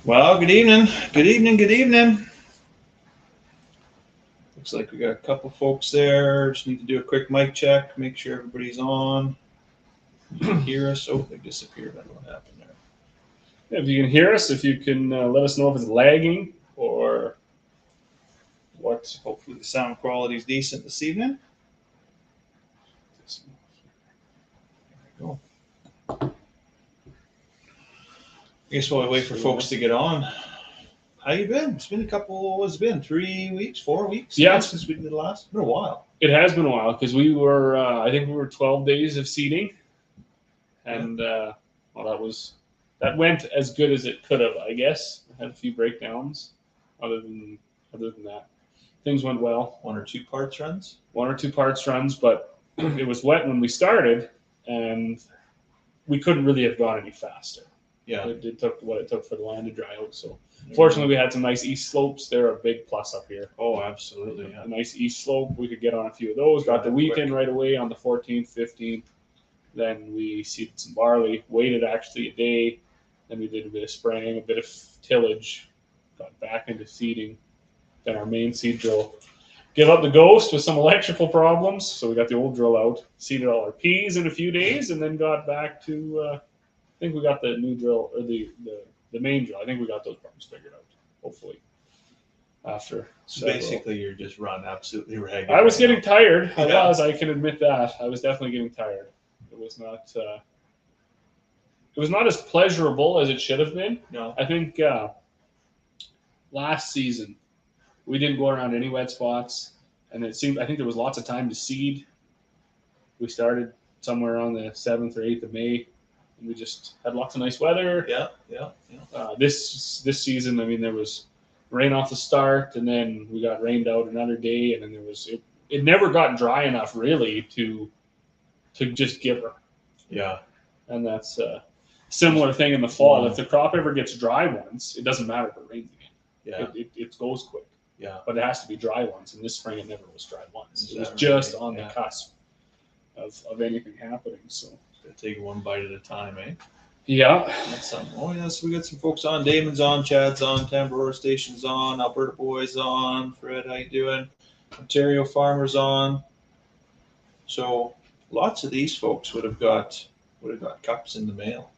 Well, good evening. Good evening. Good evening. Looks like we got a couple folks there. Just need to do a quick mic check, make sure everybody's on. You can hear us. Oh, they disappeared. I don't know what happened there. If you can hear us, if you can let us know if it's lagging or what. Hopefully the sound quality is decent this evening. There we go. I guess while we wait for folks to get on, how you been? It's been a couple. What's it been? 3 weeks, 4 weeks? Yeah, since we did the last. It's been a while. It has been a while because we were. I think we were 12 days of seeding, and that went as good as it could have. I guess I had a few breakdowns. Other than that, things went well. 1 or 2 parts runs. 1 or 2 parts runs, but it was wet when we started, and we couldn't really have gone any faster. Yeah. It took what it took for the land to dry out. So, fortunately, we had some nice east slopes. They're a big plus up here. Oh, absolutely. Yeah. A nice east slope. We could get on a few of those. Got the wheat in right away on the 14th, 15th. Then we seeded some barley. Waited actually a day. Then we did a bit of spraying, a bit of tillage. Got back into seeding. Then our main seed drill gave up the ghost with some electrical problems. So we got the old drill out. Seeded all our peas in a few days, and then got back to. I think we got the new drill or the main drill. I think we got those problems figured out. Hopefully, after. So basically, you're just run absolutely ragged. I was getting tired. Yeah. I can admit that. I was definitely getting tired. It was not. It was not as pleasurable as it should have been. No. I think last season we didn't go around any wet spots, and it seemed. I think there was lots of time to seed. We started somewhere around the 7th or 8th of May. And we just had lots of nice weather. Yeah. This season, I mean, there was rain off the start, and then we got rained out another day, and then there was it never got dry enough really to just give her. Yeah. And that's a similar thing in the fall. If the crop ever gets dry once, it doesn't matter if it rains again. Yeah. It goes quick. Yeah. But it has to be dry once, and this spring it never was dry once. It was Right? just on the cusp of anything happening. So. Take one bite at a time, eh? Yeah. That's something. Oh, yes, we got some folks on. Damon's on, Chad's on, Tambora Station's on, Alberta Boys on. Fred, how you doing? Ontario Farmers on. So lots of these folks would have got cups in the mail.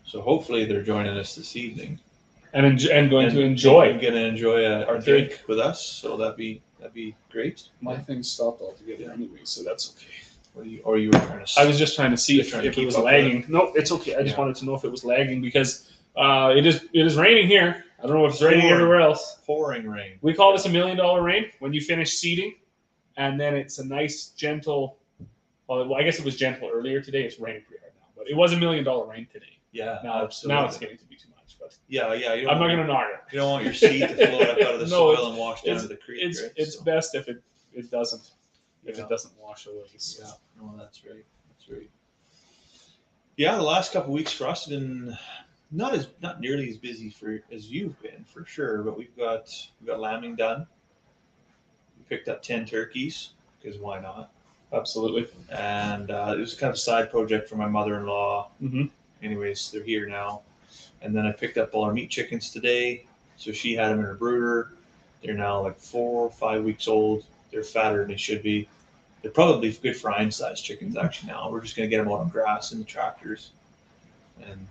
So hopefully they're joining us this evening and going to enjoy. Going to enjoy a drink with us. So that'd be great. My thing stopped altogether anyway, so that's okay. Or you were trying to. I was just trying to see if it was lagging. No, it's okay. I just wanted to know if it was lagging because it is raining here. I don't know if it's raining everywhere else. Pouring rain. We call this $1 million rain when you finish seeding, and then it's a nice gentle. Well, I guess it was gentle earlier today. It's raining pretty hard now, but it was $1 million rain today. Yeah, now it's getting to be too much. But yeah. I'm not going to knock it. You don't want your seed to float up out of the soil and wash down to the creek. It's best if it doesn't. If it doesn't wash away. So. Yeah, no, that's right. Yeah, the last couple of weeks for us have been not nearly as busy as you've been for sure. But we've got lambing done. We picked up 10 turkeys because why not? Absolutely. And it was kind of a side project for my mother-in-law. Mm-hmm. Anyways, they're here now. And then I picked up all our meat chickens today. So she had them in her brooder. They're now like 4 or 5 weeks old. They're fatter than they should be. They're probably good frying size chickens actually now. We're just going to get them out on grass in the tractors and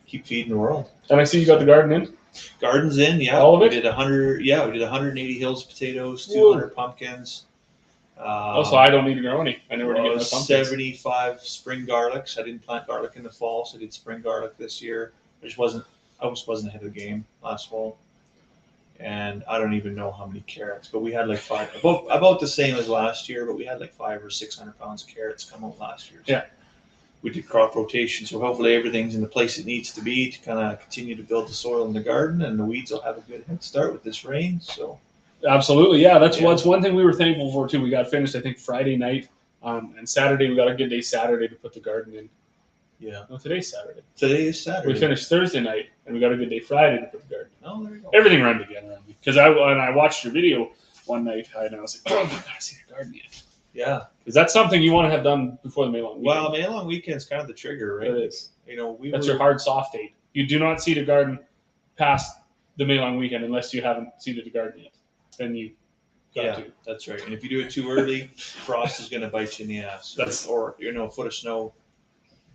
keep feeding the world. And I see you got the garden in. Garden's in, yeah. All of it? We did 180 hills potatoes, 200 pumpkins. So I don't need to grow any. I never get my pumpkins. 75 spring garlics. I didn't plant garlic in the fall, so I did spring garlic this year. I just wasn't ahead of the game last fall. And I don't even know how many carrots, but we had like 5, about the same as last year, but we had like 500 or 600 pounds of carrots come out last year. So yeah. We did crop rotation, so hopefully everything's in the place it needs to be to kind of continue to build the soil in the garden, and the weeds will have a good head start with this rain. So. Absolutely, yeah. That's one thing we were thankful for too. We got finished, I think, Friday night, and Saturday we got a good day Saturday to put the garden in. Yeah. No, today's Saturday. Today is Saturday. We finished Thursday night, and we got a good day Friday to put the garden in. Oh, there you go. Everything ran together on me because I watched your video one night, and I was like, oh, I've got to see the garden yet. Yeah. Because that's something you want to have done before the May long weekend. Well, May long weekend's kind of the trigger, right? It is. You know, that's your hard soft date. You do not seed a garden past the May long weekend unless you haven't seeded the garden yet. Then you got to. That's right. And if you do it too early, frost is going to bite you in the ass. That's or a foot of snow.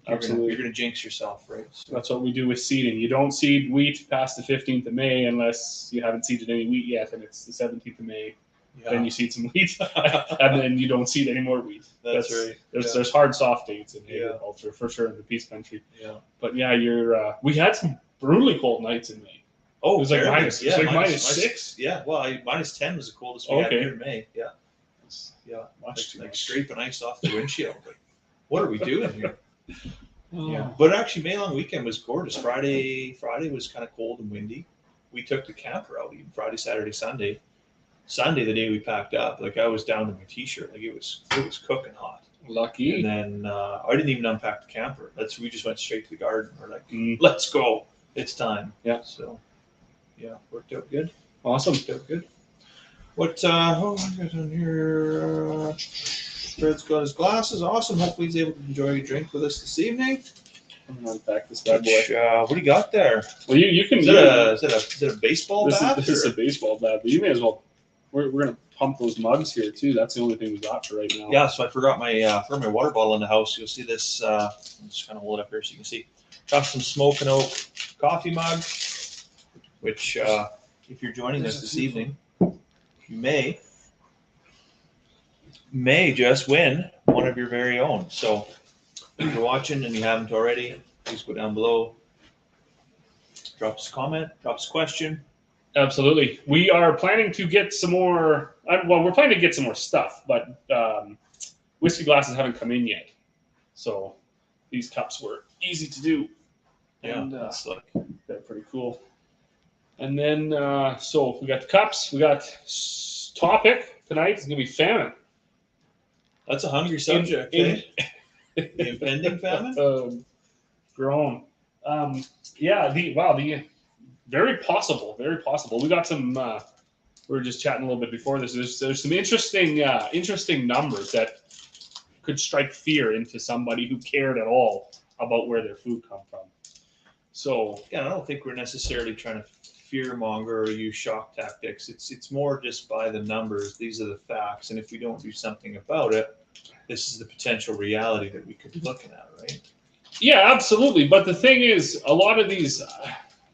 Absolutely. You're going to jinx yourself, right? So. That's what we do with seeding. You don't seed wheat past the 15th of May unless you haven't seeded any wheat yet, and it's the 17th of May. Yeah. Then you seed some wheat, and then you don't seed any more wheat. That's right. There's hard, soft dates in agriculture for sure in the Peace Country. Yeah. But we had some brutally cold nights in May. Oh, it was like minus 6. Yeah, well, minus 10 was the coldest we had here in May. Yeah. Yeah. Like scraping ice off the windshield. Like, what are we doing here? Yeah, but actually, May long weekend was gorgeous. Friday was kind of cold and windy. We took the camper out even Friday, Saturday, Sunday. Sunday, the day we packed up, like I was down to my t-shirt. Like it was cooking hot. Lucky. And then I didn't even unpack the camper. We just went straight to the garden. We're like, let's go. It's time. Yeah. So, yeah, worked out good. Awesome. Worked out good. What I got on here? Fred's got his glasses. Awesome. Hopefully he's able to enjoy a drink with us this evening. I'm going to unpack this bad boy. What do you got there? Well, you can. Is it a baseball bat? This is a baseball bat, but you may as well. We're going to pump those mugs here too. That's the only thing we got for right now. Yeah, so I forgot my water bottle in the house. You'll see this. I'm just kind of hold it up here so you can see. Got some Smoke and Oak coffee mug, which if you're joining us this evening, you may just win one of your very own. So if you're watching and you haven't already, please go down below, drop us a comment, drop us a question. Absolutely. We are planning to get some more, we're planning to get some more stuff, but whiskey glasses haven't come in yet. So these cups were easy to do. Yeah, and they're pretty cool. And then, so we got the cups, we got topic tonight. It's going to be famine. That's a hungry subject. The impending famine? Grown. The very possible. We got some. We were just chatting a little bit before this. There's some interesting numbers that could strike fear into somebody who cared at all about where their food come from. So I don't think we're necessarily trying to fearmonger or use shock tactics. It's more just by the numbers. These are the facts, and if we don't do something about it, this is the potential reality that we could be looking at, right? Yeah, absolutely. But the thing is, a lot of these,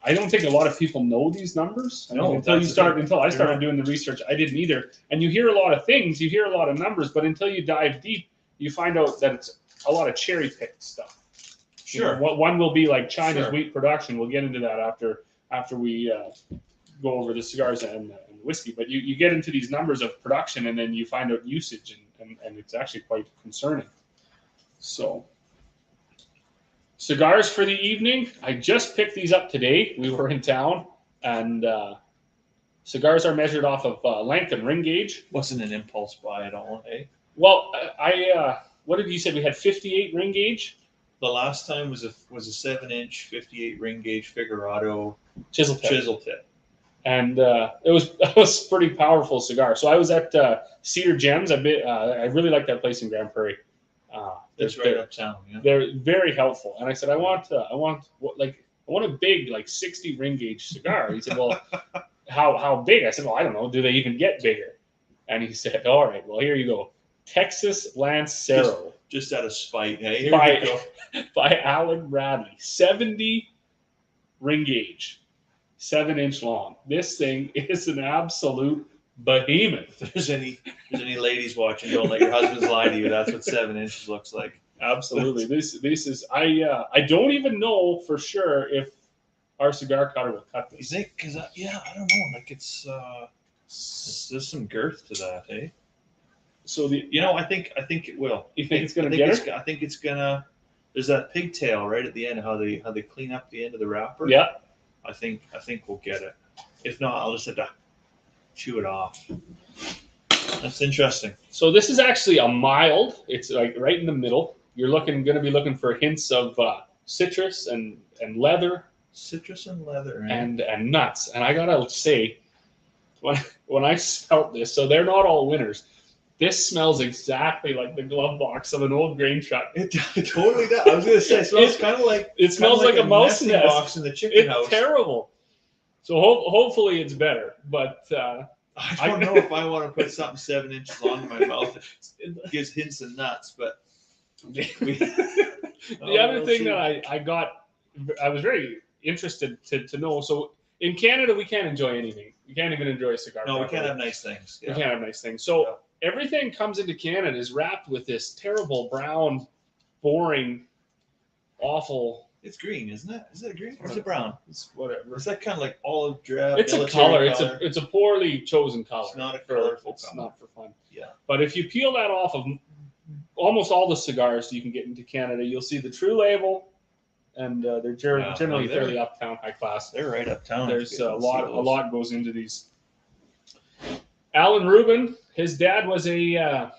I don't think a lot of people know these numbers. Until I started doing the research, I didn't either. And you hear a lot of things, you hear a lot of numbers, but until you dive deep, you find out that it's a lot of cherry-picked stuff. Sure. One will be like China's wheat production. We'll get into that after we go over the cigars and the whiskey. But you get into these numbers of production, and then you find out usage, and it's actually quite concerning. So, cigars for the evening. I just picked these up today. We were in town, and cigars are measured off of length and ring gauge. Wasn't an impulse buy at all, eh? Well, what did you say? We had 58 ring gauge. The last time was a 7-inch 58 ring gauge Figurado chisel tip. And it was pretty powerful cigar. So I was at Cedar Gems. I really like that place in Grand Prairie. That's right uptown. Yeah. They're very helpful. And I said, I want a big 60 ring gauge cigar. He said, well, how big? I said, well, I don't know. Do they even get bigger? And he said, all right, well, here you go. Texas Lancero. Just out of spite, hey? Here we go. By Alan Bradley. 70 ring gauge. 7-inch long. This thing is an absolute behemoth. If there's any ladies watching, don't let your husbands lie to you. That's what 7 inches looks like. Absolutely. This is I don't even know for sure if our cigar cutter will cut this. You think? Because I don't know. Like it's there's some girth to that, eh? So I think it will. You think it's gonna get it? I think it's gonna. There's that pigtail right at the end. How they clean up the end of the wrapper. Yeah. I think we'll get it. If not, I'll just have to chew it off. That's interesting. So this is actually a mild. It's like right in the middle. You're going to be looking for hints of citrus and leather. Citrus and leather. Right? And nuts. And I gotta say, when I smelled this, so they're not all winners. This smells exactly like the glove box of an old grain truck. It totally does. I was going to say, it smells kind of like... It smells like a mouse nest box in the chicken house. It's terrible. So hopefully it's better. But I don't know if I want to put something 7 inches long in my mouth. It gives hints and nuts, but the other thing that I was very interested to know. So in Canada, we can't enjoy anything. We can't even enjoy a cigar. No, we properly. can't have nice things. We can't have nice things. So everything comes into Canada is wrapped with this terrible brown, boring, awful. It's green, isn't it? Is it green or is it brown? It's whatever. Is that kind of like olive drab? It's a color. It's a poorly chosen color. It's not a colorful It's color. not for fun. Yeah. But if you peel that off of almost all the cigars you can get into Canada, you'll see the true label, and they're generally fairly uptown, high class. They're right uptown. There's a lot goes into these. Alan Rubin, his dad was a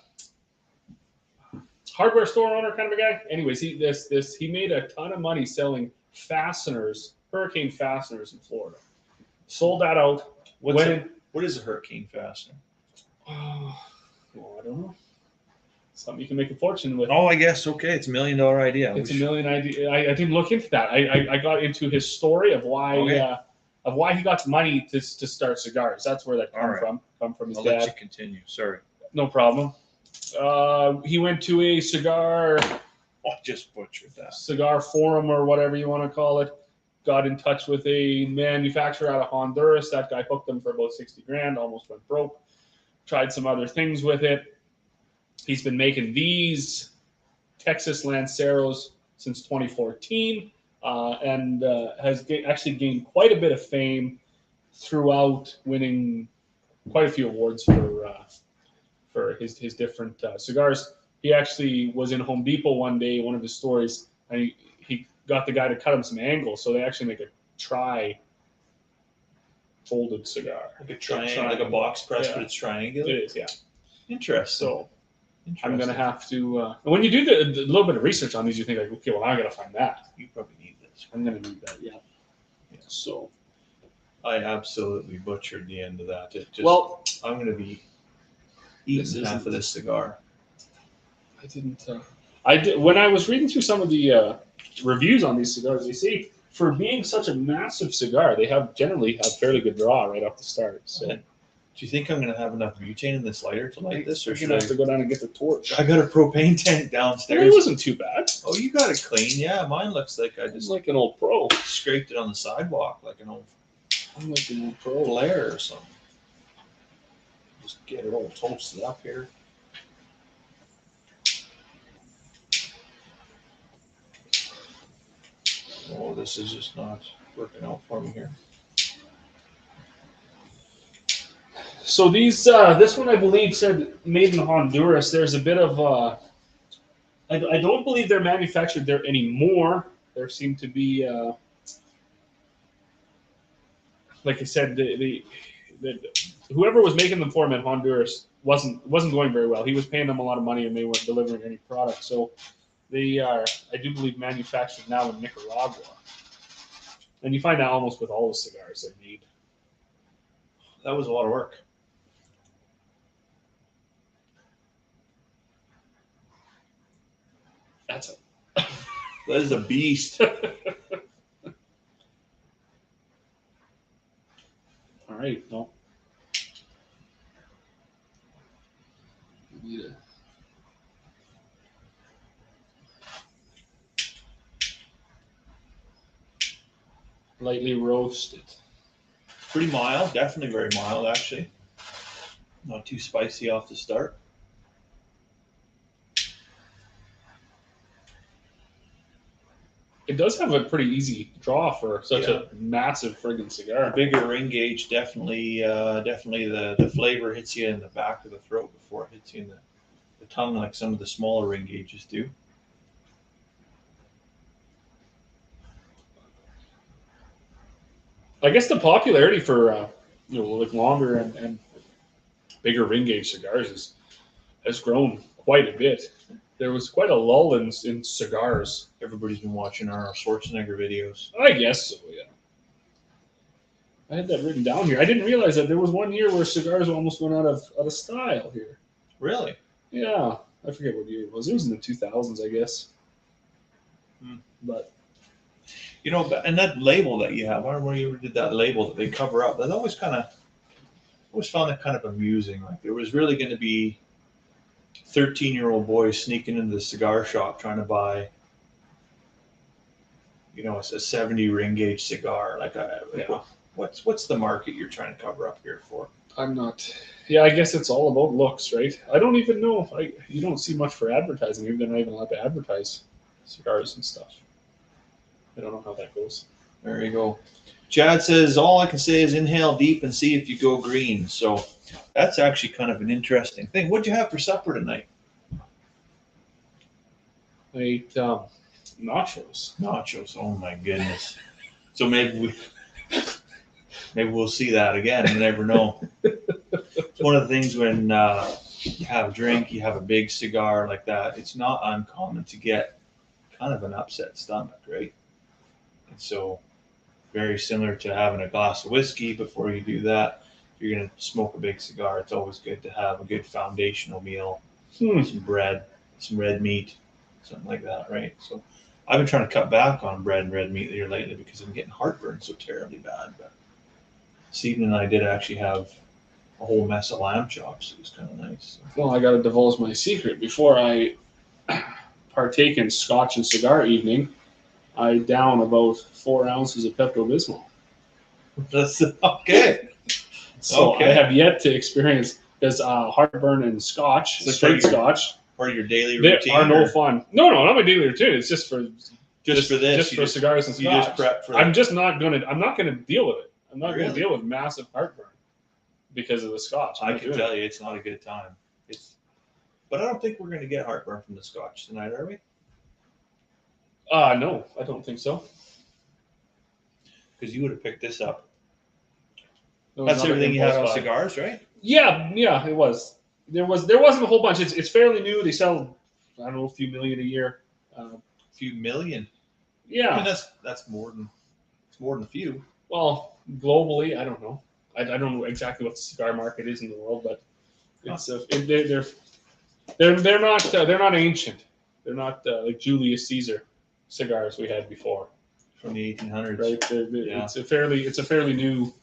hardware store owner kind of a guy. Anyways, he made a ton of money selling fasteners, hurricane fasteners in Florida. Sold that out. What is a hurricane fastener? I don't know. Something you can make a fortune with. Oh, I guess okay. It's $1 million idea. It's $1 million idea. I didn't look into that. I got into his story of why he got the money to start cigars. That's where that come from his dad. I'll let you continue. Sorry. No problem. He went to a cigar. Oh, just butchered that. Cigar forum or whatever you want to call it. Got in touch with a manufacturer out of Honduras. That guy hooked him for about $60,000. Almost went broke. Tried some other things with it. He's been making these Texas Lanceros since 2014, and has actually gained quite a bit of fame throughout, winning quite a few awards for his different cigars. He actually was in Home Depot one day, one of his stories, and he got the guy to cut him some angles, so they actually make a tri-folded cigar. Like a triangle, like a box press, but it's triangular? It is, yeah. Interesting. So I'm going to have to, when you do the little bit of research on these, you think like, okay, well, I got to find that. You probably need this. I'm going to need that, yeah. So I absolutely butchered the end of that. I'm going to be eating half of this cigar. I didn't. I did when I was reading through some of the reviews on these cigars. They say for being such a massive cigar, they generally have fairly good draw right off the start. So, do you think I'm going to have enough butane in this lighter to light this, or should I have to go down and get the torch? I got a propane tank downstairs. Well, it wasn't too bad. Oh, you got it clean. Yeah, mine looks like I just like an old pro. Scraped it on the sidewalk like an old. I'm like an old pro. Flare or something. Just get it all toasted up here. Oh, this is just not working out for me here. So these, this one I believe said made in Honduras. There's a bit of, I don't believe they're manufactured there anymore. There seem to be, like I said, whoever was making them for him in Honduras wasn't going very well. He was paying them a lot of money and they weren't delivering any product. So they are, I do believe, manufactured now in Nicaragua. And you find that almost with all the cigars they made. That was a lot of work. That is a beast. All right, no. Need a lightly roasted. Pretty mild, definitely very mild actually. Not too spicy off the start. It does have a pretty easy draw for such a massive friggin' cigar. The bigger ring gauge definitely the flavor hits you in the back of the throat before it hits you in the tongue like some of the smaller ring gauges do. I guess the popularity for like longer and bigger ring gauge cigars has grown quite a bit. There was quite a lull in cigars. Everybody's been watching our Schwarzenegger videos. I guess so, yeah. I had that written down here. I didn't realize that there was one year where cigars almost went out of style here. Really? Yeah. I forget what year it was. It was in the 2000s, I guess. But You know, and that label that you have, I remember when you did that label that they cover up, that always found that kind of amusing. Like there was really going to be 13-year-old boys sneaking into the cigar shop trying to buy, you know, a 70 ring gauge cigar. Like, what's the market you're trying to cover up here for? I'm not. Yeah, I guess it's all about looks, right? I don't even know. You don't see much for advertising. They're not even allowed to advertise cigars and stuff. I don't know how that goes. There you go. Chad says, all I can say is inhale deep and see if you go green. So that's actually kind of an interesting thing. What'd you have for supper tonight? I ate nachos. Nachos. Oh my goodness. So maybe we'll see that again. You never know. It's one of the things when you have a drink, you have a big cigar like that, it's not uncommon to get kind of an upset stomach, right? And so very similar to having a glass of whiskey before you do that. If you're going to smoke a big cigar, it's always good to have a good foundational meal, some bread, some red meat, something like that, right? So I've been trying to cut back on bread and red meat here lately because I'm getting heartburn so terribly bad. But this evening I did actually have a whole mess of lamb chops. It was kind of nice. Well, I got to divulge my secret. Before I partake in Scotch and cigar evening, I down about 4 ounces of Pepto-Bismol. That's okay. So I have yet to experience this heartburn and Scotch, straight Scotch. Or your daily routine? They are no fun. No, not my daily routine. It's just for this. Just for cigars and Scotch. You just prep for. I'm not gonna deal with it. I'm not gonna deal with massive heartburn because of the Scotch. I can tell you, it's not a good time. But I don't think we're gonna get heartburn from the Scotch tonight, are we? No, I don't think so. Because you would have picked this up. That's everything you have on cigars, right? Yeah, it was. There wasn't a whole bunch. It's fairly new. They sell, I don't know, a few million a year. A few million. Yeah, I mean, that's more than a few. Well, globally, I don't know. I don't know exactly what the cigar market is in the world, but it's they're not ancient. They're not like Julius Caesar cigars we had before from the 1800s. Right. Yeah. It's a fairly new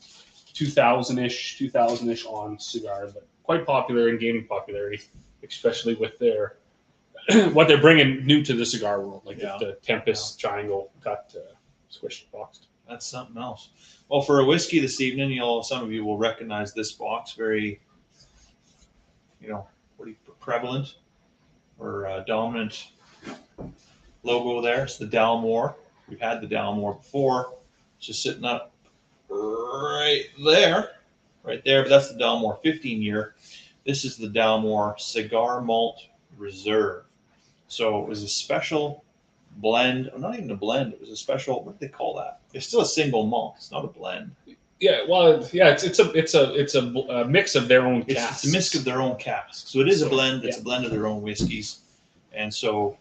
2000-ish on cigar, but quite popular and gaining popularity, especially with their what they're bringing new to the cigar world, like the Tempest Triangle got squished boxed. That's something else. Well, for a whiskey this evening, some of you will recognize this box, very, prevalent or dominant logo there. It's the Dalmore. We've had the Dalmore before. It's just sitting up right there. But that's the Dalmore 15-year. This is the Dalmore Cigar Malt Reserve. So it was a special blend. Not even a blend. It was a special. What do they call that? It's still a single malt. It's not a blend. Yeah. Well, yeah. It's a mix of their own casks. It's a mix of their own casks. So it is a blend. It's a blend of their own whiskeys. And so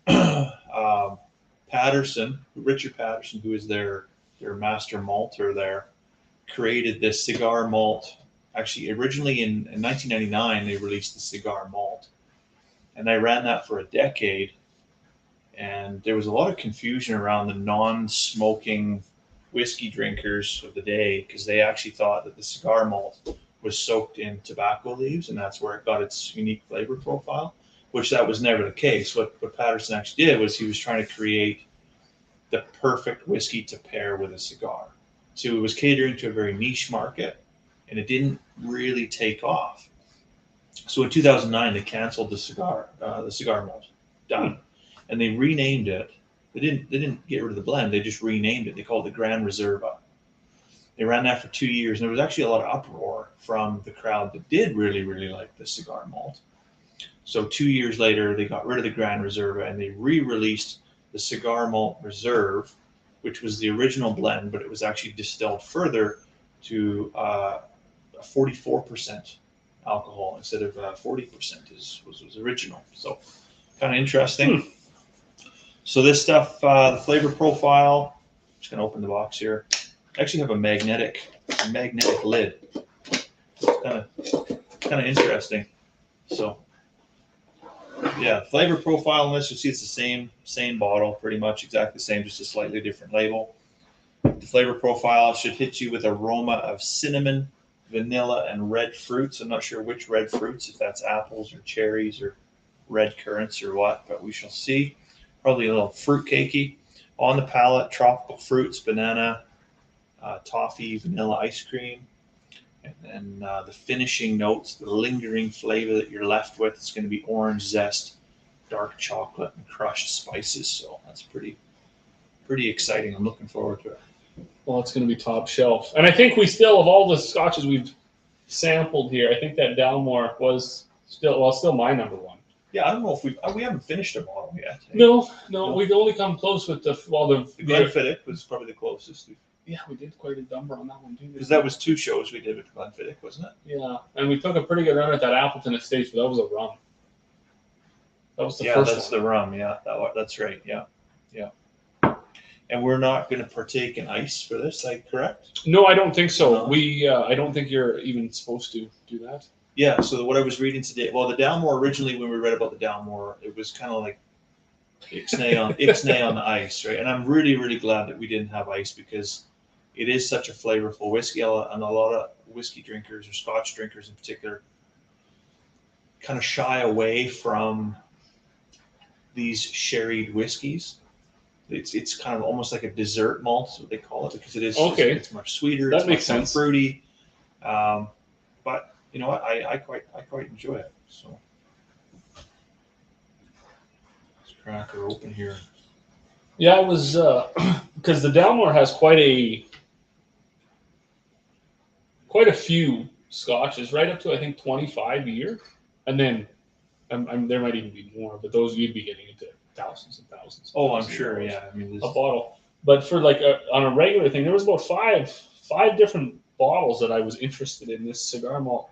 Richard Patterson, who is their master malter there, created this cigar malt. Actually, originally in 1999, they released the cigar malt, and they ran that for a decade. And there was a lot of confusion around the non-smoking whiskey drinkers of the day because they actually thought that the cigar malt was soaked in tobacco leaves, and that's where it got its unique flavor profile, which that was never the case. What Patterson actually did was he was trying to create the perfect whiskey to pair with a cigar. So it was catering to a very niche market, and it didn't really take off. So in 2009, they canceled the cigar malt. Done. And they renamed it. They didn't get rid of the blend. They just renamed it. They called it Gran Reserva. They ran that for 2 years, and there was actually a lot of uproar from the crowd that did really, really like the cigar malt. So 2 years later, they got rid of the Gran Reserva, and they re-released the Cigar Malt Reserve, which was the original blend, but it was actually distilled further to 44% alcohol instead of 40% was original. So kind of interesting. So this stuff, the flavor profile, I'm just going to open the box here. I actually have a magnetic lid. It's kind of interesting. So Yeah, flavor profile on this, you see it's the same bottle, pretty much exactly the same, just a slightly different label. The flavor profile should hit you with aroma of cinnamon, vanilla, and red fruits. I'm not sure which red fruits, if that's apples or cherries or red currants or what, but we shall see. Probably a little fruit cakey. On the palate, tropical fruits, banana, toffee, vanilla ice cream. And then the finishing notes, the lingering flavor that you're left with is going to be orange zest, dark chocolate, and crushed spices. So that's pretty exciting. I'm looking forward to it. Well, it's going to be top shelf. And I think we still, of all the scotches we've sampled here, I think that Dalmore was still my number one. Yeah, I don't know if we haven't finished a bottle yet. No, we've only come close with the Glenfiddich was probably the closest. Yeah, we did quite a number on that one too. Because that was 2 shows we did with Glenfiddich, wasn't it? Yeah, and we took a pretty good run at that Appleton Estates, but that was a rum. That was the first one. Yeah, that's the rum. Yeah, that's right. Yeah. And we're not going to partake in ice for this, correct? No, I don't think so. No. I don't think you're even supposed to do that. Yeah, so what I was reading today, well, the Dalmore, originally when we read about the Dalmore, it was kind of like ixnay on the ice, right? And I'm really, really glad that we didn't have ice because it is such a flavorful whiskey, and a lot of whiskey drinkers or Scotch drinkers in particular kind of shy away from these sherried whiskeys. It's kind of almost like a dessert malt, is what they call it, because it is. Okay. It's much sweeter. That it's makes much more sense. fruity, but you know what? I quite enjoy it. So let's crack her open here. Yeah, it was because the Dalmore has quite a few scotches, right up to I think 25 a year, and then there might even be more, but those you'd be getting into thousands and thousands. Oh, I'm sure. Yeah, I mean, a bottle. But for like on a regular thing, there was about five different bottles that I was interested in this cigar malt.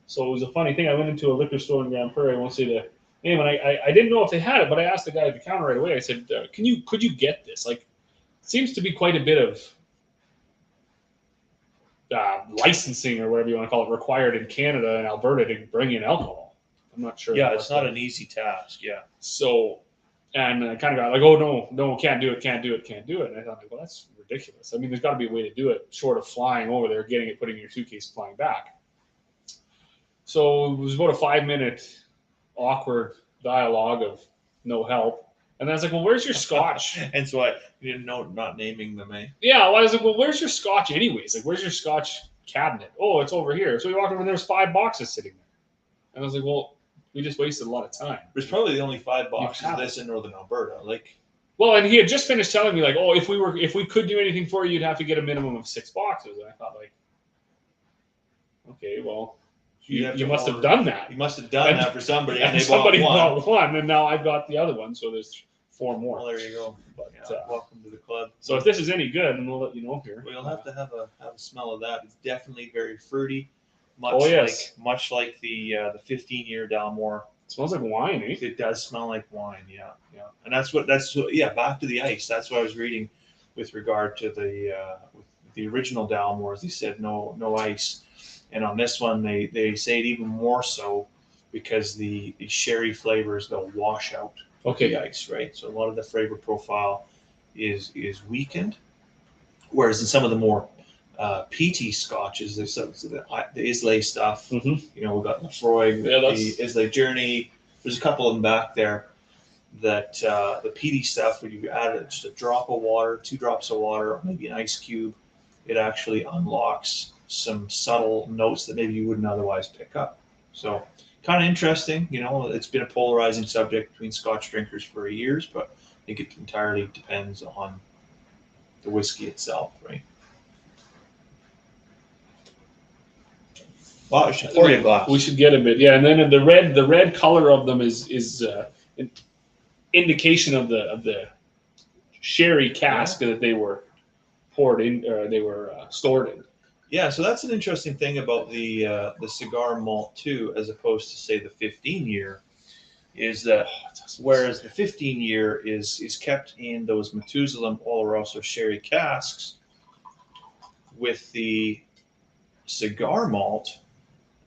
So it was a funny thing. I went into a liquor store in Grand Prairie. I won't say the name, and I didn't know if they had it, but I asked the guy at the counter right away. I said, could you get this? Like, it seems to be quite a bit of licensing or whatever you want to call it required in Canada and Alberta to bring in alcohol. I'm not sure. Yeah, it's not an easy task. Yeah. So. And I kind of got like, oh, no, can't do it. And I thought, well, that's ridiculous. I mean, there's got to be a way to do it short of flying over there, getting it, putting it in your suitcase, flying back. So it was about a 5-minute awkward dialogue of no help. And then I was like, well, where's your scotch? And so you didn't know, not naming them, eh? Yeah, well, I was like, well, where's your scotch anyways? Like, where's your scotch cabinet? Oh, it's over here. So we walked over and there's 5 boxes sitting there. And I was like, well, we just wasted a lot of time. There's probably the only 5 boxes of this in Northern Alberta. Well, and he had just finished telling me like, oh, if we could do anything for you, you'd have to get a minimum of 6 boxes. And I thought like, okay, well, you must have done that. You must have done that for somebody, and somebody bought one, and now I've got the other one, so there's 4 more. Well, there you go. But, welcome to the club. So if this is any good, then we'll let you know here. We'll have to have a smell of that. It's definitely very fruity. Much like the 15-year Dalmore. It smells like wine, eh? It does smell like wine, yeah. And that's back to the ice. That's what I was reading with regard to the original Dalmores. They said no ice. And on this one, they say it even more so because the sherry flavors, they'll wash out the ice, right? So a lot of the flavor profile is weakened. Whereas in some of the more peaty scotches, there's the Islay stuff. Mm-hmm. You know, we've got Lefroy, the Islay Journey. There's a couple of them back there that the peaty stuff, when you add just a drop of water, 2 drops of water, or maybe an ice cube, it actually unlocks some subtle notes that maybe you wouldn't otherwise pick up. So kind of interesting. You know, it's been a polarizing subject between Scotch drinkers for years, but I think it entirely depends on the whiskey itself, right? Well, I should pour you a glass. We should get a bit, yeah. And then the red color of them is an indication of the sherry cask that they were poured in, or they were stored in. Yeah, so that's an interesting thing about the cigar malt too, as opposed to say the 15-year, is that whereas the 15-year is kept in those Methuselah Oloroso sherry casks, with the cigar malt,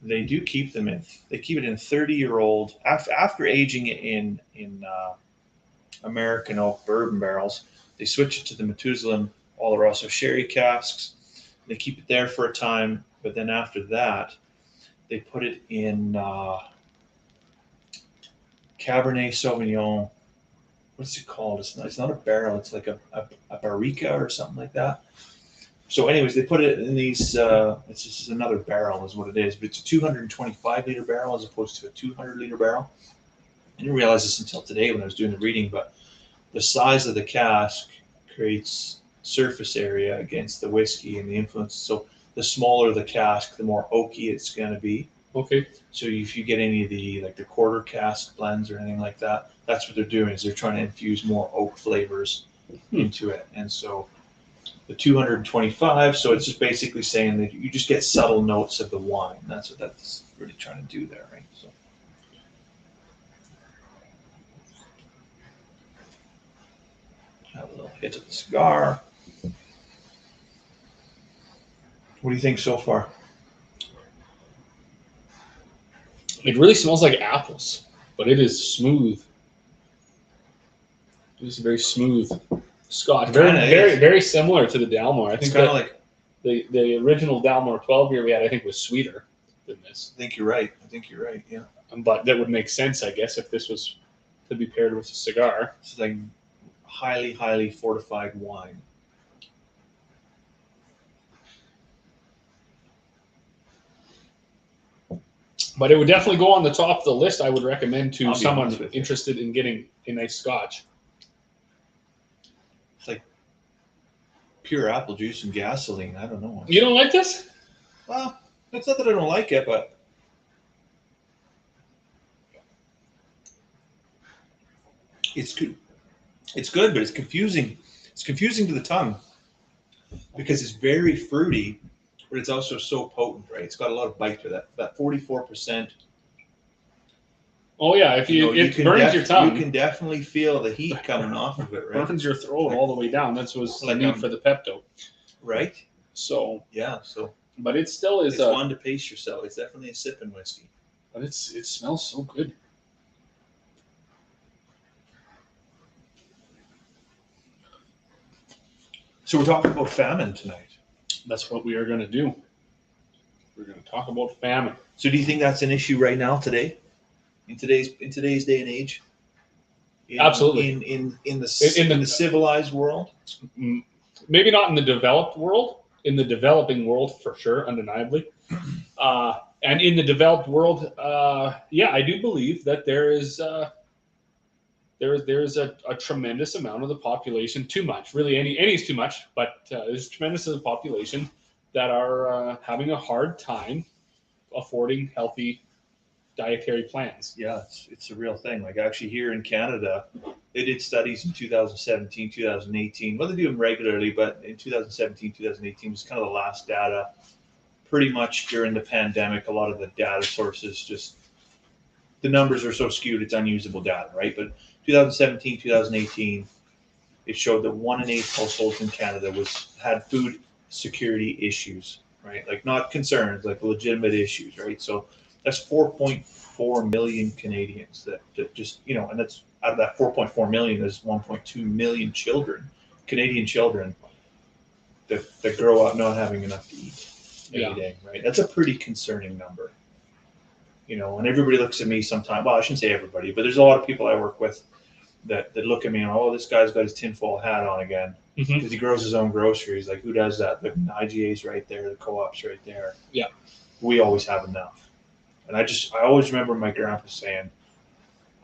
They do keep them in. They keep it in 30-year-old after aging it in American oak bourbon barrels. They switch it to the Methuselah Oloroso sherry casks. They keep it there for a time, but then after that, they put it in Cabernet Sauvignon. What's it called? It's not a barrel. It's like a barrica or something like that. So, anyways, they put it in these. It's just another barrel, is what it is. But it's a 225-liter barrel as opposed to a 200-liter barrel. I didn't realize this until today when I was doing the reading, but the size of the cask creates surface area against the whiskey and the influence. So, the smaller the cask, the more oaky it's going to be. Okay. So if you get any of the quarter cask blends or anything like that, that's what they're doing, is they're trying to infuse more oak flavors into it. And so the 225, so it's just basically saying that you just get subtle notes of the wine. That's what that's really trying to do there, right? So have a little hit of the cigar. What do you think so far? It really smells like apples, but it is smooth. It is very smooth Scotch. Very similar to the Dalmore. I think kind of like the original Dalmore 12 year we had, I think, was sweeter than this. I think you're right. Yeah. But that would make sense, I guess, if this was to be paired with a cigar. It's like highly, highly fortified wine. But it would definitely go on the top of the list. I would recommend to someone interested in getting a nice Scotch. It's like pure apple juice and gasoline. I don't know. You don't like this? Well, it's not that I don't like it, but it's good. It's good, but it's confusing. It's confusing to the tongue because it's very fruity, but it's also so potent, right? It's got a lot of bite to that 44%. Oh yeah, if it burns your tongue, you can definitely feel the heat coming off of it, right? Burns your throat all the way down. That's what's the need for the Pepto, right? So yeah, so but it still is one to pace yourself. It's definitely a sipping whiskey, but it smells so good. So we're talking about famine tonight. That's what we are going to do. We're going to talk about famine. So do you think that's an issue right now today? In today's day and age? Absolutely. In the civilized world? Maybe not in the developed world. In the developing world, for sure, undeniably. And in the developed world, yeah, I do believe that there's a tremendous amount of the population, too much, really any is too much, but there's a tremendous amount of the population that are having a hard time affording healthy dietary plans. Yeah, it's a real thing. Like actually here in Canada, they did studies in 2017, 2018. Well, they do them regularly, but in 2017, 2018 was kind of the last data. Pretty much during the pandemic, a lot of the data sources just, the numbers are so skewed, it's unusable data, right? But 2017, 2018, it showed that 1 in 8 households in Canada had food security issues, right? Like not concerns, like legitimate issues, right? So that's 4.4 million Canadians that just, and that's out of that 4.4 million, there's 1.2 million children, Canadian children, that grow up not having enough to eat every day, right? That's a pretty concerning number. And everybody looks at me sometimes, well, I shouldn't say everybody, but there's a lot of people I work with that look at me and, oh, this guy's got his tinfoil hat on again because he grows his own groceries. Like, who does that? The IGA's right there, the co-op's right there. Yeah. We always have enough. And I always remember my grandpa saying,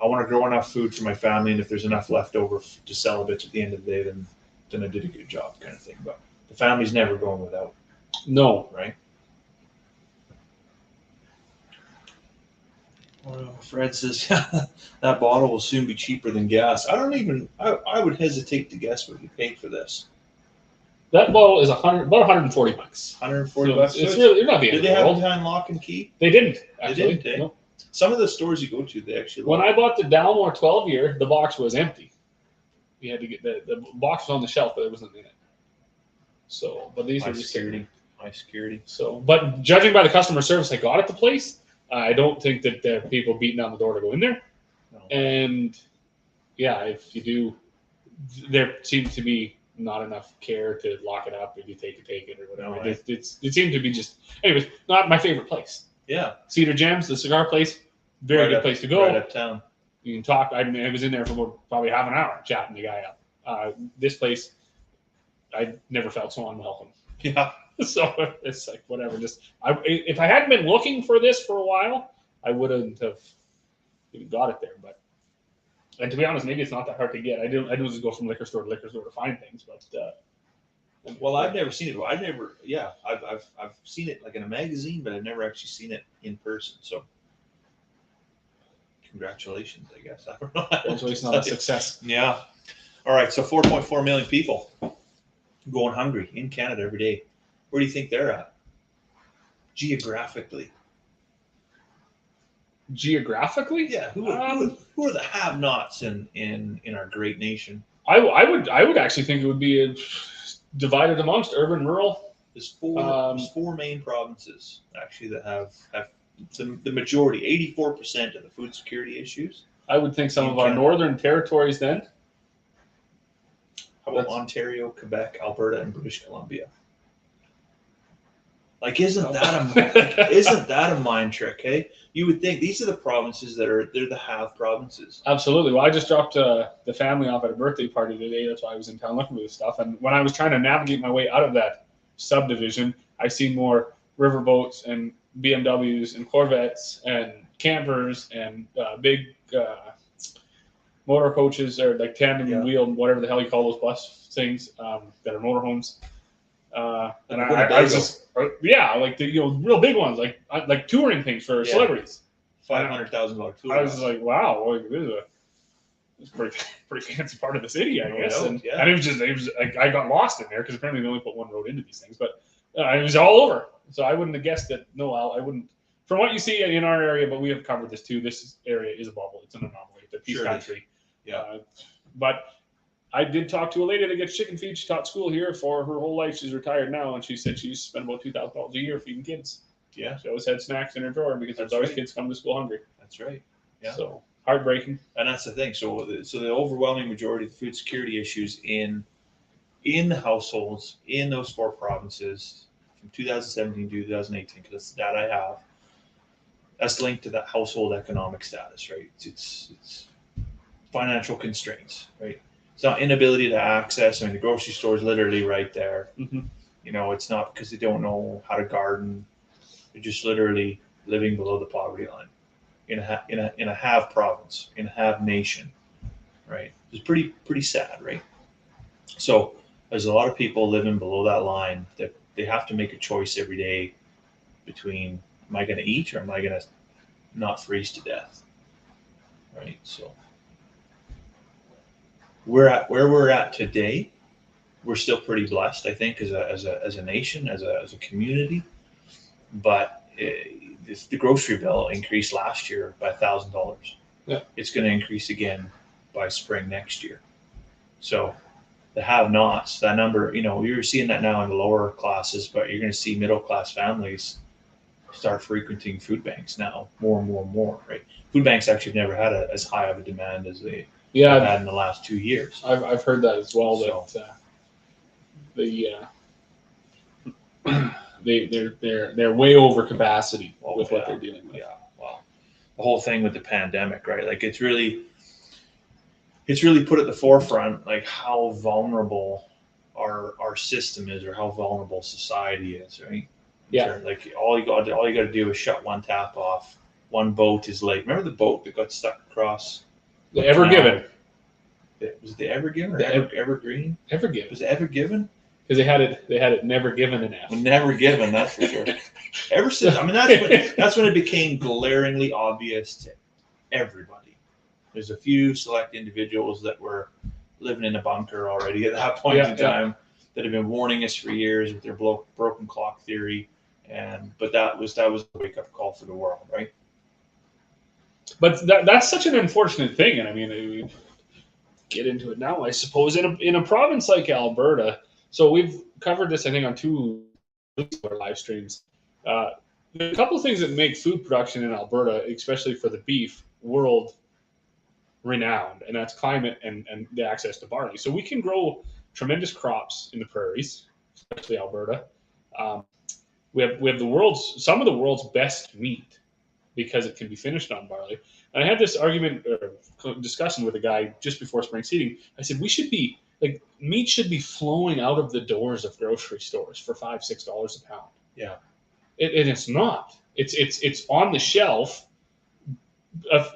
I want to grow enough food for my family, and if there's enough left over to sell a bitch at the end of the day, then I did a good job, kind of thing. But the family's never going without. No. Right? Well, Fred says that bottle will soon be cheaper than gas. I would hesitate to guess what you paid for this. That bottle is about $140. $140. It's really not the end of the world. Did they have behind lock and key? They didn't. Actually. They didn't. No. Some of the stores you go to, they actually. When I bought the Dalmore 12 year, the box was empty. You had to get the box was on the shelf, but it wasn't in it. So, but these are just security. high security. So, but judging by the customer service I got at the place, I don't think that there are people beating down the door to go in there. No. And yeah, if you do, there seems to be not enough care to lock it up. If you take it or whatever. No, it seemed to be just, anyways, not my favorite place. Yeah. Cedar Gems, the cigar place, very good place to go. Right uptown. You can talk. I was in there for about probably half an hour chatting the guy up. This place, I never felt so unwelcome. Yeah. So it's like whatever. If I hadn't been looking for this for a while, I wouldn't have even got it there. But and to be honest, maybe it's not that hard to get. I don't just go from liquor store to find things. But well, I've never seen it. Yeah, I've seen it like in a magazine, but I've never actually seen it in person. So congratulations, I guess. I don't know. Congratulations on the success. Yeah. All right. So 4.4 million people going hungry in Canada every day. Where do you think they're at geographically? Geographically? Yeah. Who are the have-nots in our great nation? I would actually think it would be divided amongst urban, rural. There's four main provinces actually that have the majority, 84% of the food security issues. I would think some of our northern territories then. How about Ontario, Quebec, Alberta, and British Columbia? Like, isn't that a mind trick? Hey, you would think these are the provinces they're the have provinces. Absolutely. Well, I just dropped the family off at a birthday party today. That's why I was in town looking for this stuff. And when I was trying to navigate my way out of that subdivision, I seen more riverboats and BMWs and Corvettes and campers and big motor coaches or like tandem wheel, whatever the hell you call those bus things that are motorhomes. And I was just, like the real big ones, like touring things for celebrities. $500,000 tour. I was just like, wow, like, this is a pretty fancy part of the city, I guess. And it was like, I got lost in there because apparently they only put one road into these things, but it was all over. So I wouldn't have guessed that. No, I wouldn't. From what you see in our area, but we have covered this too. This area is a bubble. It's an anomaly. It's a peace country. Yeah. But I did talk to a lady that gets chicken feed. She taught school here for her whole life. She's retired now, and she said she used to spend about $2,000 a year feeding kids. Yeah. She always had snacks in her drawer because there's always kids coming to school hungry. That's right. Yeah. So heartbreaking. And that's the thing. So the overwhelming majority of the food security issues in the households in those four provinces from 2017 to 2018, because that's the data I have, that's linked to that household economic status, right? It's financial constraints, right? It's not inability to access. I mean, the grocery store is literally right there. Mm-hmm. It's not because they don't know how to garden. They're just literally living below the poverty line in a have province, in a have nation, right? It's pretty sad, right? So there's a lot of people living below that line that they have to make a choice every day between, am I going to eat or am I going to not freeze to death, right? So where we're at today, we're still pretty blessed, I think, as a nation, as a community. But the grocery bill increased last year by $1,000. Yeah, it's going to increase again by spring next year. So the have-nots, that number, you're seeing that now in the lower classes, but you're going to see middle-class families start frequenting food banks now more and more and more, right? Food banks actually have never had as high of a demand as they had in the last 2 years. I've heard that as well. They're way over capacity with what they're dealing with. Yeah, wow. The whole thing with the pandemic, right? Like it's really put at the forefront like how vulnerable our system is, or how vulnerable society is, right? Yeah. Like all you got to do is shut one tap off. One boat is late. Remember the boat that got stuck across the Ever Given? Was it the Ever Given or Evergreen? Ever Given. Was it Ever Given? Because they had it never given enough. Never given, that's for sure. Ever since, that's when it became glaringly obvious to everybody. There's a few select individuals that were living in a bunker already at that point in time that have been warning us for years with their broken clock theory, but that was a wake up call for the world, right? But that's such an unfortunate thing, and I mean, we get into it now. I suppose in a province like Alberta. So we've covered this, I think, on two our live streams. There's a couple of things that make food production in Alberta, especially for the beef, world renowned, and that's climate and the access to barley. So we can grow tremendous crops in the prairies, especially Alberta. We have some of the world's best meat because it can be finished on barley. And I had this argument or discussion with a guy just before spring seeding. I said meat should be flowing out of the doors of grocery stores for $5-6 a pound. Yeah, and it's not. It's on the shelf,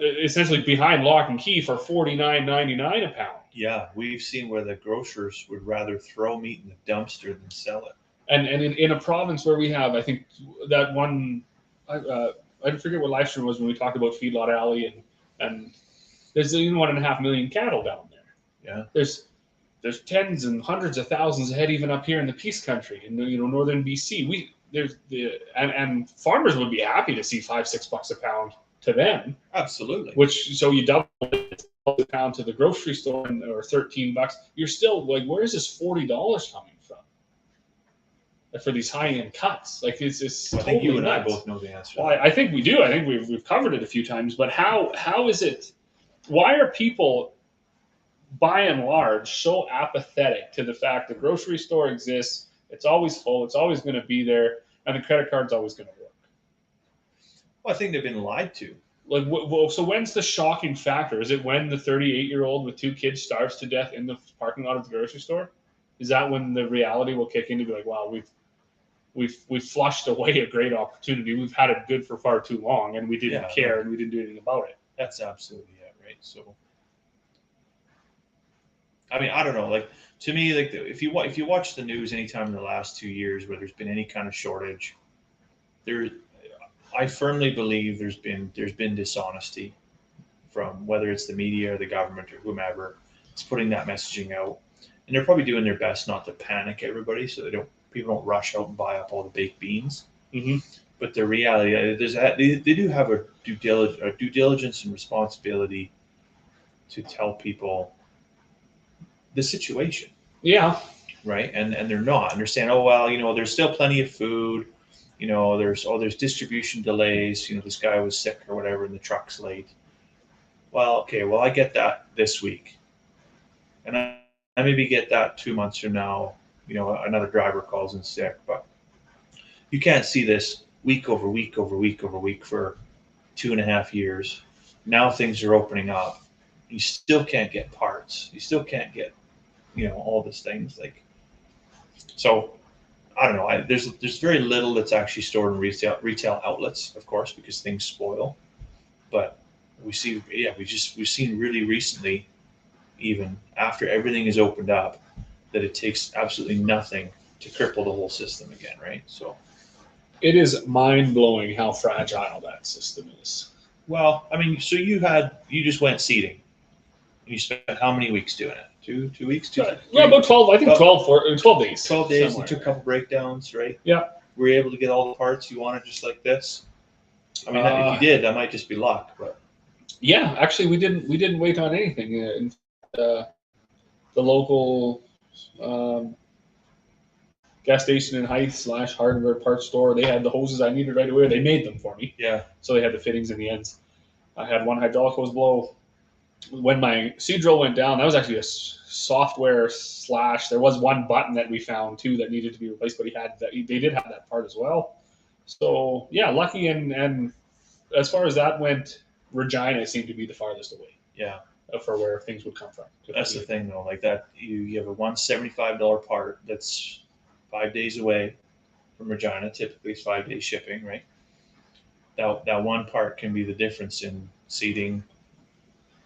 essentially behind lock and key for $49.99 a pound. Yeah, we've seen where the grocers would rather throw meat in the dumpster than sell it. And in a province where we have, I think that one, I forget what live stream was when we talked about Feedlot Alley, and there's 1.5 million cattle down there. Yeah, there's tens and hundreds of thousands of head even up here in the Peace Country in northern BC. And farmers would be happy to see $5-6 a pound to them. Absolutely. So you double the pound to the grocery store or $13. You're still like, where is this $40 coming from? For these high-end cuts, like it's I think you and I both know the answer. Well, I think we do. I think we've covered it a few times. But how is it? Why are people, by and large, so apathetic to the fact the grocery store exists? It's always full. It's always going to be there, and the credit card's always going to work. Well, I think they've been lied to. Like, so when's the shocking factor? Is it when the 38-year-old with 2 kids starves to death in the parking lot of the grocery store? Is that when the reality will kick in to be like, wow, we've flushed away a great opportunity. We've had it good for far too long, and we didn't care, and we didn't do anything about it. That's absolutely it, right? So, I mean, I don't know. Like, to me, like if you watch the news anytime in the last 2 years where there's been any kind of shortage, I firmly believe there's been dishonesty from whether it's the media or the government or whomever. It's putting that messaging out, and they're probably doing their best not to panic everybody so people don't rush out and buy up all the baked beans. Mm-hmm. But the reality is that they do have a due diligence and responsibility to tell people the situation. Yeah. Right. And they're not. And they're saying, oh, well, there's still plenty of food. There's distribution delays. This guy was sick or whatever, and the truck's late. Well, okay. Well, I get that this week. And I maybe get that 2 months from now. Another driver calls in sick, but you can't see this week over week over week over week for 2.5 years. Now things are opening up. You still can't get parts. You still can't get, all these things. Like, so I don't know. There's very little that's actually stored in retail outlets, of course, because things spoil. But we've seen really recently, even after everything is opened up, that it takes absolutely nothing to cripple the whole system again, right? So it is mind-blowing how fragile that system is. Well, I mean, so you just went seeding. You spent how many weeks doing it? Two weeks? About 12, I think 12 days. 12 days, you took a couple breakdowns, right? Yeah. Were you able to get all the parts you wanted just like this? I mean, if you did, that might just be luck, but. Yeah, actually, we didn't wait on anything. The local gas station in Heights / hardware parts store, they had the hoses I needed right away. They made them for me. Yeah. So they had the fittings and the ends. I had one hydraulic hose blow. When my seed drill went down, that was actually a software / there was one button that we found too that needed to be replaced, but they did have that part as well. So yeah, lucky, and as far as that went, Regina seemed to be the farthest away. Yeah. For where things would come from. That's the thing though, like that you have a $175 part that's 5 days away from Regina. Typically it's 5 days shipping, right? That one part can be the difference in seeding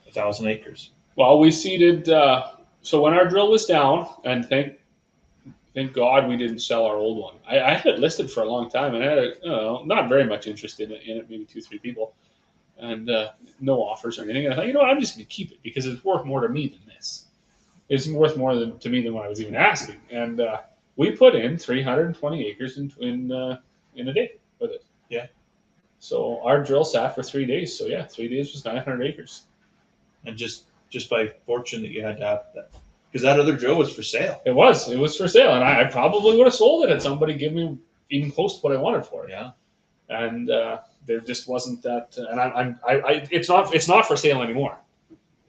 1,000 acres. Well, we seeded, so when our drill was down, and thank God we didn't sell our old one. I had it listed for a long time, and I had not very much interest in it, maybe 2-3 people. And no offers or anything. And I thought, I'm just going to keep it because it's worth more to me than this. It's worth more to me than what I was even asking. And we put in 320 acres in a day with it. Yeah. So our drill sat for 3 days. So yeah, 3 days was 900 acres. And just by fortune that you had to have that, because that other drill was for sale. It was for sale, and I probably would have sold it had somebody give me even close to what I wanted for it. Yeah. And there just wasn't that. And it's not for sale anymore.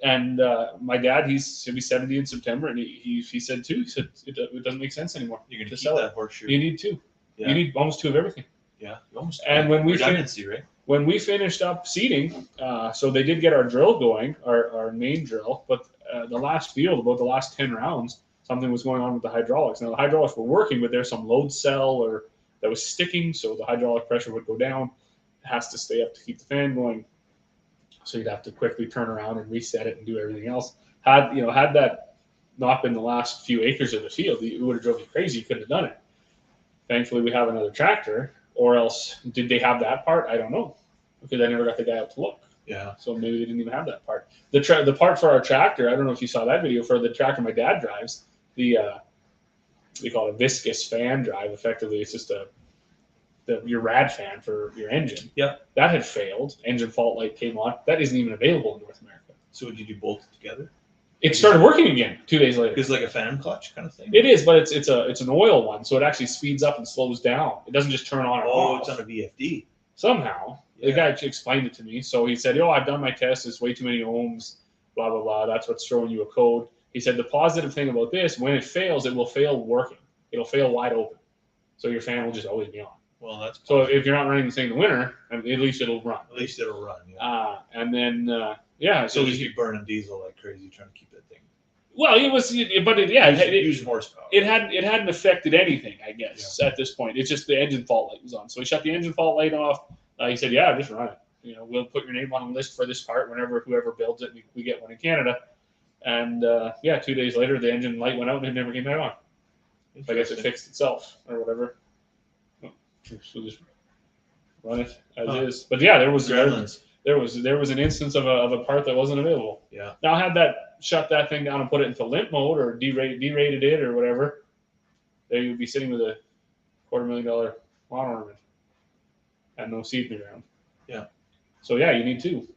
And my dad, he'll be 70 in September, and he said too. He said it doesn't make sense anymore. You're going to to sell keep that it. horseshoe. You need two. Yeah. You need almost two of everything. Yeah. You almost. And when we redundancy, right? When we finished up seeding, so they did get our drill going, our main drill, but the last field, about the last 10 rounds, something was going on with the hydraulics. Now the hydraulics were working, but there's some load cell that was sticking, so the hydraulic pressure would go down. It has to stay up to keep the fan going. So you'd have to quickly turn around and reset it and do everything else. Had that not been the last few acres of the field, it would have drove you crazy. You couldn't have done it. Thankfully, we have another tractor. Or else, did they have that part? I don't know, because I never got the guy out to look. Yeah. So maybe they didn't even have that part. The part for our tractor, I don't know if you saw that video, for the tractor my dad drives, they call it a viscous fan drive. Effectively, it's just your rad fan for your engine. Yeah. That had failed. Engine fault light came on. That isn't even available in North America. So would you do both together? It started working again 2 days later. It's like a fan clutch kind of thing. It is, but it's an oil one, so it actually speeds up and slows down. It doesn't just turn on and off. Oh, it's on a VFD. Somehow. Yeah. The guy explained it to me. So he said, I've done my test. It's way too many ohms, blah, blah, blah. That's what's throwing you a code. He said, the positive thing about this, when it fails, it will fail working. It'll fail wide open. So your fan will just always be on. Well, that's so if you're not running this thing in the winter, at least it'll run. At least it'll run. Yeah. And then, so you be burning diesel like crazy trying to keep that thing. Well, it was, but it used horsepower. It hadn't affected anything, I guess, at this point. It's just the engine fault light was on. So he shut the engine fault light off. He said, "Yeah, just run it. We'll put your name on the list for this part whenever whoever builds it. We get one in Canada." And 2 days later, the engine light went out and it never came back on. I guess it fixed itself or whatever. So just run it as is. But yeah, there was an instance of a part that wasn't available. Yeah. Now I had shut that thing down and put it into limp mode or derated it or whatever, they would be sitting with a $250,000 lawn ornament and no seed in the ground. Yeah. So yeah, you need two.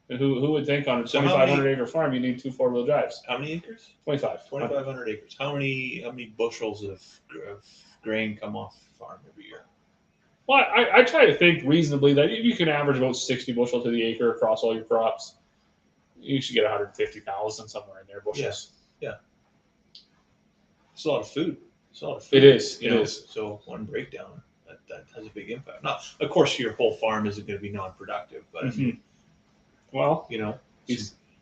And who would think on a 2,500 acre farm you need two 4-wheel drives? How many acres? 2,500 acres. How many bushels of grain come off the farm every year? Well, I try to think reasonably that you can average about 60 bushels to the acre across all your crops. You should get 150,000 somewhere in there bushels. Yeah. It's a lot of food. It is. So one breakdown that has a big impact. Now, of course, your whole farm isn't going to be non-productive, but well,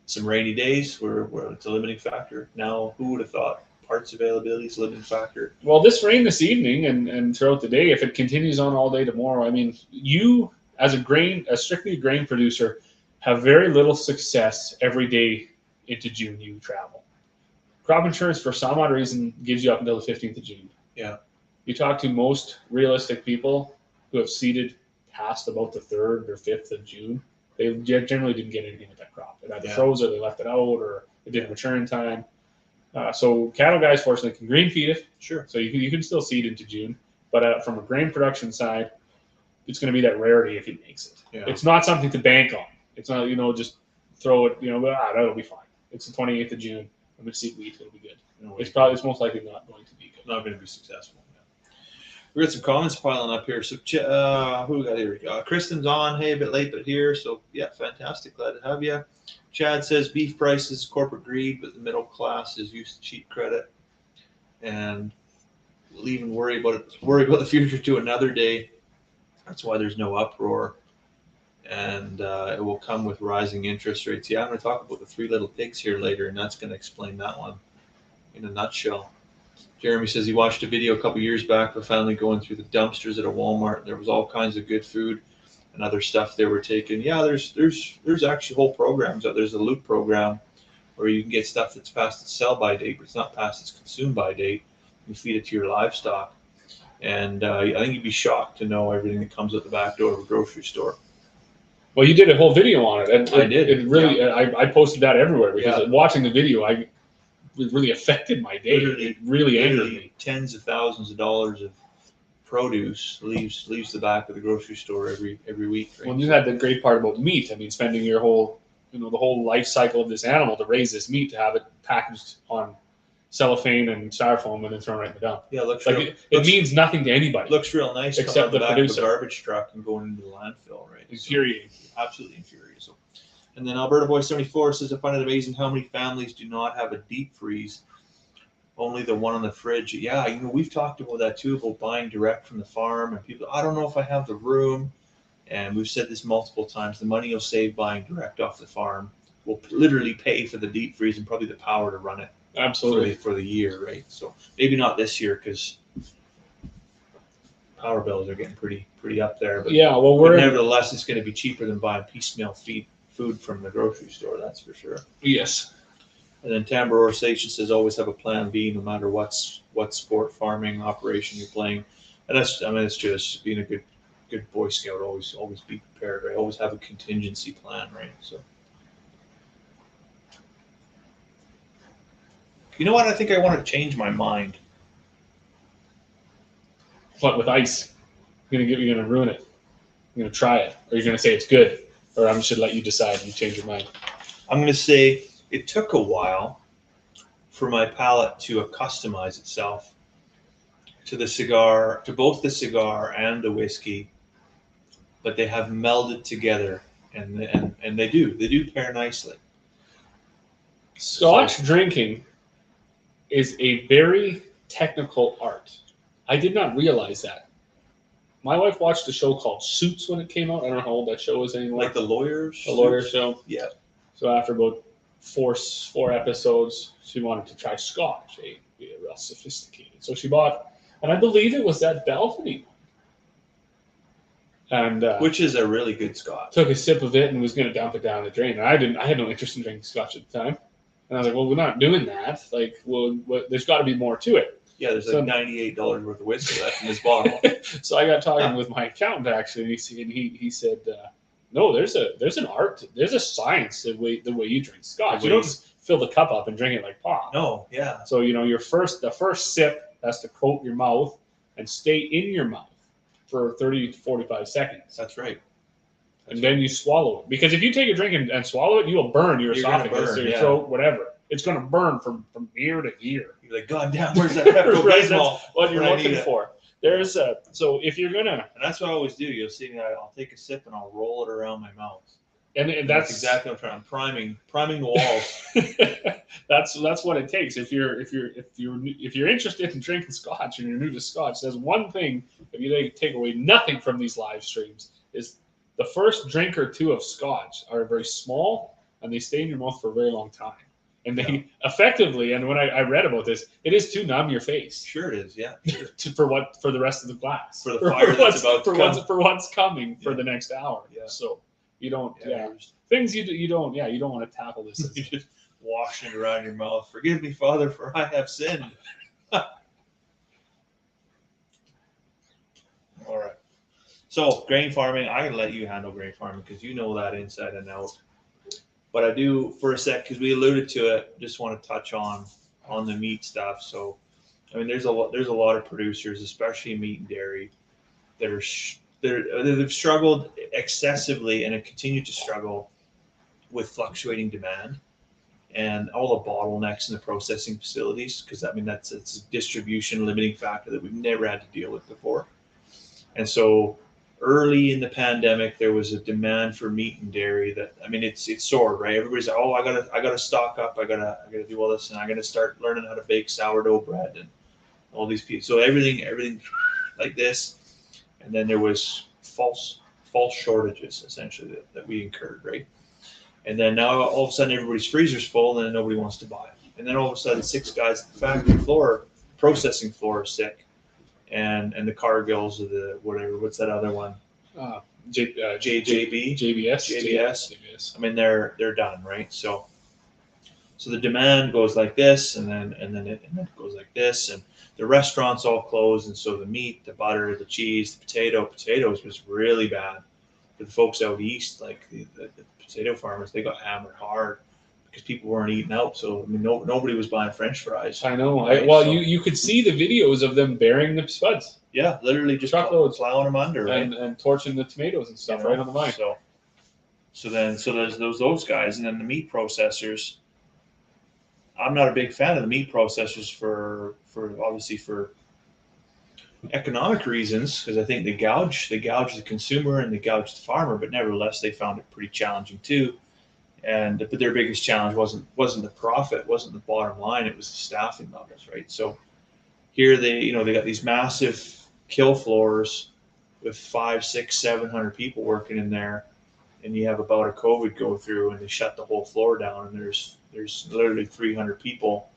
some rainy days where it's a limiting factor. Now, who would have thought parts availability is a limiting factor? Well, this rain this evening and throughout the day, if it continues on all day tomorrow, I mean, you as a strictly grain producer have very little success every day into June you travel. Crop insurance, for some odd reason, gives you up until the 15th of June. Yeah. You talk to most realistic people who have seeded past about the 3rd or 5th of June, they generally didn't get anything with that crop. It either froze or they left it out or it didn't mature in time. So cattle guys, fortunately, can green feed it. Sure. So you can still seed into June. But from a grain production side, it's going to be that rarity if he makes it. Yeah. It's not something to bank on. It's not, just throw it, that'll be fine. It's the 28th of June. I'm going to seed wheat. It'll be good. No, it's most likely not going to be good. Not going to be successful. Yeah. We got some comments piling up here. So who we got here? Kristen's on. Hey, a bit late, but here. So yeah, fantastic. Glad to have you. Chad says beef prices, corporate greed, but the middle class is used to cheap credit, and we'll even worry about the future to another day. That's why there's no uproar, and it will come with rising interest rates. Yeah, I'm going to talk about the Three Little Pigs here later, and that's going to explain that one in a nutshell. Jeremy says he watched a video a couple years back of a family going through the dumpsters at a Walmart, and there was all kinds of good food and other stuff they were taking. Yeah, there's actually whole programs out. There's a Loop program where you can get stuff that's past its sell-by date, but it's not past its consume-by date. You feed it to your livestock. And I think you'd be shocked to know everything that comes out the back door of a grocery store. Well, you did a whole video on it. And I did. It really, I posted that everywhere because watching the video, it really affected my day. It really angered me. Tens of thousands of dollars of produce leaves the back of the grocery store every week. Right? Well, you had the great part about meat. I mean, spending your whole, the whole life cycle of this animal to raise this meat, to have it packaged on cellophane and styrofoam and then thrown right in the dump. Yeah, looks Like real, it means nothing to anybody. looks real nice Except coming out the the back producer. of a garbage truck and going into the landfill, right? Infuriating. So, absolutely infuriating. So, and then Alberta Boy 74 says, I find it amazing how many families do not have a deep freeze, only the one on the fridge. Yeah, you know, we've talked about that too, about buying direct from the farm, and people, I don't know if I have the room. And we've said this multiple times, the money you'll save buying direct off the farm will literally pay for the deep freeze and probably the power to run it. Absolutely. For the year, right? So maybe not this year because power bills are getting pretty up there. But yeah, well, but nevertheless, it's going to be cheaper than buying piecemeal food from the grocery store. That's for sure. Yes. And then Tambour Station says always have a plan B, no matter what sport, farming operation you're playing. And that's, I mean, it's just being a good Boy Scout. Always be prepared, right? Always have a contingency plan, right? So. You know what? I think I want to change my mind. What, with ice? You're gonna ruin it. You're gonna try it, or you're gonna say it's good, or I should let you decide and you change your mind. I'm gonna say it took a while for my palate to customize itself to the cigar, to both the cigar and the whiskey, but they have melded together, and they do pair nicely. Scotch drinking is a very technical art. I did not realize that. My wife watched a show called Suits when it came out. I don't know how old that show is anymore. Like the lawyers? The lawyer show. Yeah. So after about four episodes, she wanted to try Scotch, be real sophisticated. So she bought, and I believe it was that Belfany one. And which is a really good Scotch. Took a sip of it and was going to dump it down the drain. And I had no interest in drinking Scotch at the time. And I was like, well, we're not doing that. Like, well, there's got to be more to it. Yeah, there's like $98 worth of whiskey left in this bottle. So I got talking with my accountant actually, and he said, no, there's an art, there's a science the way you drink Scotch. You don't just fill the cup up and drink it like pop. No, yeah. So the first sip has to coat your mouth and stay in your mouth for 30 to 45 seconds. That's right. And then you swallow it. Because if you take a drink and swallow it, you will burn your esophagus or your throat, whatever. It's going to burn from ear to ear. You're like, God damn, where's that Pepto-Bismol? Right, that's what you're looking for. There's so if you're gonna, and that's what I always do. You'll see me. I'll take a sip and I'll roll it around my mouth. And that's exactly what I'm trying. I'm priming the walls. that's what it takes. If you're interested in drinking Scotch and you're new to Scotch, there's one thing. If you take away nothing from these live streams, is the first drink or two of Scotch are very small and they stay in your mouth for a very long time. And they effectively, and when I read about this, it is to numb your face. Sure, it is. Yeah. For the rest of the glass. For the fire that's about to come. For what's coming for the next hour. Yeah. So you don't. Yeah. Things you don't. Yeah. You don't want to tackle this. You just washing it around your mouth. Forgive me, Father, for I have sinned. All right. So grain farming, I'm gonna let you handle grain farming because you know that inside and out. But I do for a sec because we alluded to it. Just want to touch on the meat stuff. So, I mean, there's a lot of producers, especially meat and dairy, they've struggled excessively and have continued to struggle with fluctuating demand and all the bottlenecks in the processing facilities. Because I mean, it's a distribution limiting factor that we've never had to deal with before. And so, early in the pandemic, there was a demand for meat and dairy that, I mean, it's soared, right? Everybody's like, oh, I gotta stock up, I gotta do all this, and I gotta start learning how to bake sourdough bread and all these pieces. So everything like this, and then there was false shortages essentially that we incurred, right? And then now all of a sudden everybody's freezer's full and then nobody wants to buy it. And then all of a sudden 6 guys at the factory floor, processing floor, are sick. And the Cargills or the whatever, what's that other one? JBS. JBS. I mean, they're done, right? So the demand goes like this, and then it goes like this, and the restaurants all closed, and so the meat, the butter, the cheese, the potatoes was really bad for the folks out east, like the potato farmers. They got hammered hard because people weren't eating out. So I mean, nobody was buying French fries. I know. Right? You could see the videos of them burying the spuds. Yeah, literally just truckloads, plowing them under, right? And torching the tomatoes and stuff right on the vine. So there's those guys, and then the meat processors. I'm not a big fan of the meat processors for obviously for economic reasons, because I think they gouge the consumer and they gouge the farmer, but nevertheless they found it pretty challenging too. And but their biggest challenge wasn't the profit, wasn't the bottom line, it was the staffing levels, right? So here they got these massive kill floors with 5, 6, 700 people working in there, and you have a bout of COVID go through, and they shut the whole floor down, and there's literally 300 people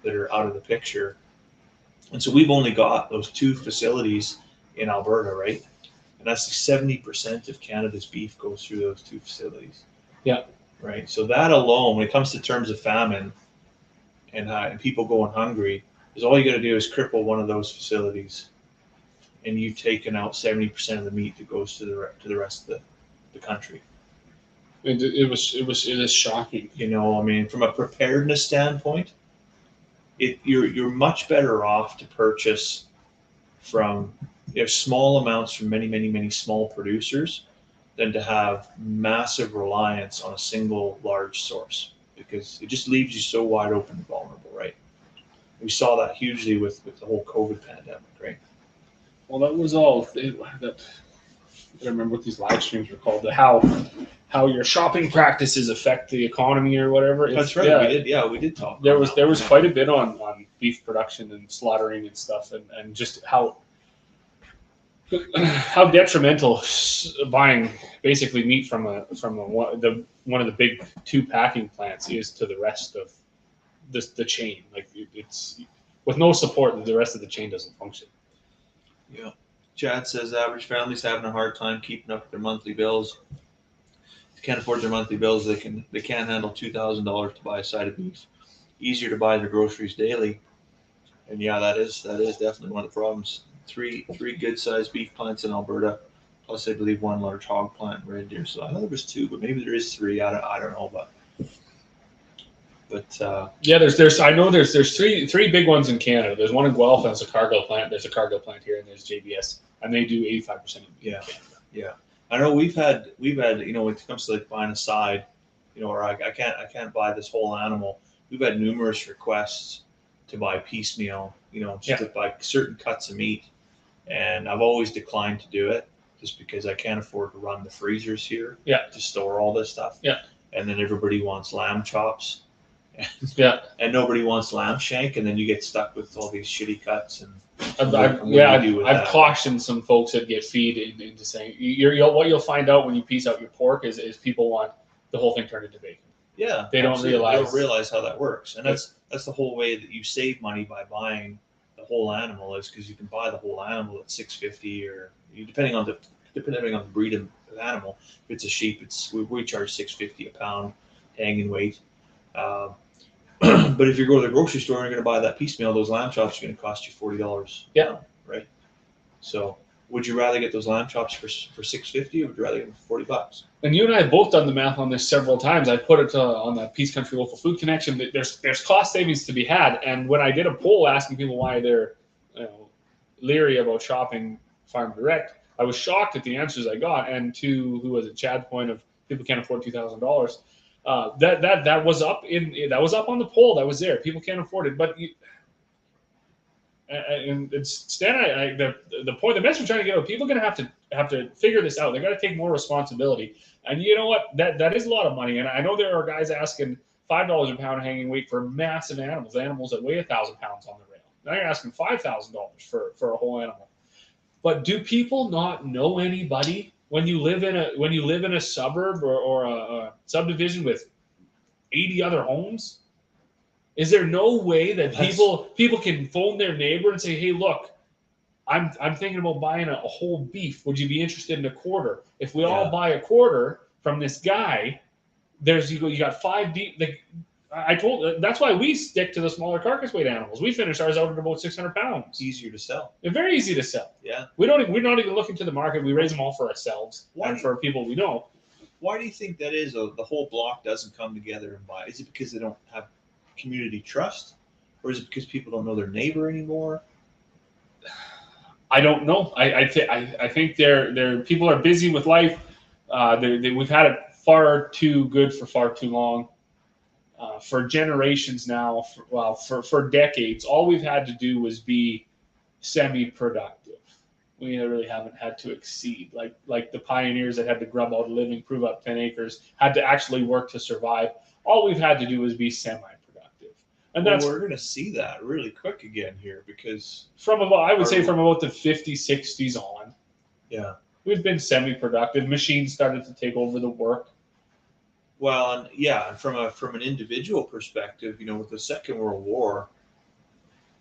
that are out of the picture. And so we've only got those 2 facilities in Alberta, right? And that's 70% of Canada's beef goes through those 2 facilities. Yeah. Right. So that alone, when it comes to terms of famine and people going hungry, is all you got to do is cripple one of those facilities, and you've taken out 70% of the meat that goes to the rest of the country. It is shocking. You know, I mean, from a preparedness standpoint, you're much better off to purchase from small amounts from many small producers than to have massive reliance on a single large source, because it just leaves you so wide open and vulnerable, right? We saw that hugely with the whole COVID pandemic, right? Well, that was all. I remember what these live streams were called. How your shopping practices affect the economy or whatever. That's right. Yeah, we did talk. There was quite a bit on beef production and slaughtering and stuff, and just how detrimental buying basically meat from one of the big 2 packing plants is to the rest of the chain. Like it's with no support, the rest of the chain doesn't function. Yeah. Chad says average families having a hard time keeping up with their monthly bills. They can't afford their monthly bills. They can't handle $2,000 to buy a side of beef. Easier to buy their groceries daily. And yeah, that is definitely one of the problems. Three good sized beef plants in Alberta, plus I believe 1 large hog plant in Red Deer. So I know there was 2, but maybe there is 3. I don't know, but yeah, there's I know there's three big ones in Canada. There's one in Guelph, and there's a Cargill plant. There's a Cargill plant here, and there's JBS, and they do 85% of beef in Canada. Yeah. I know we've had when it comes to like buying a side, or I can't buy this whole animal. We've had numerous requests to buy piecemeal, to buy certain cuts of meat, and I've always declined to do it just because I can't afford to run the freezers here. Yeah. To store all this stuff. Yeah. And then everybody wants lamb chops. Yeah. And nobody wants lamb shank, and then you get stuck with all these shitty cuts. And I've cautioned some folks that get feed into saying what you'll find out when you piece out your pork is people want the whole thing turned into bacon. Yeah, they don't realize how that works, and that's the whole way that you save money by buying the whole animal, is because you can buy the whole animal at $6.50, or depending on the breed of animal. If it's a sheep, we charge $6.50 a pound hanging weight. But if you go to the grocery store and you're going to buy that piecemeal, those lamb chops are going to cost you $40. Yeah. Right. So would you rather get those lamb chops for $6.50, or would you rather get them for $40? And you and I have both done the math on this several times. I put it on that Peace Country Local Food Connection. There's cost savings to be had. And when I did a poll asking people why they're leery about shopping farm direct, I was shocked at the answers I got. And to Chad's point of people can't afford $2,000. That was up on the poll. That was there. People can't afford it, but and it's Stan. The point, the message we're trying to get out. People are going to have to figure this out. They got to take more responsibility. And you know what? That is a lot of money. And I know there are guys asking $5 a pound hanging weight for massive animals that weigh 1,000 pounds on the rail. Now you're asking $5,000 for a whole animal. But do people not know anybody? When you live in a suburb or a subdivision with 80 other homes, is there no way that people can phone their neighbor and say, "Hey, look, I'm thinking about buying a whole beef. Would you be interested in a quarter? If we all buy a quarter from this guy, you got 5 deep." That's why we stick to the smaller carcass weight animals. We finish ours out at about 600 pounds. Easier to sell. They're very easy to sell. Yeah. We're not even looking to the market. We raise them all for ourselves and for people we know. Why do you think that is? The whole block doesn't come together and buy. Is it because they don't have community trust, or is it because people don't know their neighbor anymore? I don't know. I think they're people are busy with life. We've had it far too good for far too long. for generations now, for decades, all we've had to do was be semi-productive. We really haven't had to exceed, like the pioneers that had to grub out a living, prove up 10 acres, had to actually work to survive. All we've had to do is be semi-productive, and Well, that's we're going to see that really quick again here because from about, I would say, from about the 50s, 60s on. yeah, We've been semi-productive. Machines started to take over the work. well, and yeah, and from an individual perspective, with the Second World War,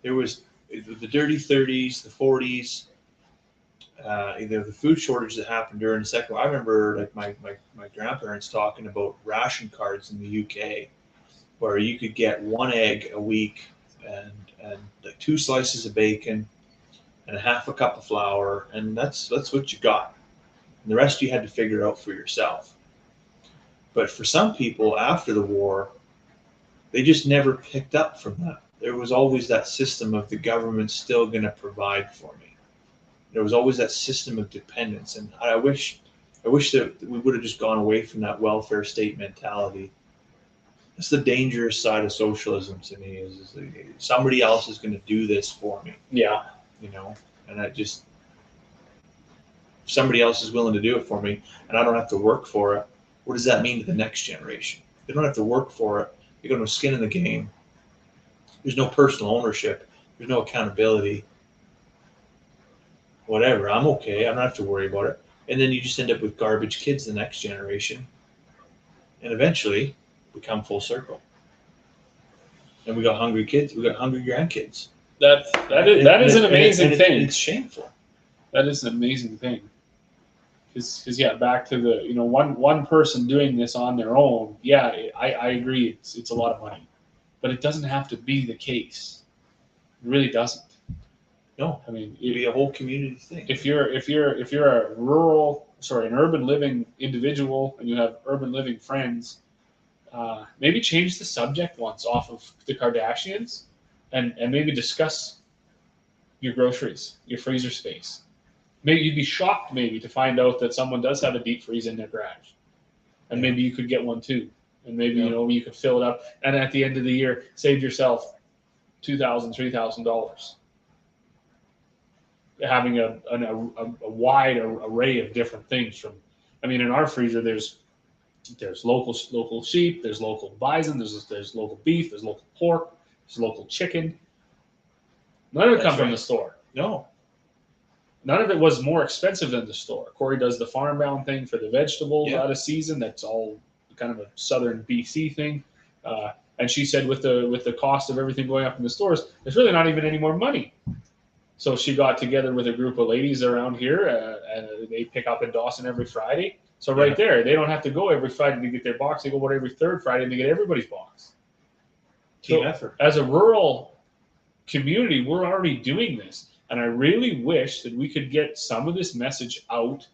there was the dirty 30s, the 40s. The food shortage that happened during the second. I remember like my grandparents talking about ration cards in the UK, where you could get one egg a week and like 2 slices of bacon and a half a cup of flour, and that's what you got. And the rest you had to figure out for yourself. But for some people after the war, they just never picked up from that. There was always that system of the government still going to provide for me. There was always that system of dependence, and I wish that we would have just gone away from that welfare state mentality. That's the dangerous side of socialism to me. Is somebody else is going to do this for me. Yeah. And if somebody else is willing to do it for me, and I don't have to work for it. What does that mean to the next generation? They don't have to work for it. They got no skin in the game. There's no personal ownership. There's no accountability. Whatever, I'm okay. I don't have to worry about it. And then you just end up with garbage kids the next generation, and eventually we come full circle. And we got hungry kids. We got hungry grandkids. That is an amazing thing. It's shameful. That is an amazing thing. Because yeah, back to the one person doing this on their own. Yeah, I agree. It's a lot of money, but it doesn't have to be the case. It really doesn't. No, I mean, it'd be a whole community thing. If you're an urban living individual and you have urban living friends, maybe change the subject once off of the Kardashians, and maybe discuss your groceries, your freezer space. Maybe you'd be shocked maybe to find out that someone does have a deep freeze in their garage, and maybe you could get one too, and maybe you could fill it up, and at the end of the year save yourself $2,000, $3,000. Having a wide array of different things in our freezer there's local sheep, there's local bison, there's local beef, there's local pork, there's local chicken. None of it comes from the store. No. None of it was more expensive than the store. Corey does the farm bound thing for the vegetables out of season. That's all kind of a southern BC thing. And she said with the cost of everything going up in the stores, there's really not even any more money. So she got together with a group of ladies around here, and they pick up in Dawson every Friday. So right there, they don't have to go every Friday to get their box. They go about every third Friday to get everybody's box. Team effort. As a rural community, we're already doing this. And I really wish that we could get some of this message out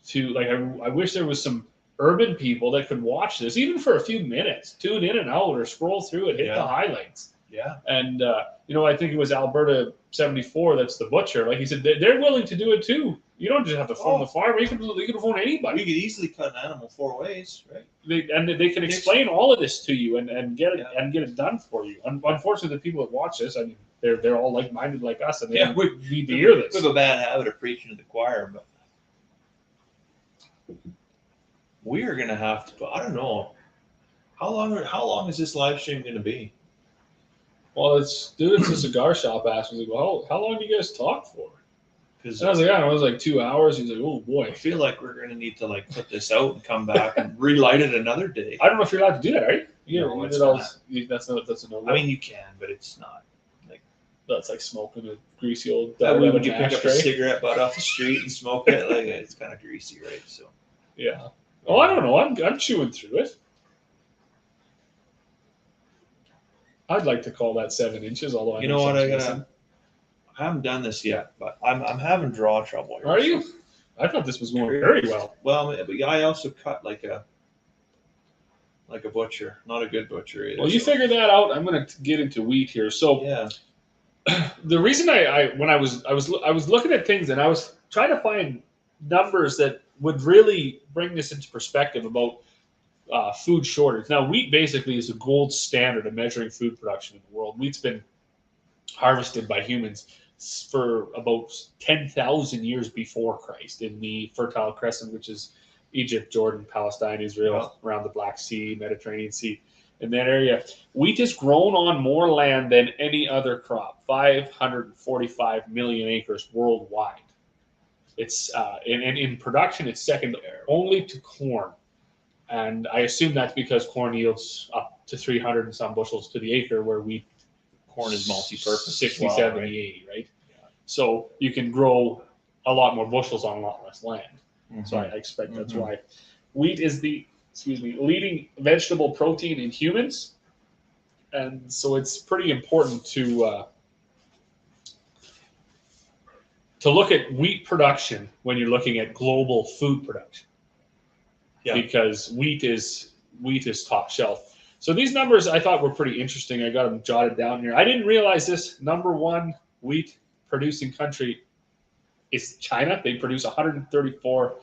to, I wish there was some urban people that could watch this, even for a few minutes, tune in and out or scroll through it, hit the highlights. Yeah. And, I think it was Alberta 74, that's the butcher. Like he said, they're willing to do it too. You don't just have to phone the farmer. You can phone anybody. We could easily cut an animal 4 ways, right? They can explain all of this to you and get it done for you. Unfortunately, the people that watch this, they're all like-minded like us, and they need to hear this. We have a bad habit of preaching to the choir, but we are going to have to. I don't know how long is this live stream going to be? Well, it's a cigar shop asked me, well, how long do you guys talk for? Because I was like, it was like 2 hours. He's like, oh boy. I feel like we're going to need to put this out and come back and relight it another day. I don't know if you're allowed to do that, are you? No, it's not. That's a no. I mean, you can, but it's not. That's like smoking a greasy old. Would you pick up a cigarette butt off the street and smoke it? It's kind of greasy, right? So. Yeah. Oh, I don't know. I'm chewing through it. I'd like to call that 7 inches, although I know what I haven't done this yet, but I'm having draw trouble here. Are you? I thought this was going very well. Well, but I also cut like a butcher, not a good butcher either. Well, you figure that out. I'm going to get into wheat here. So yeah, the reason when I was looking at things and I was trying to find numbers that would really bring this into perspective about food shortage. Now, wheat basically is the gold standard of measuring food production in the world. Wheat's been harvested by humans for about 10,000 years before Christ in the Fertile Crescent, which is Egypt, Jordan, Palestine, Israel, around the Black Sea, Mediterranean Sea, in that area. Wheat is grown on more land than any other crop, 545 million acres worldwide. It's in production, it's second only to corn. And I assume that's because corn yields up to 300 and some bushels to the acre, where wheat, corn is multi-purpose, 60, well, 70, right? 80, right? Yeah. So you can grow a lot more bushels on a lot less land. Mm-hmm. So I expect that's why. Wheat is the leading vegetable protein in humans, and so it's pretty important to look at wheat production when you're looking at global food production. Yeah. Because wheat is top shelf. So these numbers I thought were pretty interesting. I got them jotted down here. I didn't realize this. Number one wheat producing country is China. They produce 134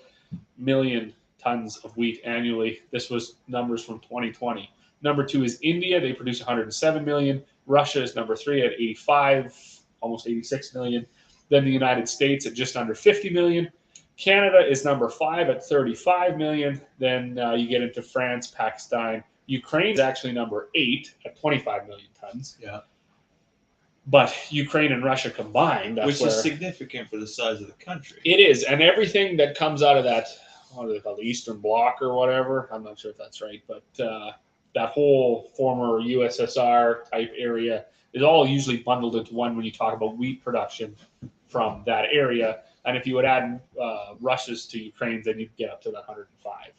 million tons of wheat annually. This was numbers from 2020. Number two is India. They produce 107 million. Russia is number three at 85, almost 86 million. Then the United States at just under 50 million. Canada is number 5 at 35 million. Then you get into France, Pakistan. Ukraine is actually number 8 at 25 million tons. Yeah. But Ukraine and Russia combined, which is significant for the size of the country. It is. And everything that comes out of that, what do they call the Eastern Bloc or whatever, I'm not sure if that's right, but that whole former USSR type area is all usually bundled into one when you talk about wheat production from that area. And if you would add Russia's to Ukraine, then you'd get up to that 105.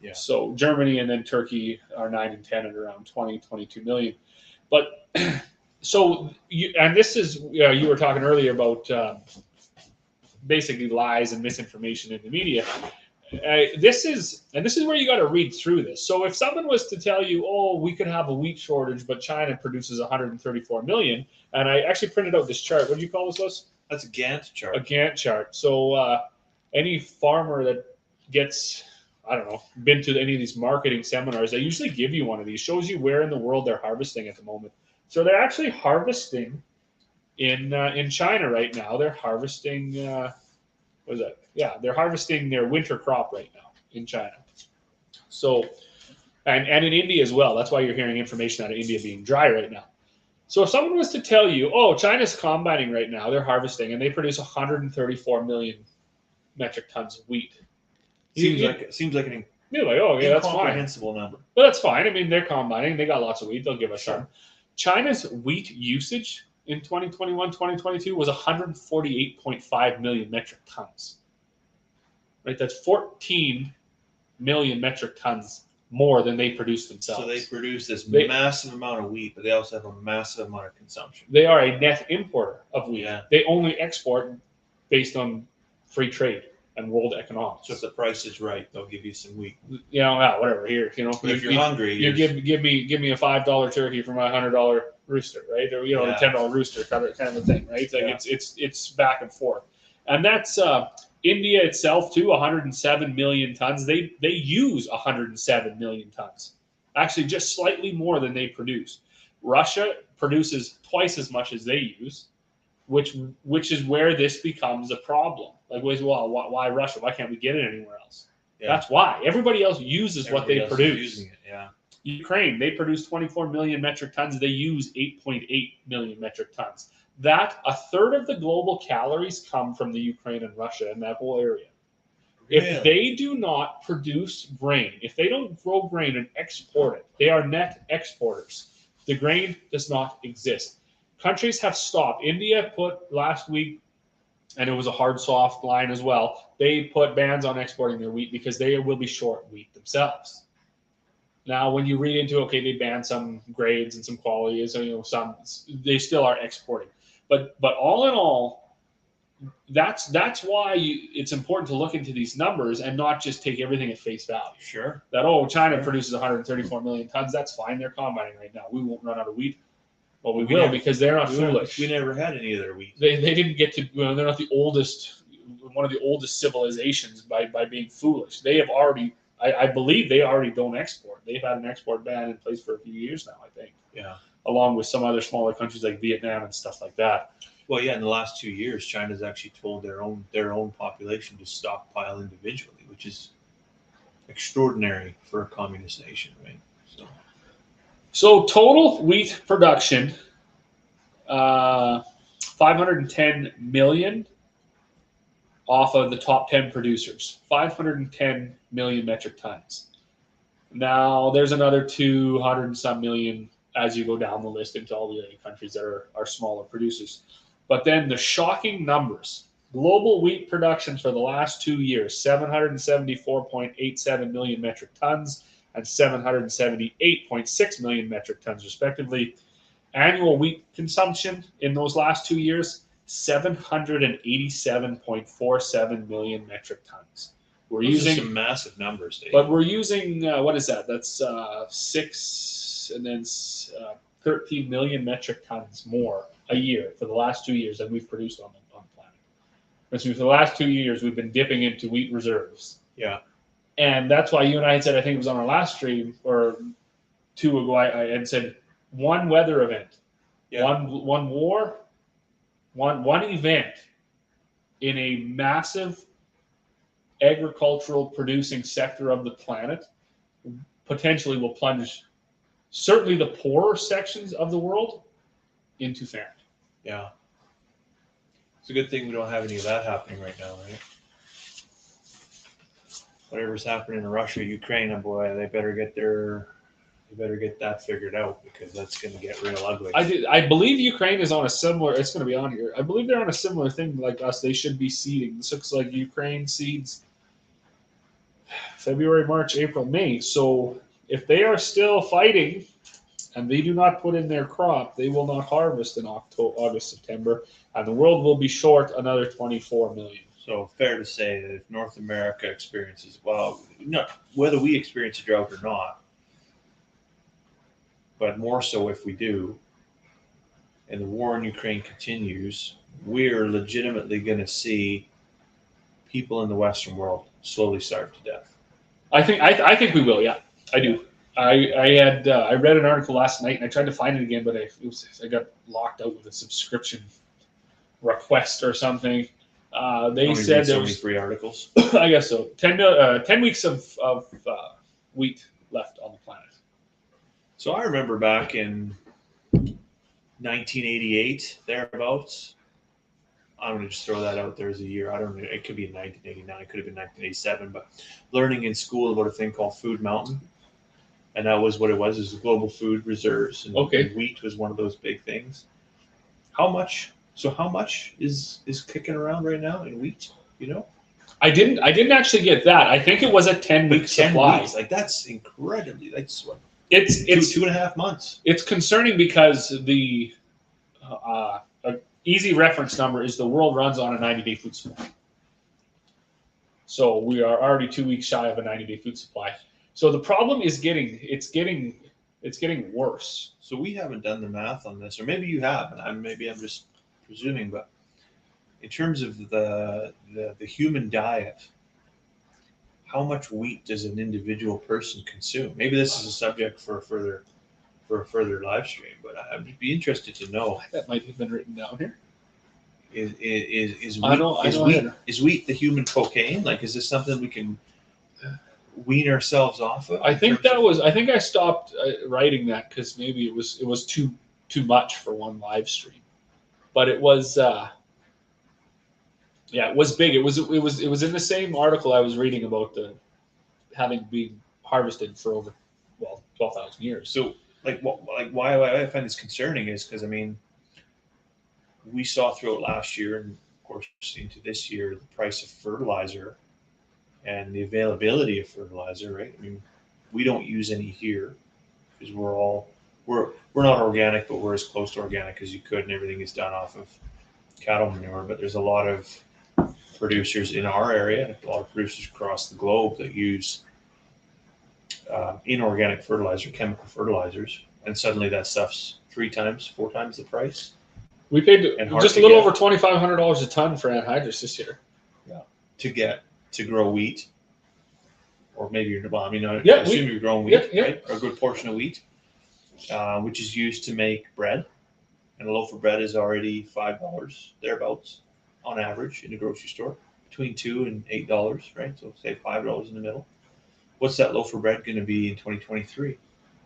Yeah. So Germany and then Turkey are 9 and 10 at around 20, 22 million. But so, this is, you were talking earlier about basically lies and misinformation in the media. This is where you got to read through this. So if someone was to tell you, oh, we could have a wheat shortage, but China produces 134 million, and I actually printed out this chart. What do you call this, Liz? That's a Gantt chart. A Gantt chart. So any farmer that gets, I don't know, been to any of these marketing seminars, they usually give you one of these. Shows you where in the world they're harvesting at the moment. So they're actually harvesting in China right now. They're harvesting, what is that? Yeah, they're harvesting their winter crop right now in China. So, and in India as well. That's why you're hearing information out of India being dry right now. So if someone was to tell you, oh, China's combining right now, they're harvesting, and they produce 134 million metric tons of wheat. Seems like an you're like, oh, yeah, that's fine. Incomprehensible number. But that's fine. I mean, they're combining. They got lots of wheat. They'll give us some. China's wheat usage in 2021, 2022 was 148.5 million metric tons. Right? That's 14 million metric tons more than they produce themselves. So they produce this massive amount of wheat, but they also have a massive amount of consumption. They are a net importer of wheat. Yeah. They only export based on free trade and world economics. So if the price is right, they'll give you some wheat. You know, whatever. Here, you know, if you're hungry, you give me a $5 turkey for my $100 rooster, right? Or a $10 rooster, kind of a thing, right? Like it's back and forth, and that's India itself too. 107 million tons. They use 107 million tons. Actually, just slightly more than they produce. Russia produces twice as much as they use, which is where this becomes a problem. Like, well, why Russia? Why can't we get it anywhere else? Yeah. That's why. Everybody else uses what they produce. Using it, yeah. Ukraine, they produce 24 million metric tons. They use 8.8 million metric tons. That a third of the global calories come from the Ukraine and Russia and that whole area. Really? If they do not produce grain, if they don't grow grain and export it, they are net exporters. The grain does not exist. Countries have stopped. India put last week, and it was a hard, soft line as well. They put bans on exporting their wheat because they will be short wheat themselves. Now, when you read into, okay, they banned some grades and some qualities, some they still are exporting. But all in all, that's why it's important to look into these numbers and not just take everything at face value. Sure. That China produces 134 million tons. That's fine. They're combining right now. We won't run out of wheat. Well, we will because they're not foolish. We never had any of their wheat. They didn't get to. They're not one of the oldest civilizations by being foolish. They have already I believe they already don't export. They've had an export ban in place for a few years now, I think. Yeah. Along with some other smaller countries like Vietnam and stuff like that. Well, yeah, in the last 2 years, China's actually told their own population to stockpile individually, which is extraordinary for a communist nation, right? So total wheat production, 510 million off of the top 10 producers, 510 million metric tons. Now there's another 200 and some million as you go down the list into all the other countries that are smaller producers. But then the shocking numbers. Global wheat production for the last 2 years, 774.87 million metric tons and 778.6 million metric tons, respectively. Annual wheat consumption in those last 2 years, 787.47 million metric tons. Those using some massive numbers, Dave. But we're using what is that? That's 6 and then 13 million metric tons more a year for the last 2 years than we've produced on the planet. And so for the last 2 years, we've been dipping into wheat reserves. Yeah. And that's why you and I had said, I think it was on our last stream or two ago, I had said one weather event, one war, one event in a massive agricultural producing sector of the planet potentially will plunge certainly the poorer sections of the world into famine. Yeah. It's a good thing we don't have any of that happening right now, right? Whatever's happening in Russia, Ukraine, boy, they better get that figured out because that's going to get real ugly. I believe Ukraine is on a similar. It's going to be on here. I believe they're on a similar thing like us. They should be seeding. This looks like Ukraine seeds February, March, April, May. So if they are still fighting and they do not put in their crop, they will not harvest in August, September, and the world will be short another 24 million. So fair to say that if North America experiences, whether we experience a drought or not, but more so if we do, and the war in Ukraine continues, we're legitimately going to see people in the Western world slowly starve to death. I think we will. Yeah, I do. I read an article last night and I tried to find it again, but I got locked out with a subscription request or something. They said there was 3 articles. I guess so. 10 weeks of wheat left on the planet. So I remember back in 1988, thereabouts. I'm going to just throw that out there as a year. I don't know. It could be in 1989. It could have been 1987. But learning in school about a thing called Food Mountain. And that was what it was. It was the global food reserves. And, and wheat was one of those big things. How much is kicking around right now in wheat? You know? I didn't actually get that. I think it was a 10-week supply. Weeks, like that's incredibly. That's what. It's 2.5 months. It's concerning because the easy reference number is the world runs on a 90-day food supply. So we are already 2 weeks shy of a 90-day food supply. So the problem is getting worse. So we haven't done the math on this, or maybe you have, and maybe I'm just presuming, but in terms of the human diet, how much wheat does an individual person consume? Maybe this is a subject for a further live stream, but I'd be interested to know. That might have been written down here. Is wheat the human cocaine? Like, is this something we can wean ourselves off of? I think I stopped writing that because maybe it was too much for one live stream, but it was. Yeah, it was big. It was in the same article I was reading about the having been harvested for over 12,000 years. So why I find this concerning is because we saw throughout last year and of course into this year the price of fertilizer and the availability of fertilizer. Right? I mean, we don't use any here because we're not organic, but we're as close to organic as you could, and everything is done off of cattle manure. But there's a lot of producers in our area and a lot of producers across the globe that use inorganic fertilizer, chemical fertilizers, and suddenly that stuff's 4 times the price. We paid just a little over $2,500 a ton for anhydrous this year. Yeah, to grow wheat. or maybe you're, well, I mean, I Yeah, assume you're growing wheat, right? Or a good portion of wheat, which is used to make bread. And a loaf of bread is already $5 thereabouts on average in the grocery store, between $2 and $8, right? So say $5 in the middle. What's that loaf of bread going to be in 2023?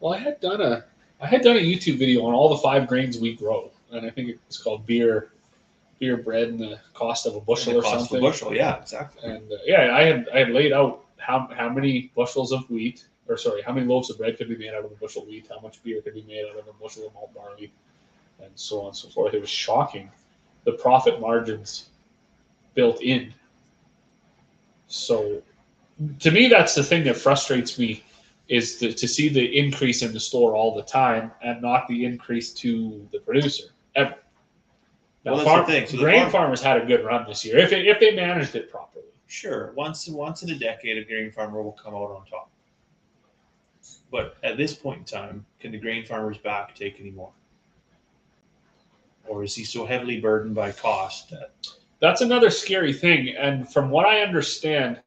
Well, I had done a YouTube video on all the 5 grains we grow, and I think it's called beer bread and the cost of a bushel or something. Of a bushel, yeah, exactly. And I had laid out how many bushels of wheat, or sorry, how many loaves of bread could be made out of a bushel of wheat, how much beer could be made out of a bushel of malt barley, and so on and so forth. It was shocking, the profit margins built in. So, to me, that's the thing that frustrates me, is to see the increase in the store all the time and not the increase to the producer ever. Now, Well, that's the thing. So grain farmers had a good run this year if they managed it properly. Sure, once in a decade, a grain farmer will come out on top. But at this point in time, can the grain farmer's back take any more? Or is he so heavily burdened by cost that... That's another scary thing. And from what I understand,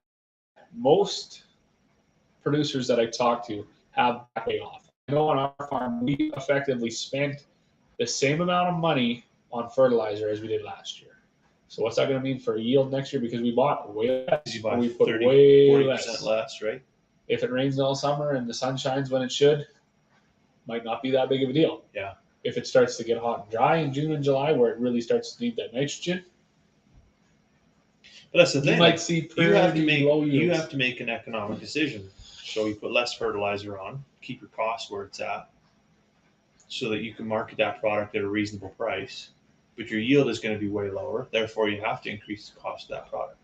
most producers that I talk to have back way off. I know on our farm, we effectively spent the same amount of money on fertilizer as we did last year. So what's that going to mean for yield next year? Because we bought way less. You buy we put 30, way 40% less, right? If it rains all summer and the sun shines when it should, might not be that big of a deal. Yeah. If it starts to get hot and dry in June and July, where it really starts to need that nitrogen, but that's the thing. You might see you have to make an economic decision. So you put less fertilizer on, keep your costs where it's at, so that you can market that product at a reasonable price. But your yield is going to be way lower. Therefore, you have to increase the cost of that product.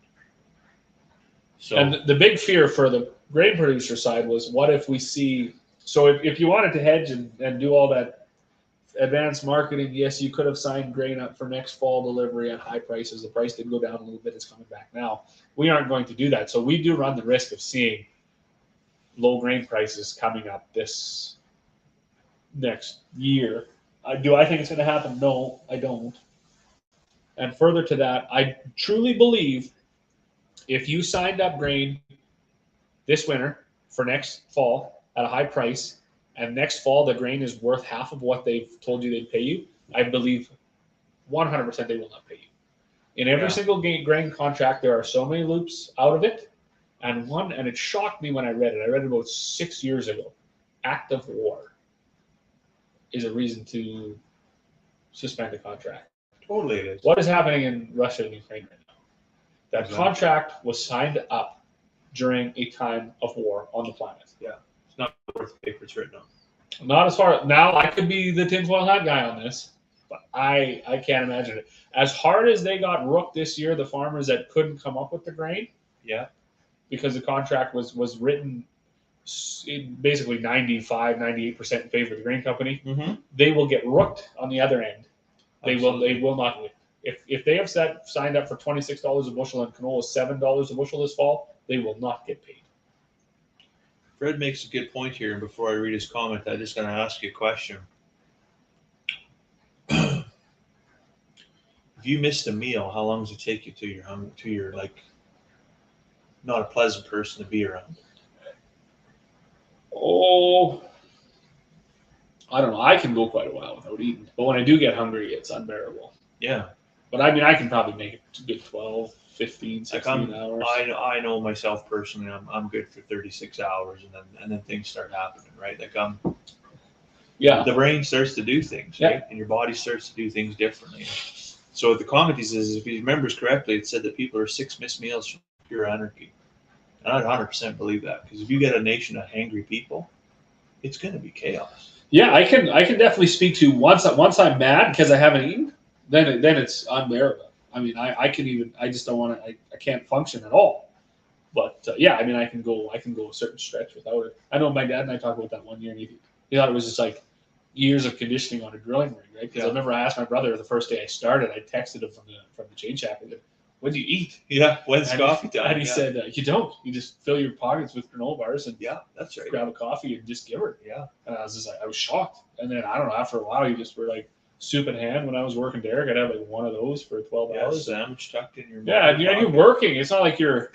So, and the big fear for the grain producer side was, what if we see? So if you wanted to hedge and do all that advanced marketing, yes, you could have signed grain up for next fall delivery at high prices. The price did go down a little bit. It's coming back now. We aren't going to do that. So we do run the risk of seeing low grain prices coming up this next year. Do I think it's going to happen? No, I don't. And further to that, I truly believe if you signed up grain this winter for next fall at a high price, and next fall the grain is worth half of what they've told you they'd pay you, I believe 100% they will not pay you. In every single grain contract, there are so many loops out of it. And it shocked me when I read it. I read it about 6 years ago. Act of war is a reason to suspend a contract. Totally it is. What is happening in Russia and Ukraine right now? That contract was signed up during a time of war on the planet. Yeah. It's not worth the paper it's written on. Not as far now. I could be the tinfoil hat guy on this, but I can't imagine it. As hard as they got rooked this year, the farmers that couldn't come up with the grain, because the contract was written basically 95-98% in favor of the grain company, they will get rooked on the other end. They will not win. If they have signed up for $26 a bushel and canola $7 a bushel this fall, they will not get paid. Fred makes a good point here, and before I read his comment, I'm just going to ask you a question. If you missed a meal, how long does it take you to your like not a pleasant person to be around? Oh, I don't know. I can go quite a while without eating, but when I do get hungry, it's unbearable. Yeah. But I mean, I can probably make it to good 12, 15, 16 hours. I know myself personally. I'm good for 36 hours, and then things start happening, right? Like the brain starts to do things, right? And your body starts to do things differently. So what the comment is, if he remembers correctly, it said that people are 6 missed meals from pure anarchy. And I 100% believe that, because if you get a nation of hangry people, it's going to be chaos. Yeah, I can definitely speak to once I'm mad because I haven't eaten, then it's unbearable. I mean, I just don't want to. I can't function at all. But I mean, I can go a certain stretch without it. I know my dad and I talked about that one year, and he thought it was just like years of conditioning on a drilling rig, right? Because I remember I asked my brother the first day I started, I texted him from the chain shack. I said, "When do you eat?" Yeah, when's coffee time? And he said, "You don't. You just fill your pockets with granola bars and that's right. Grab a coffee and just give her." Yeah. And I was shocked. And then I don't know. After a while, you just were like soup in hand. When I was working Derek, I'd have like one of those for 12 hours. Sandwich tucked in your and you're working. It's not like you're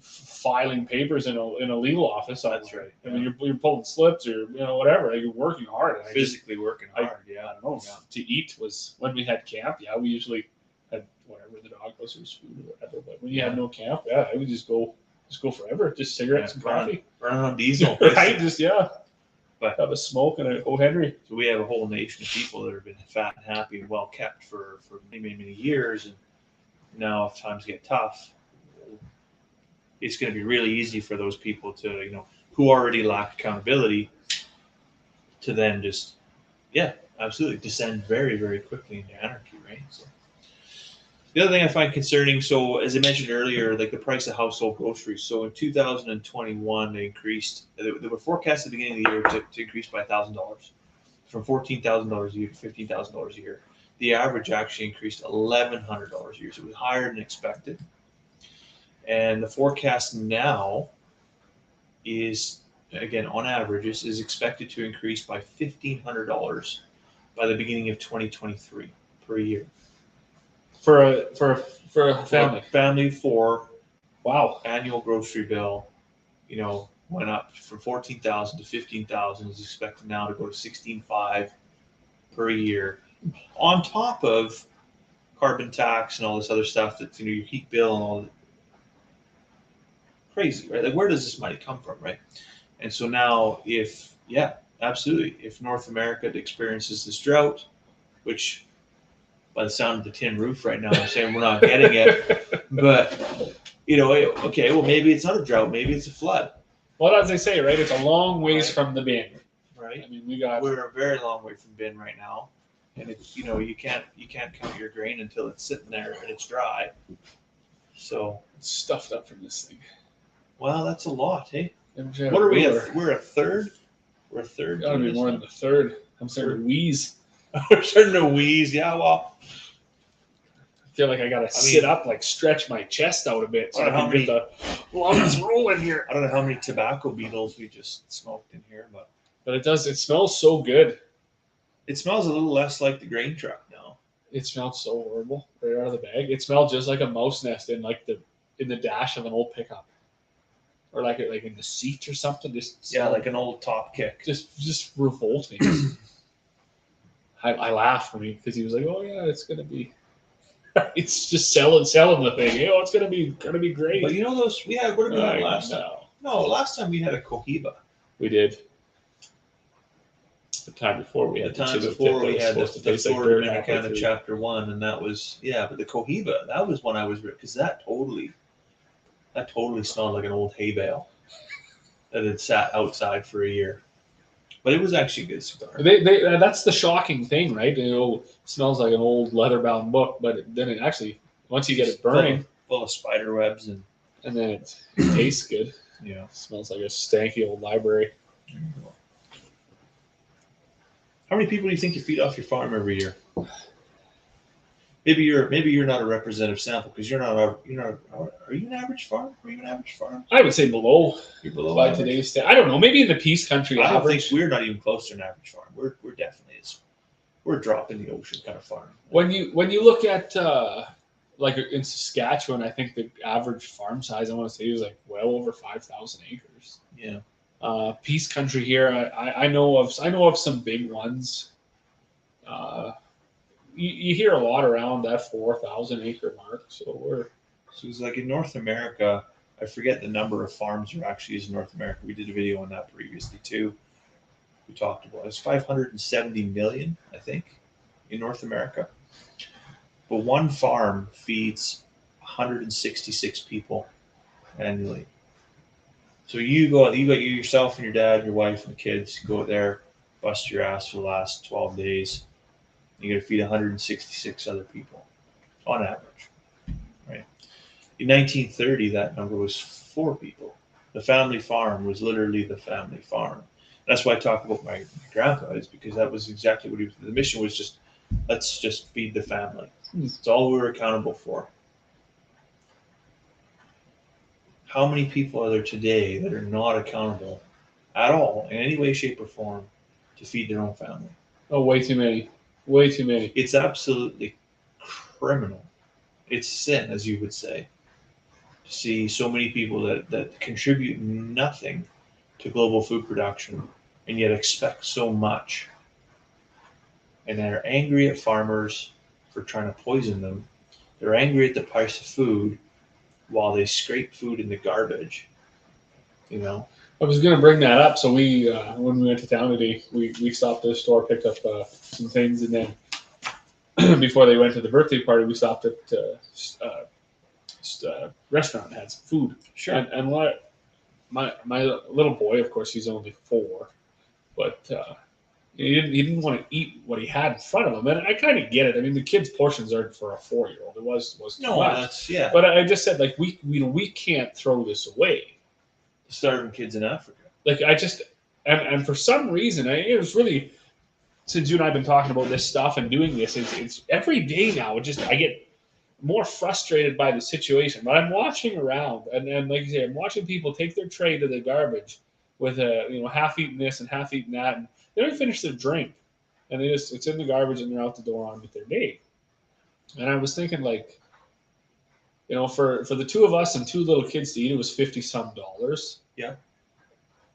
filing papers in a legal office. That's right. I mean, you're pulling slips or whatever. Like, you're working hard. And Physically working hard. I don't know. To eat was when we had camp. Yeah, we usually had whatever the dog was, or food or whatever. But when you had no camp, yeah, I would just go forever. Just cigarettes and coffee. Burn on diesel. Right? Just But have a smoke and a O. Henry. So we have a whole nation of people that have been fat and happy and well kept for many years, and now if times get tough, it's going to be really easy for those people to, who already lack accountability, to then just, absolutely descend very, very quickly into anarchy, right? So the other thing I find concerning, so as I mentioned earlier, like the price of household groceries. So in 2021, they were forecast at the beginning of the year to increase by $1,000, from $14,000 a year to $15,000 a year. The average actually increased $1,100 a year, so it was higher than expected. And the forecast now is, again, on average, is expected to increase by $1,500 by the beginning of 2023 per year. For a family. Wow. Annual grocery bill, went up from $14,000 to $15,000. Is expected now to go to $16,500 per year, on top of carbon tax and all this other stuff that your heat bill and all that. Crazy, right? Like, where does this money come from, right? And so now, if North America experiences this drought, which by the sound of the tin roof right now, I'm saying we're not getting it, but okay, well, maybe it's not a drought, maybe it's a flood. Well, as they say, right, it's a long ways from the bin, right? I mean, we're a very long way from bin right now, and it's you can't count your grain until it's sitting there and it's dry. So it's stuffed up from this thing. Well, that's a lot, hey. What are we? We're a third. We're a third. Gotta be more than a third. I'm starting to wheeze. We're starting to wheeze. Yeah, well, I feel like I gotta sit up, like stretch my chest out a bit, so I can get the lungs rolling here. I don't know how many tobacco beetles we just smoked in here, but it does. It smells so good. It smells a little less like the grain truck now. It smells so horrible right out of the bag. It smelled just like a mouse nest in the dash of an old pickup. Or like in the seat or something. Like an old top kick. Just revolts me. I laughed when because he was like, "Oh yeah, it's gonna be." It's just selling the thing. It's gonna be great. But those we had. What did we have last time? No, last time we had a Cohiba. We did. The time before we had the Florida Americana Chapter 1, and that was but the Cohiba, that was one I was, because that totally smelled like an old hay bale that had sat outside for a year. But it was actually a good cigar. That's the shocking thing, right? It smells like an old leather-bound book, but then it actually, once you get it burning, full of spider webs, and then it tastes good. Yeah, it smells like a stanky old library. How many people do you think you feed off your farm every year? Maybe you're not a representative sample because you're not. Are you an average farm? Are you an average farm? I would say below. You're below by today's standard. I don't know. Maybe in the Peace Country I average. Think we're not even close to an average farm. We're definitely we're a drop in the ocean kind of farm. When you look at like in Saskatchewan, I think the average farm size I want to say is like well over 5,000 acres. Yeah. Peace Country here, I know of some big ones. You hear a lot around that 4,000 acre mark. So it's like in North America, I forget the number of farms there actually is in North America. We did a video on that previously too. We talked about it. It's 570 million, I think, in North America. But one farm feeds 166 people annually. So you got yourself and your dad, your wife, and the kids. You go out there, bust your ass for the last 12 days. You got to feed 166 other people, on average, right? In 1930, that number was 4 people. The family farm was literally the family farm. That's why I talk about my grandpa, is because that was exactly what the mission was. Just let's just feed the family. It's all we were accountable for. How many people are there today that are not accountable at all in any way, shape, or form to feed their own family? Oh, way too many. Way too many. It's absolutely criminal. It's sin, as you would say, to see so many people that contribute nothing to global food production and yet expect so much. And they're angry at farmers for trying to poison them. They're angry at the price of food while they scrape food in the garbage. You know? I was going to bring that up. So we, when we went to town today, we stopped at the store, picked up some things, and then before they went to the birthday party, we stopped at a restaurant and had some food. Sure. And what my little boy, of course, he's only 4, but he didn't want to eat what he had in front of him, and I kind of get it. I mean, the kids' portions aren't for a 4-year-old. It was too No, much. that's yeah. But I just said, like, we can't throw this away. Starving kids in Africa. Like, I just and for some reason, it was really, since you and I have been talking about this stuff and doing this, it's every day now. I get more frustrated by the situation. But I'm watching around, and like you say, I'm watching people take their tray to the garbage with half eaten this and half eaten that, and they don't finish their drink, and it's in the garbage and they're out the door on with their day. And I was thinking, like, for the 2 of us and 2 little kids to eat, it was $50-some. Yeah.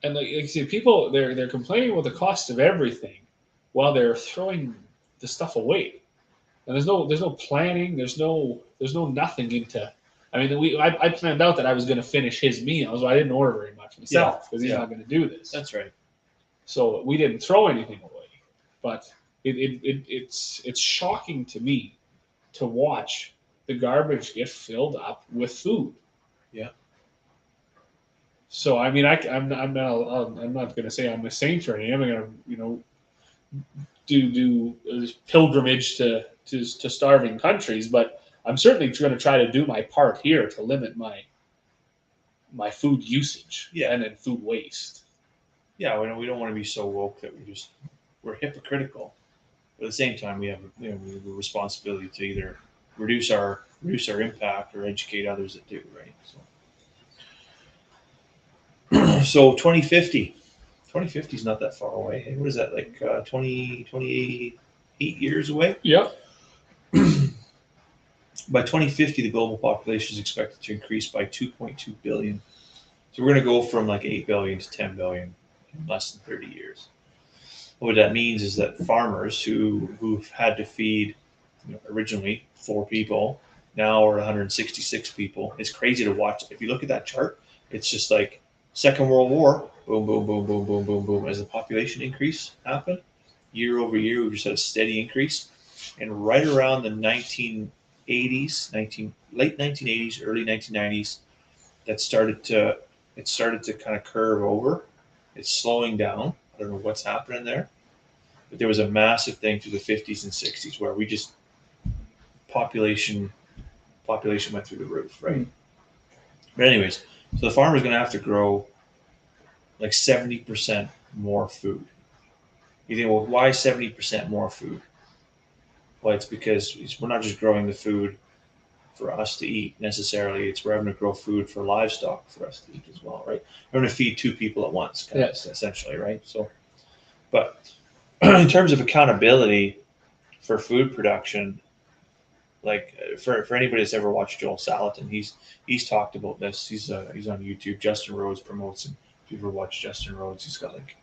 And like you see, people they're complaining about the cost of everything while they're throwing the stuff away. And there's no planning, there's no nothing into. I mean, I planned out that I was going to finish his meal, so I didn't order very much myself because he's not going to do this. That's right. So we didn't throw anything away, but it's shocking to me to watch the garbage get filled up with food. Yeah. So I mean, I'm not going to say I'm a saint or anything. I'm going to do pilgrimage to starving countries, but I'm certainly going to try to do my part here to limit my food usage and then food waste. Yeah, we don't want to be so woke that we're hypocritical. But at the same time, we have a responsibility to either reduce our impact or educate others that do, right? So 2050 is not that far away. Hey, what is that, like 28 years away? Yep. By 2050, the global population is expected to increase by 2.2 billion. So we're going to go from like 8 billion to 10 billion in less than 30 years. What that means is that farmers who've had to feed originally 4 people now are 166 people. It's crazy to watch. If you look at that chart, it's just like Second World War, boom, boom, boom, boom, boom, boom, boom. As the population increase happened, year over year, we just had a steady increase. And right around the late 1980s, early 1990s, it started to kind of curve over. It's slowing down. I don't know what's happening there, but there was a massive thing through the 50s and 60s where we just population went through the roof, right? Mm-hmm. But anyways, so the farmer's going to have to grow like 70% more food. You think, well, why 70% more food? Well, it's because we're not just growing the food for us to eat necessarily. We're having to grow food for livestock for us to eat as well, right? We're going to feed 2 people at once, essentially, right? So, but in terms of accountability for food production, like for anybody that's ever watched Joel Salatin, he's talked about this. He's on YouTube. Justin Rhodes promotes him. If you've ever watched Justin Rhodes, he's got like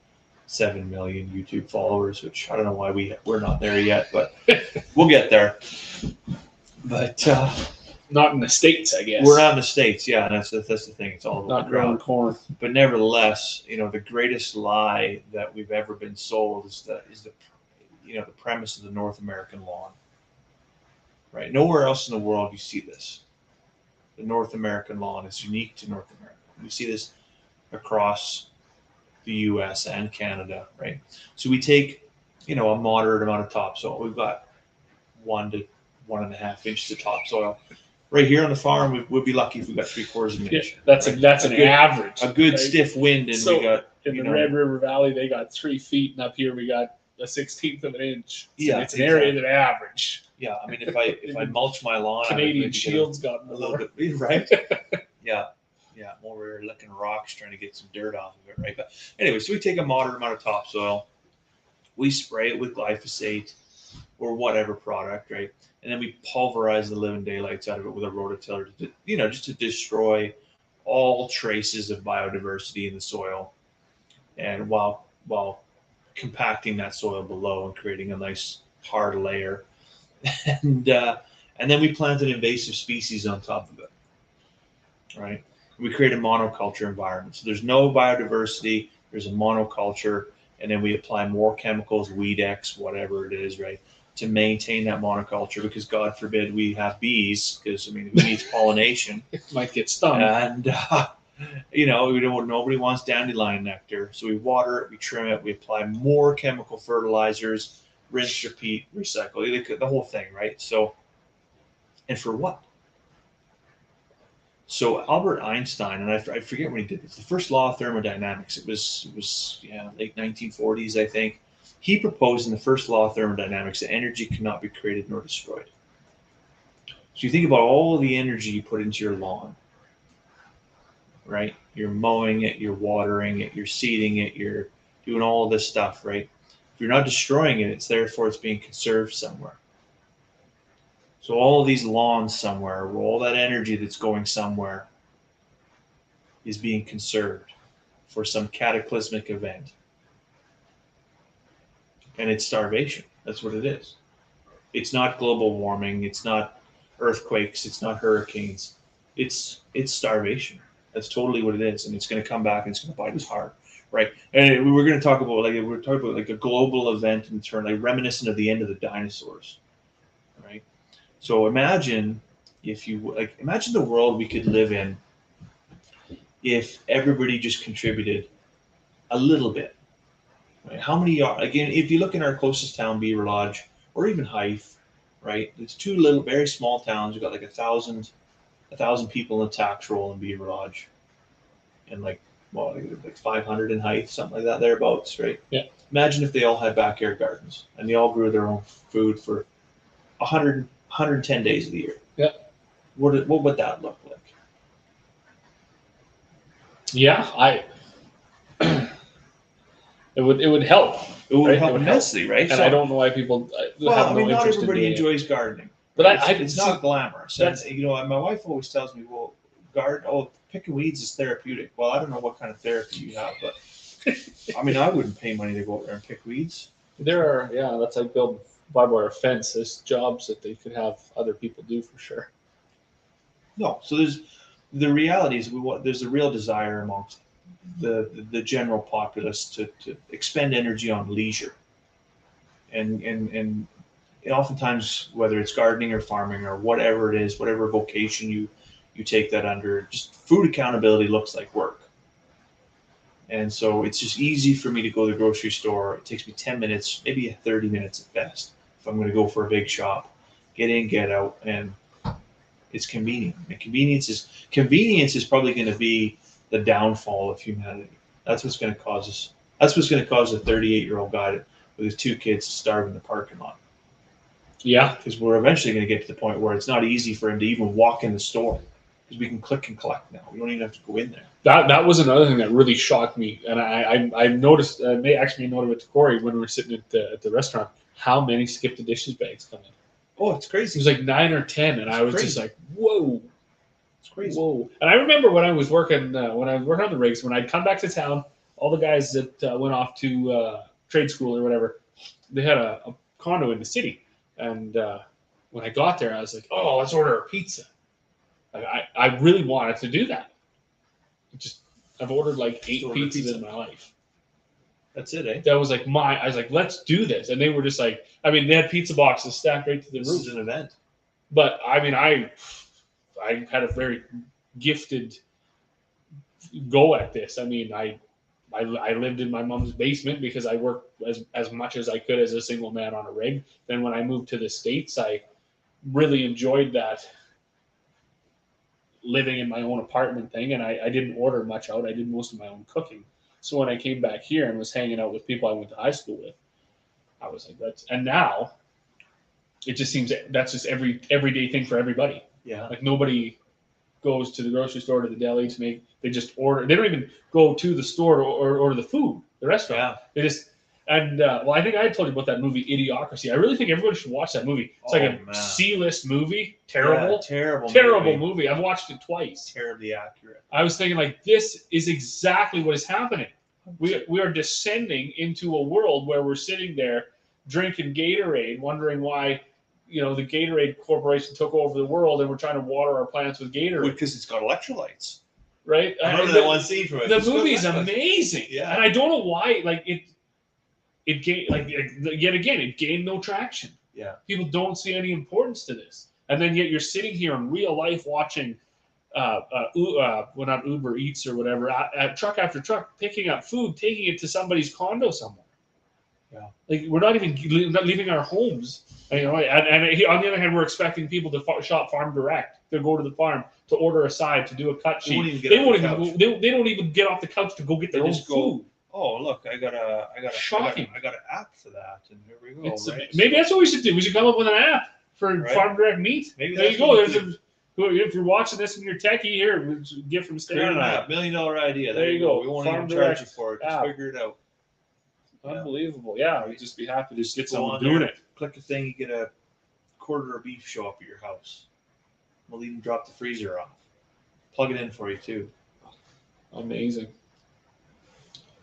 7 million YouTube followers, which I don't know why we're not there yet, but we'll get there. But not in the States, I guess. We're not in the States, yeah, and that's the thing. It's all about not growing corn. But nevertheless, the greatest lie that we've ever been sold is the premise of the North American lawn. Right? Nowhere else in the world you see this. The North American lawn is unique to North America. You see this across the U.S. and Canada, right? So we take, a moderate amount of topsoil. We've got 1 to 1.5 inches of topsoil. Right here on the farm, we'd be lucky if we got 3/4 of an inch. Yeah, that's an average. A good stiff wind, and we got in the Red River Valley, they got 3 feet, and up here we got 1/16 of an inch. So yeah, it's an area that average. Yeah, I mean, if I mulch my lawn, Canadian Shield's got a little bit, right? Yeah, more we're licking rocks trying to get some dirt off of it, right? But anyway, so we take a moderate amount of topsoil, we spray it with glyphosate or whatever product, right? and then we pulverize the living daylights out of it with a rototiller, just to destroy all traces of biodiversity in the soil, and while compacting that soil below and creating a nice hard layer, and and then we plant an invasive species on top of it, right? We create a monoculture environment. So there's no biodiversity, there's a monoculture, and then we apply more chemicals, weed X, whatever it is, right, to maintain that monoculture, because God forbid we have bees, because I mean, who needs pollination? It might get stung. And nobody wants dandelion nectar. So we water it, we trim it, we apply more chemical fertilizers, rinse, repeat, recycle, the whole thing, right? So, and for what? So Albert Einstein, and I forget when he did this, the first law of thermodynamics. It was late 1940s, I think. He proposed in the first law of thermodynamics that energy cannot be created nor destroyed. So you think about all of the energy you put into your lawn, right? You're mowing it, you're watering it, you're seeding it, you're doing all of this stuff, right? If you're not destroying it, it's being conserved somewhere. So all of these lawns somewhere, all that energy that's going somewhere is being conserved for some cataclysmic event. And it's starvation. That's what it is. It's not global warming. It's not earthquakes. It's not hurricanes. It's starvation. That's totally what it is. And it's going to come back and it's going to bite us hard. Right. And we're going to talk about a global event in turn, like reminiscent of the end of the dinosaurs. Right. So imagine imagine the world we could live in if everybody just contributed a little bit. Right? How many are, again, if you look in our closest town, Beaver Lodge, or even Hythe, right? It's two little, very small towns. We've got like 1,000 people in the tax roll in Beaver Lodge, and like 500 in Hythe, something like that, thereabouts, right? Yeah. Imagine if they all had backyard gardens and they all grew their own food for 110 days of the year. Yeah. What would that look like? Yeah, it would help. It would help immensely, right? And I don't know why people have no interest not everybody in enjoys gardening. But it's not glamorous. And, my wife always tells me, well, picking weeds is therapeutic. Well, I don't know what kind of therapy you have, but I mean, I wouldn't pay money to go out there and pick weeds. That's like building barbed wire fence. There's jobs that they could have other people do for sure. No, so the reality is there's a real desire amongst the general populace to expend energy on leisure, and oftentimes, whether it's gardening or farming or whatever it is, whatever vocation you take that under, just food accountability looks like work. And so it's just easy for me to go to the grocery store. It takes me 10 minutes, maybe 30 minutes at best, if I'm going to go for a big shop. Get in, get out, and it's convenient. And convenience is probably going to be the downfall of humanity. That's what's going to cause us. That's what's going to cause a 38-year-old guy with his 2 kids to starve in the parking lot. Yeah, because we're eventually going to get to the point where it's not easy for him to even walk in the store, because we can click and collect now. We don't even have to go in there. That was another thing that really shocked me, and I noticed. I actually noted it to Corey when we were sitting at the restaurant. How many skip the dishes bags come in? Oh, it's crazy. It was like 9 or 10, and I was just like, "Whoa, it's crazy!" Whoa! And I remember when I was working on the rigs, when I'd come back to town, all the guys that went off to trade school or whatever, they had a condo in the city, and when I got there, I was like, "Oh, let's order a pizza." Like, I really wanted to do that. I've ordered like 8 pizzas in my life. That's it, eh? That was like I was like, let's do this. And they were just like, I mean, they had pizza boxes stacked right to the roof. This is an event. But I mean, I had a very gifted go at this. I mean, I lived in my mom's basement because I worked as much as I could as a single man on a rig. Then when I moved to the States, I really enjoyed that living in my own apartment thing, and I didn't order much out. I did most of my own cooking. So when I came back here and was hanging out with people I went to high school with, I was like, and now it just seems that's just everyday thing for everybody. Yeah. Like nobody goes to the grocery store, to the deli they just order. They don't even go to the store or order the food, the restaurant. Yeah. They just, And well, I think I had told you about that movie Idiocracy. I really think everybody should watch that movie. It's like a C-list movie. Terrible, terrible movie. I've watched it twice. Terribly accurate. I was thinking, like, this is exactly what is happening. We are descending into a world where we're sitting there drinking Gatorade, wondering why, the Gatorade Corporation took over the world, and we're trying to water our plants with Gatorade because it's got electrolytes. Right? I remember that one scene from it. The movie is amazing. Yeah. And I don't know why, like, it gained, like, yet again, it gained no traction. Yeah. People don't see any importance to this. And then yet you're sitting here in real life watching, not Uber Eats or whatever, truck after truck, picking up food, taking it to somebody's condo somewhere. Yeah. Like, we're not even leaving our homes. And on the other hand, we're expecting people to shop Farm Direct, to go to the farm, to order a side, to do a cut sheet. They don't even get off the couch to go get their own food. Oh, look! I got an app for that, and here we go. Maybe that's what we should do. We should come up with an app for Farm Direct meat. Maybe there you go. If you're watching this and you're techie, here, gift from Stan. $1 million idea. There you go. We won't even charge you for it. Just figure it out. Unbelievable. Yeah, we'd just be happy to just get someone doing it. Click a thing, you get a quarter of beef show up at your house. We'll even drop the freezer off. Plug it in for you too. Amazing.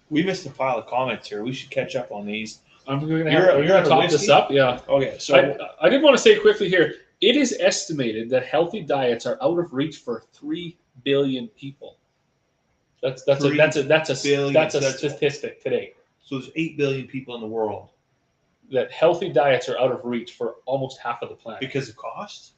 We missed a pile of comments here. We should catch up on these. You're going to top this up? Yeah. Okay. So I did want to say quickly here, it is estimated that healthy diets are out of reach for 3 billion people. That's a statistic today. So there's 8 billion people in the world. That healthy diets are out of reach for almost half of the planet. Because of cost?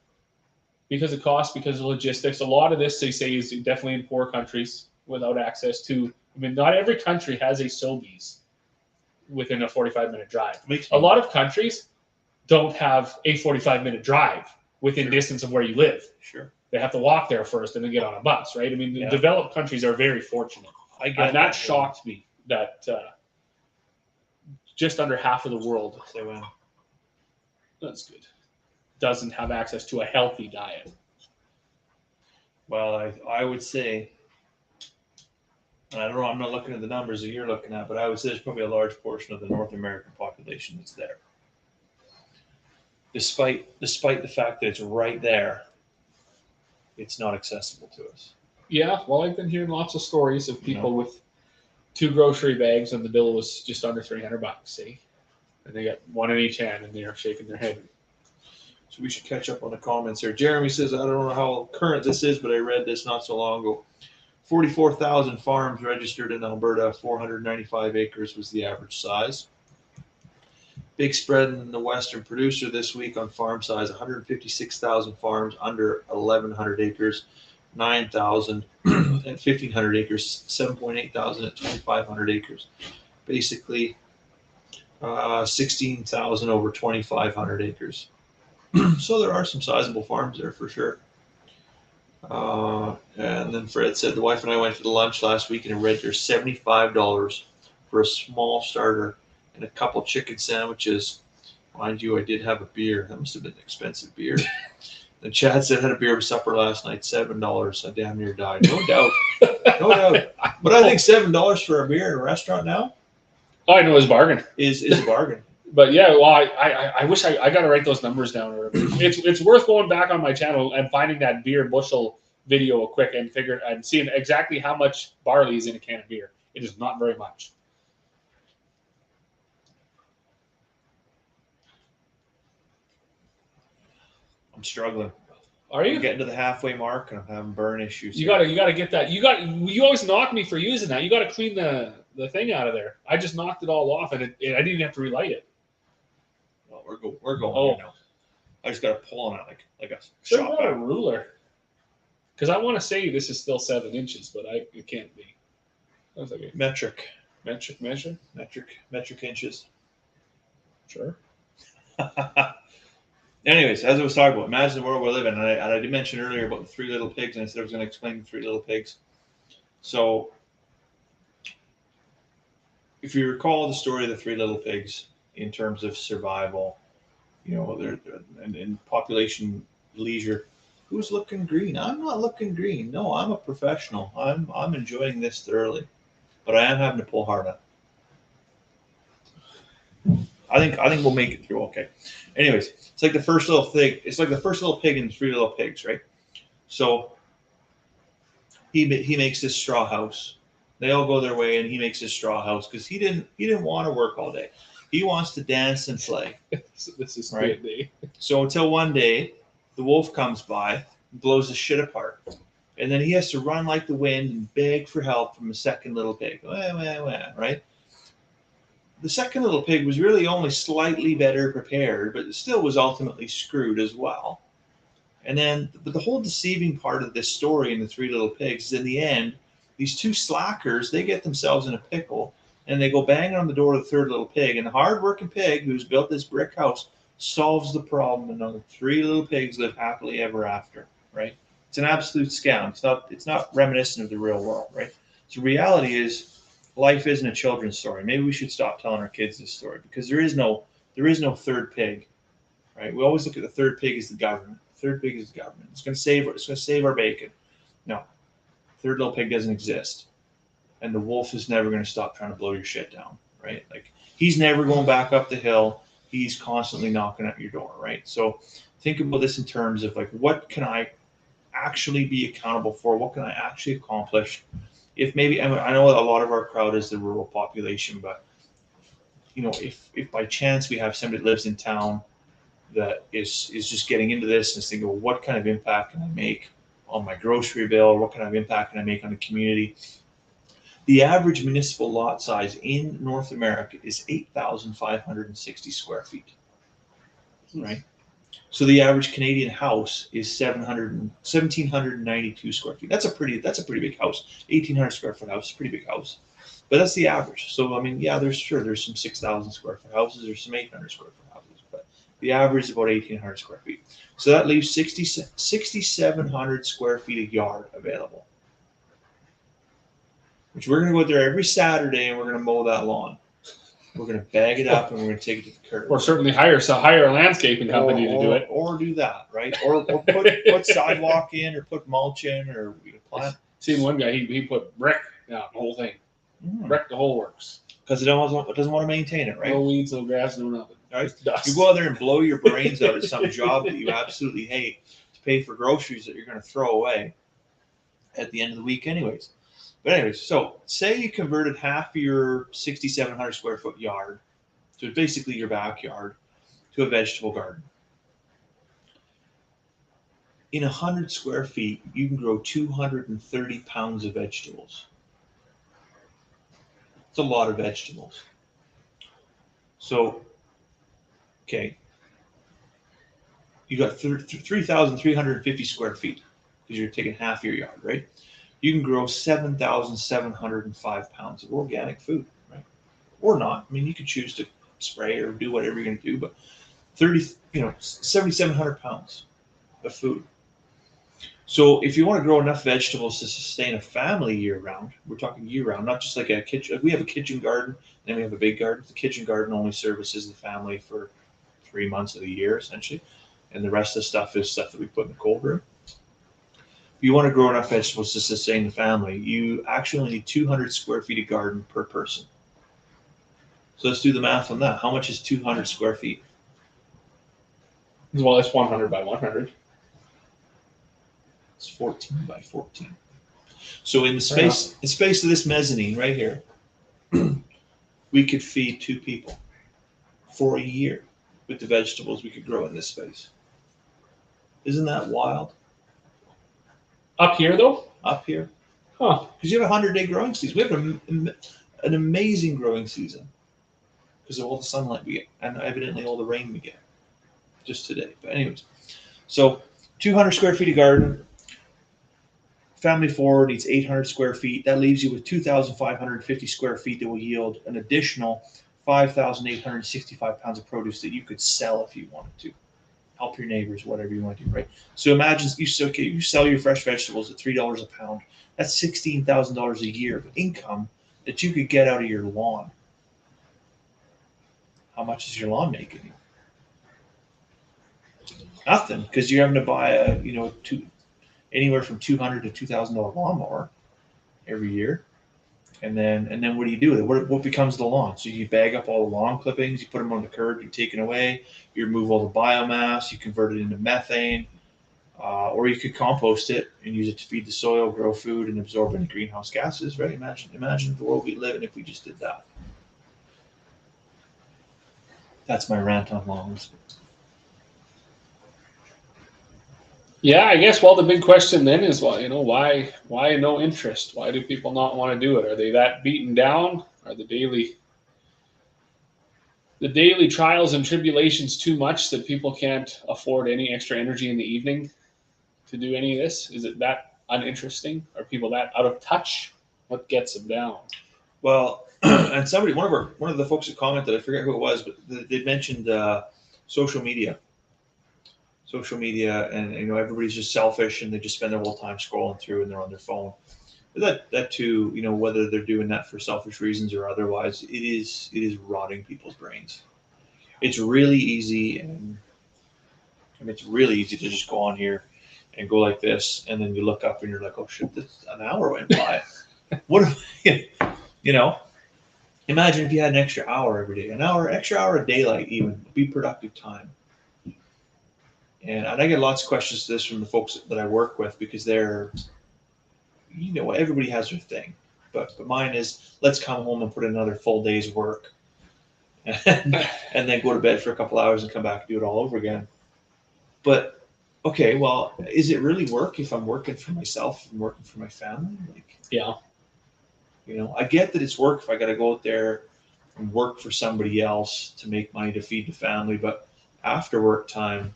Because of cost, because of logistics. A lot of this, they say, is definitely in poor countries without access to... not every country has a Sobeys within a 45-minute drive. A lot of countries don't have a 45-minute drive within distance of where you live. Sure. They have to walk there first and then get on a bus, right? The developed countries are very fortunate. And that shocked me that just under half of the world, that's good, doesn't have access to a healthy diet. Well, I would say, and I don't know, I'm not looking at the numbers that you're looking at, but I would say there's probably a large portion of the North American population that's there. Despite the fact that it's right there, it's not accessible to us. Yeah, well, I've been hearing lots of stories of people with 2 grocery bags and the bill was just under $300, see? And they got one in each hand and they're shaking their head. So we should catch up on the comments here. Jeremy says, I don't know how current this is, but I read this not so long ago. 44,000 farms registered in Alberta, 495 acres was the average size. Big spread in the Western producer this week on farm size, 156,000 farms under 1,100 acres, 9,000 at 1,500 acres, 7.8 thousand at 2,500 acres. Basically, 16,000 over 2,500 acres. So there are some sizable farms there for sure. And then Fred said, the wife and I went to the lunch last week and I read there's $75 for a small starter and a couple chicken sandwiches. Mind you, I did have a beer. That must have been an expensive beer. And Chad said, I had a beer with supper last night, $7. I damn near died. No doubt. No doubt. But I think $7 for a beer in a restaurant now. I know it's a bargain. Is a bargain. But yeah, well, I wish I got to write those numbers down. Or it's worth going back on my channel and finding that beer bushel video quick and seeing exactly how much barley is in a can of beer. It is not very much. I'm struggling. Are you? I'm getting to the halfway mark and I'm having burn issues. You gotta get that. You always knock me for using that. You gotta clean the thing out of there. I just knocked it all off and I didn't even have to relight it. Well, we're going now. I just got to pull on it like a shop. A ruler. Because I want to say this is still 7 inches, but it can't be. That's okay. Metric inches. Sure. Anyways, as I was talking about, imagine the world we live in. And I did mention earlier about the 3 little pigs, and I said I was going to explain the 3 little pigs. So, if you recall the story of the 3 little pigs in terms of survival, and population leisure, who's looking green? I'm not looking green. No, I'm a professional. I'm enjoying this thoroughly, but I am having to pull hard on. I think we'll make it through okay. Anyways, it's like the first little thing. It's like the first little pig in Three Little Pigs, right? So he makes this straw house. They all go their way, and he makes this straw house because he didn't want to work all day. He wants to dance and play. This is Right. day. So until one day, the wolf comes by, blows the shit apart, and then he has to run like the wind and beg for help from the second little pig. Wah, wah, wah, right? The second little pig was really only slightly better prepared, but it still was ultimately screwed as well. And then, but the whole deceiving part of this story in the Three Little Pigs is in the end, these two slackers, they get themselves in a pickle and they go banging on the door of the third little pig. And the hardworking pig who's built this brick house solves the problem. And the three little pigs live happily ever after, right? It's an absolute scam. It's not reminiscent of the real world, right? So reality is life isn't a children's story. Maybe we should stop telling our kids this story because there is no third pig. Right? We always look at the third pig as the government. The third pig is the government. It's going to save our bacon. No, third little pig doesn't exist, and the wolf is never going to stop trying to blow your shit down. Right? Like he's never going back up the hill. He's constantly knocking at your door. Right? So think about this in terms of like, what can I actually be accountable for? What can I actually accomplish? If maybe I know a lot of our crowd is the rural population, but if by chance we have somebody that lives in town that is just getting into this and is thinking, well, what kind of impact can I make on my grocery bill? What kind of impact can I make on the community? The average municipal lot size in North America is 8,560 square feet, right? So the average Canadian house is 1,792 square feet. That's a pretty big house. 1,800 square foot house is a pretty big house, but that's the average. So I mean, yeah, there's some 6,000 square foot houses, there's some 800 square foot houses, but the average is about 1,800 square feet. So that leaves 6,700 square feet of yard available, which we're going to go out there every Saturday and we're going to mow that lawn. We're going to bag it up and we're going to take it to the curb. Or certainly hire a landscaping company to do it. Or do that, right? Or put sidewalk in, or put mulch in, or we can plant. Seen one guy, he put brick down the whole thing. Brick the whole works. Because it doesn't want to maintain it, right? No weeds, no grass, no nothing. Right? You go out there and blow your brains out at some job that you absolutely hate to pay for groceries that you're going to throw away at the end of the week anyways. But anyways, so say you converted half of your 6,700 square foot yard, so basically your backyard, to a vegetable garden. In 100 square feet, you can grow 230 pounds of vegetables. It's a lot of vegetables. So, okay, you got 3,350 square feet because you're taking half your yard, right? You can grow 7,705 pounds of organic food, right? Or not. I mean, you could choose to spray or do whatever you're going to do, but 7,700 pounds of food. So if you want to grow enough vegetables to sustain a family year round, we're talking year round, not just like a kitchen. We have a kitchen garden, then we have a big garden. The kitchen garden only services the family for 3 months of the year, essentially. And the rest of the stuff is stuff that we put in the cold room. If you want to grow enough vegetables to sustain the family, you actually need 200 square feet of garden per person. So let's do the math on that. How much is 200 square feet? Well, it's 100 by 100. It's 14 by 14. So in the space of this mezzanine right here, we could feed 2 people for a year with the vegetables we could grow in this space. Isn't that wild? Up here, though? Up here. Huh. Because you have a 100-day growing season. We have an amazing growing season because of all the sunlight we get and evidently all the rain we get just today. But anyways, so 200 square feet of garden. Family 4 needs 800 square feet. That leaves you with 2,550 square feet that will yield an additional 5,865 pounds of produce that you could sell if you wanted to. Help your neighbors, whatever you want to do, right? So imagine you sell your fresh vegetables at $3 a pound. That's $16,000 a year of income that you could get out of your lawn. How much is your lawn making you? Nothing, because you're having to buy anywhere from $200 to $2,000 lawnmower every year. And then what do you do with it? What becomes the lawn? So you bag up all the lawn clippings, you put them on the curb, you take it away, you remove all the biomass, you convert it into methane, or you could compost it and use it to feed the soil, grow food, and absorb any greenhouse gases. Right? Imagine the world we live in if we just did that. That's my rant on lawns. Yeah, I guess. Well, the big question then is, well, why no interest? Why do people not want to do it? Are they that beaten down? Are the daily trials and tribulations too much that people can't afford any extra energy in the evening to do any of this? Is it that uninteresting? Are people that out of touch? What gets them down? Well, and one of the folks that commented, I forget who it was, but they mentioned social media. Social media, and everybody's just selfish, and they just spend their whole time scrolling through, and they're on their phone. But that too, whether they're doing that for selfish reasons or otherwise, it is rotting people's brains. It's really easy, and it's really easy to just go on here and go like this, and then you look up and you're like, oh shit, this an hour went by. What if, imagine if you had an extra hour every day, extra hour of daylight, even be productive time. And I get lots of questions to this from the folks that I work with, because they're, everybody has their thing, but mine is, let's come home and put in another full day's work, and then go to bed for a couple hours and come back and do it all over again. But okay, well, is it really work if I'm working for myself, if I'm working for my family? Yeah. I get that it's work if I got to go out there and work for somebody else to make money to feed the family, but after work time,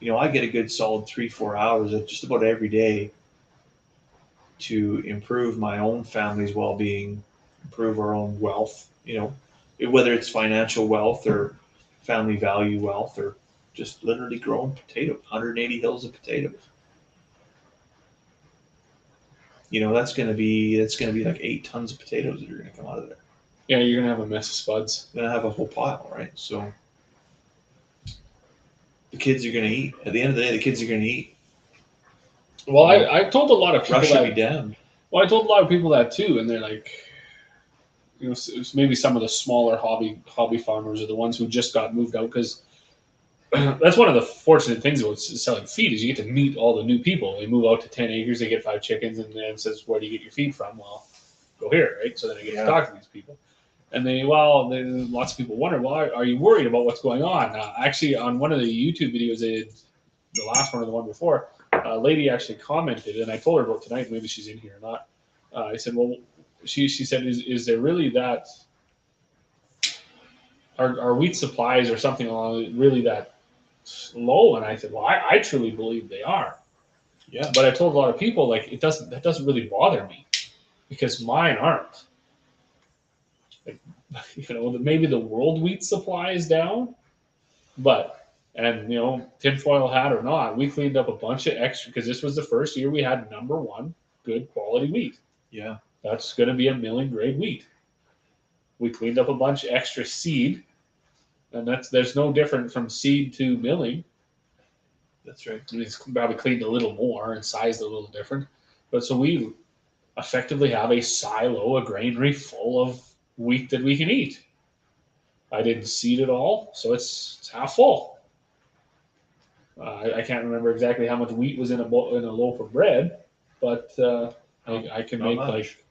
I get a good solid 3-4 hours of just about every day to improve my own family's well-being, improve our own wealth, whether it's financial wealth or family value wealth, or just literally growing potatoes, 180 hills of potatoes. That's going to be like 8 tons of potatoes that are going to come out of there. Yeah, you're going to have a mess of spuds. You're going to have a whole pile, right? So the kids are going to eat. At the end of the day, the kids are going to eat. Well, I told a lot of people Russia be damned. Well, I told a lot of people that too, and they're like, maybe some of the smaller hobby farmers are the ones who just got moved out, because that's one of the fortunate things about selling feed is you get to meet all the new people. They move out to 10 acres, they get 5 chickens, and then says, where do you get your feed from? Well, go here, right? So then I get to talk to these people. And then lots of people wonder, well, are you worried about what's going on? Actually, on one of the YouTube videos they did, the last one or the one before, a lady actually commented, and I told her about tonight, maybe she's in here or not. I said, well, she said, is there really that, are wheat supplies or something along really that low? And I said, well, I truly believe they are. Yeah. But I told a lot of people, like, that doesn't really bother me, because mine aren't. Like, maybe the world wheat supply is down, and tinfoil hat or not, we cleaned up a bunch of extra, because this was the first year we had #1 good quality wheat. Yeah. That's going to be a milling grade wheat. We cleaned up a bunch of extra seed, and there's no different from seed to milling. That's right. It's probably cleaned a little more and sized a little different, but so we effectively have a silo, a granary full of wheat that we can eat. I didn't seed it all, so it's half full. I can't remember exactly how much wheat was in a loaf of bread, but I can make much. Like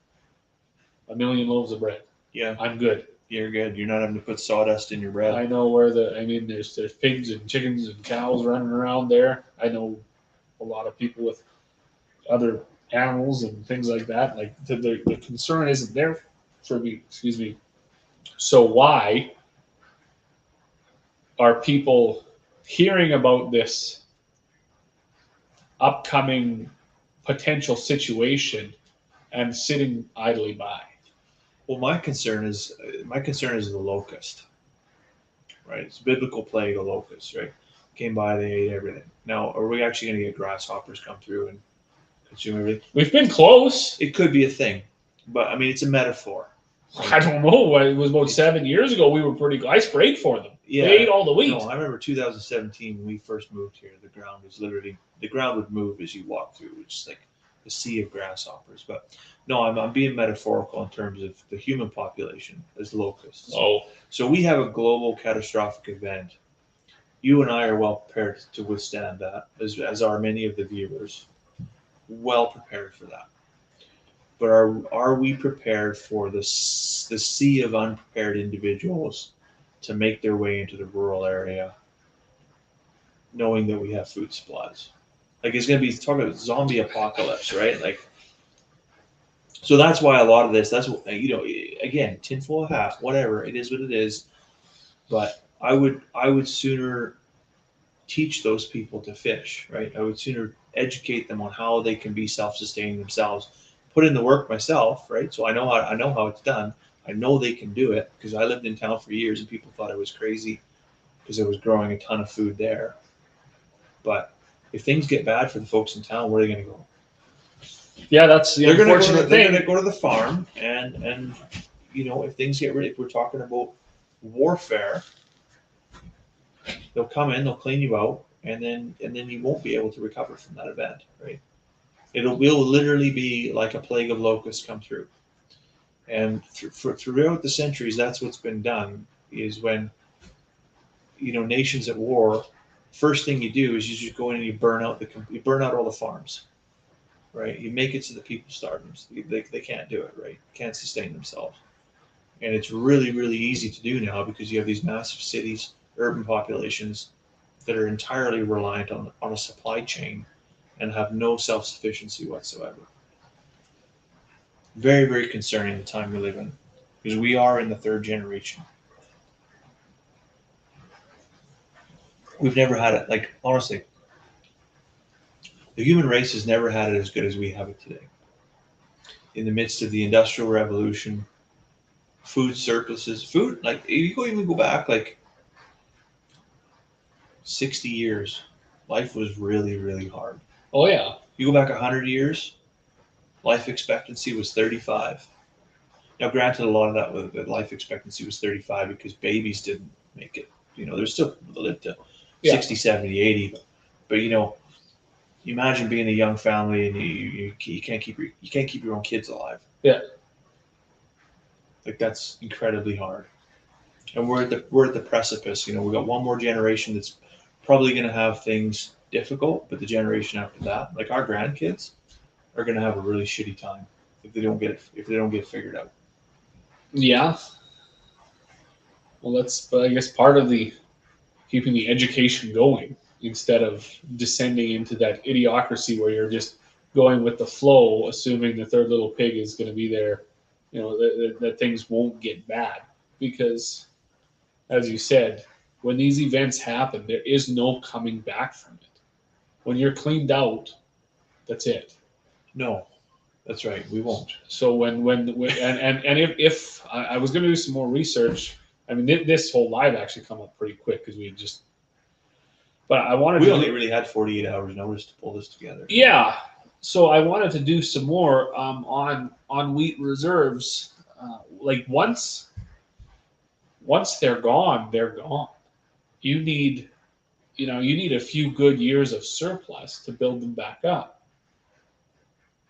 1 million loaves of bread. Yeah, I'm good. You're good. You're not having to put sawdust in your bread. I know there's pigs and chickens and cows running around there. I know a lot of people with other animals and things like that. Like the concern isn't there for me. Excuse me. So why are people hearing about this upcoming potential situation and sitting idly by? Well, my concern is the locust, right? It's a biblical plague of locusts, right? Came by, they ate everything. Now, are we actually going to get grasshoppers come through and consume everything? We've been close. It could be a thing, but I mean, it's a metaphor. I don't know. It was about 7 years ago. We were pretty good. I sprayed for them. Yeah, they ate all the wheat. No, I remember 2017 when we first moved here. The ground would move as you walk through. It's like a sea of grasshoppers. But no, I'm being metaphorical in terms of the human population as locusts. Oh, So we have a global catastrophic event. You and I are well prepared to withstand that, as are many of the viewers, well prepared for that. But are we prepared for the sea of unprepared individuals to make their way into the rural area, knowing that we have food supplies? Like it's going to be talking about zombie apocalypse, right? Like, so that's why a lot of this. That's again, tinfoil hat, whatever it is, what it is. But I would sooner teach those people to fish, right? I would sooner educate them on how they can be self-sustaining themselves, put in the work myself, right? So I know how it's done. I know they can do it because I lived in town for years and people thought I was crazy because I was growing a ton of food there. But if things get bad for the folks in town, where are they going to go? yeah, that's the unfortunate They're thing. going to go to the farm, and if things get if we're talking about warfare, they'll come in, they'll clean you out, and then you won't be able to recover from that event, right? Will literally be like a plague of locusts come through. And throughout the centuries, that's what's been done. Is when nations at war, first thing you do is you just go in and you burn out all the farms, right? You make it so the people starve them. They can't do it, right? Can't sustain themselves. And it's really, really easy to do now because you have these massive cities, urban populations that are entirely reliant on a supply chain and have no self-sufficiency whatsoever. Very, very concerning the time we live in because we are in the third generation. We've never had it, like, honestly, the human race has never had it as good as we have it today. In the midst of the Industrial Revolution, food surpluses, like, if you even go back like 60 years, life was really, really hard. Oh yeah. You go back 100 years, life expectancy was 35. Now, granted, a lot of that was the life expectancy was 35 because babies didn't make it. There's still people that live to Yeah. 60, 70, 80. But you imagine being a young family and you can't keep your own kids alive. Yeah. Like that's incredibly hard. And we're at the precipice. We got one more generation that's probably going to have things difficult, but the generation after that, like our grandkids, are going to have a really shitty time if they don't get it figured out. Yeah. Well, that's, I guess, part of the keeping the education going instead of descending into that idiocracy where you're just going with the flow, assuming the third little pig is going to be there, that things won't get bad. Because, as you said, when these events happen, there is no coming back from it. When you're cleaned out, that's it. No, that's right. We won't. So when if I was going to do some more research, I mean, this whole live actually come up pretty quick because we had just. But I wanted. We only really had 48 hours notice to pull this together. Yeah, so I wanted to do some more on wheat reserves. Like once they're gone, they're gone. You need a few good years of surplus to build them back up,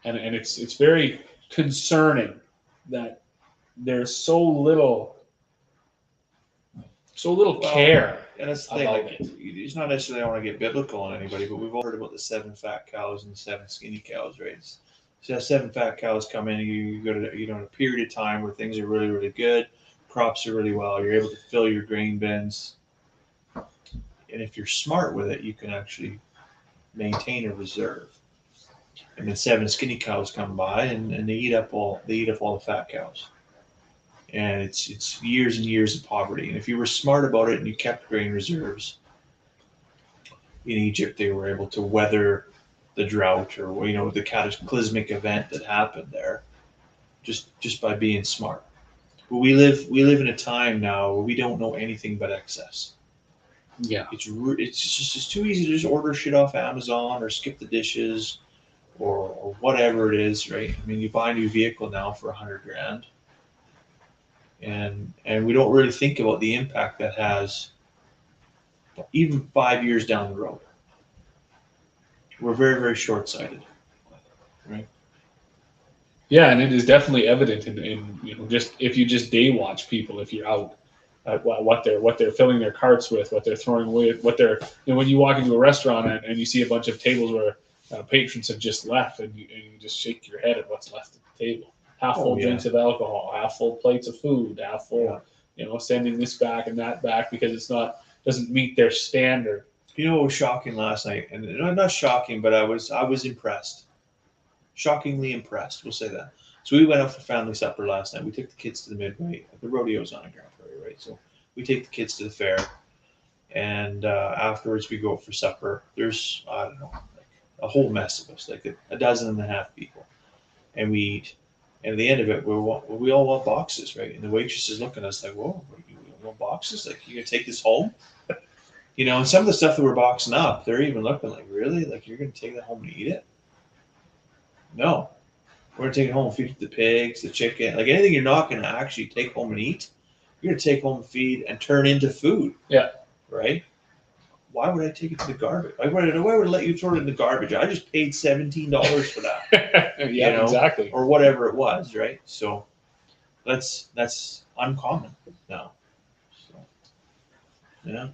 and it's very concerning that there's so little care. And that's the thing, like, it's not necessarily I want to get biblical on anybody, but we've all heard about the 7 fat cows and the 7 skinny cows, right? So 7 fat cows come in, and you go to in a period of time where things are really, really good, crops are really well, you're able to fill your grain bins, and if you're smart with it, you can actually maintain a reserve. And then 7 skinny cows come by, and they eat up all the fat cows. And it's years and years of poverty. And if you were smart about it and you kept grain reserves, in Egypt they were able to weather the drought or the cataclysmic event that happened there, just by being smart. But we live in a time now where we don't know anything but excess. Yeah, it's too easy to just order shit off Amazon or skip the dishes or whatever it is, right? I mean, you buy a new vehicle now for $100,000. And we don't really think about the impact that has even 5 years down the road. We're very, very short-sighted. Right. Yeah, and it is definitely evident in just if you just day watch people if you're out. What they're filling their carts with, what they're throwing away, what they're when you walk into a restaurant and you see a bunch of tables where patrons have just left, and you just shake your head at what's left at the table. Half full drinks of alcohol, half full plates of food, half full, sending this back and that back because doesn't meet their standard. What was shocking last night, and not shocking, but I was impressed, shockingly impressed. We'll say that. So we went out for family supper last night. We took the kids to the Midway. The rodeo's on a Grand Prairie, right? So we take the kids to the fair, and afterwards we go out for supper. There's I don't know, like a whole mess of us, like a dozen and a half people, and we eat. And at the end of it, we all want boxes, right? And the waitress is looking at us like, "Whoa, you want boxes? Like you gonna take this home?" And some of the stuff that we're boxing up, they're even looking like, "Really? Like you're gonna take that home and eat it?" No, we're gonna take it home and feed it to the pigs, the chicken, like anything you're not gonna actually take home and eat. You're gonna take home and feed and turn into food. Yeah. Right? Why would I take it to the garbage? Why would I let you throw it in the garbage? I just paid $17 for that. Yeah, exactly. Or whatever it was, right? So that's uncommon now. So yeah.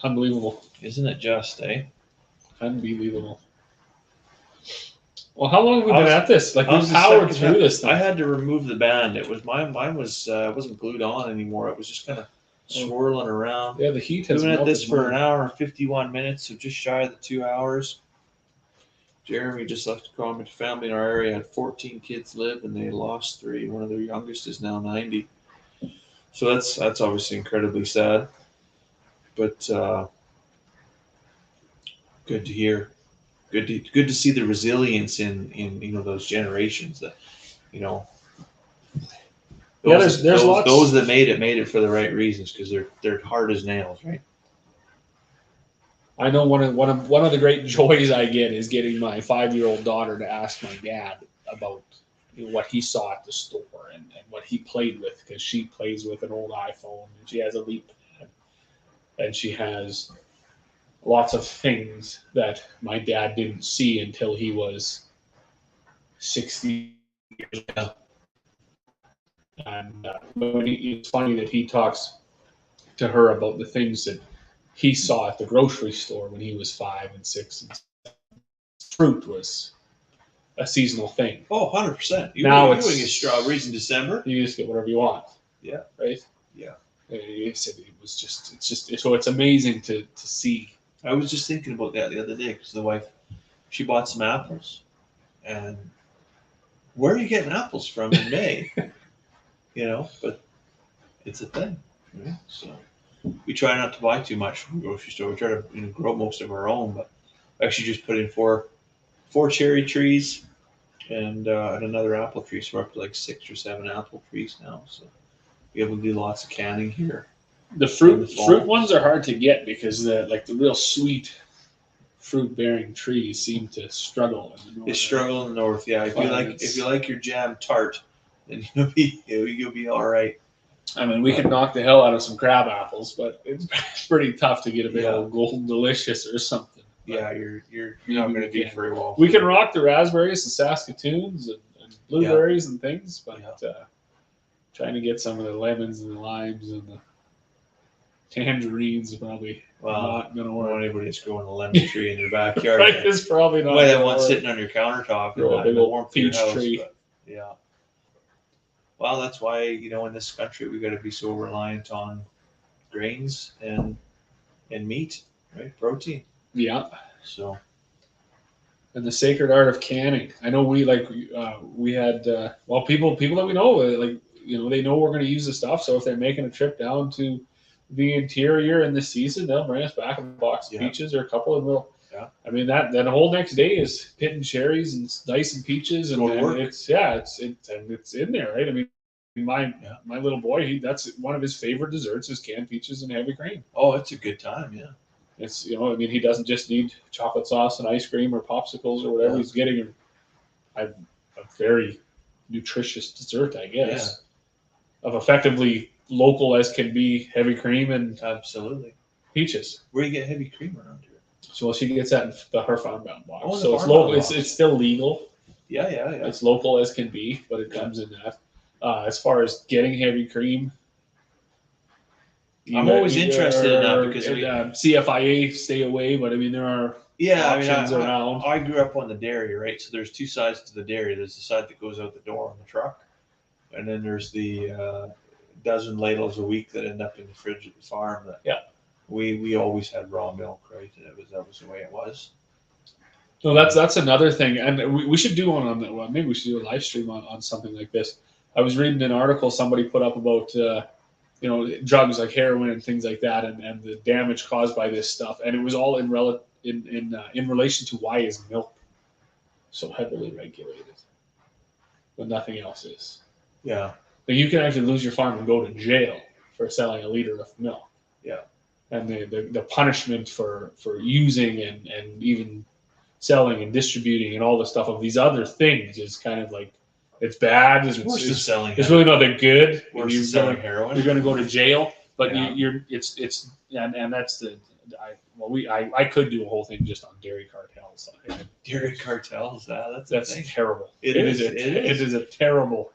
Unbelievable. Isn't it just, eh? Unbelievable. Well, how long have we been at this? Like we've powered through this thing. I had to remove the band. It was mine was wasn't glued on anymore. It was just kind of swirling around. Yeah, the heat has been at this for an hour and 51 minutes, so just shy of the 2 hours. Jeremy just left a comment. Family in our area had 14 kids live, and they lost 3. One of their youngest is now 90. So that's obviously incredibly sad, but good to hear. Good to see the resilience in those generations that There's lots. Those that made it for the right reasons because they're hard as nails, right? I know one of the great joys I get is getting my 5-year-old daughter to ask my dad about what he saw at the store and what he played with, because she plays with an old iPhone and she has a Leap and she has lots of things that my dad didn't see until he was 60 years old. And it's funny that he talks to her about the things that he saw at the grocery store when he was 5 and 6 and 7. Fruit was a seasonal thing. Oh, 100%. Now it's doing strawberries in December. You just get whatever you want. Yeah. Right? Yeah. He said so it's amazing to see. I was just thinking about that the other day because the wife, she bought some apples. And where are you getting apples from in May? But it's a thing. Right? So we try not to buy too much from the grocery store. We try to grow most of our own, but I actually just put in four cherry trees and another apple tree. So we're up to like 6 or 7 apple trees now. So be able to do lots of canning here. The fruit ones are hard to get because the real sweet fruit bearing trees seem to struggle in the north. They struggle in the north, yeah. If you like your jam tart, then you'll be all right. I mean, we can knock the hell out of some crab apples, but it's pretty tough to get a big old Golden Delicious or something. Yeah, you're not going to do very well. We can rock the raspberries and Saskatoons and blueberries and things, but trying to get some of the lemons and the limes and the tangerines is probably not going to work. Not anybody that's growing a lemon tree in their backyard. Right, it's probably not. You might have one sitting on your countertop and a big old peach tree. But, yeah. Well, that's why in this country we got to be so reliant on grains and meat, right? Protein. Yeah. So. And the sacred art of canning. I know we had people that we know they know we're going to use the stuff. So if they're making a trip down to the interior in the season, they'll bring us back a box of peaches or a couple, and we'll. Yeah. I mean that whole next day is pitting cherries and dicing peaches, and it's in there, right? I mean, my little boy, that's one of his favorite desserts is canned peaches and heavy cream. Oh, it's a good time, yeah. It's he doesn't just need chocolate sauce and ice cream or popsicles or whatever. He's getting a very nutritious dessert, I guess, of effectively local as can be heavy cream and absolutely peaches. Where do you get heavy cream around here? So she gets that in her farm bound box. Oh, so it's local. It's still legal. Yeah. It's local as can be, but it comes in that. As far as getting heavy cream, I'm always interested in that because CFIA, stay away. But I mean, there are options around. I grew up on the dairy, right? So there's two sides to the dairy. There's the side that goes out the door on the truck, and then there's the dozen ladles a week that end up in the fridge at the farm. That we always had raw milk, right? And that was the way it was. No, that's another thing, and we should do one on that. Well, maybe we should do a live stream on something like this. I was reading an article somebody put up about drugs like heroin and things like that, and the damage caused by this stuff, and it was all in relation to why is milk so heavily regulated when nothing else is. Yeah, like you can actually lose your farm and go to jail for selling a liter of milk. Yeah, and the punishment for using and even selling and distributing and all the stuff of these other things is kind of like it's bad. It's worse than selling. It's really not that good. Worse than selling heroin. You're going to go to jail, but it's and that's the I could do a whole thing just on dairy cartels. Dairy cartels, that's terrible. It is a terrible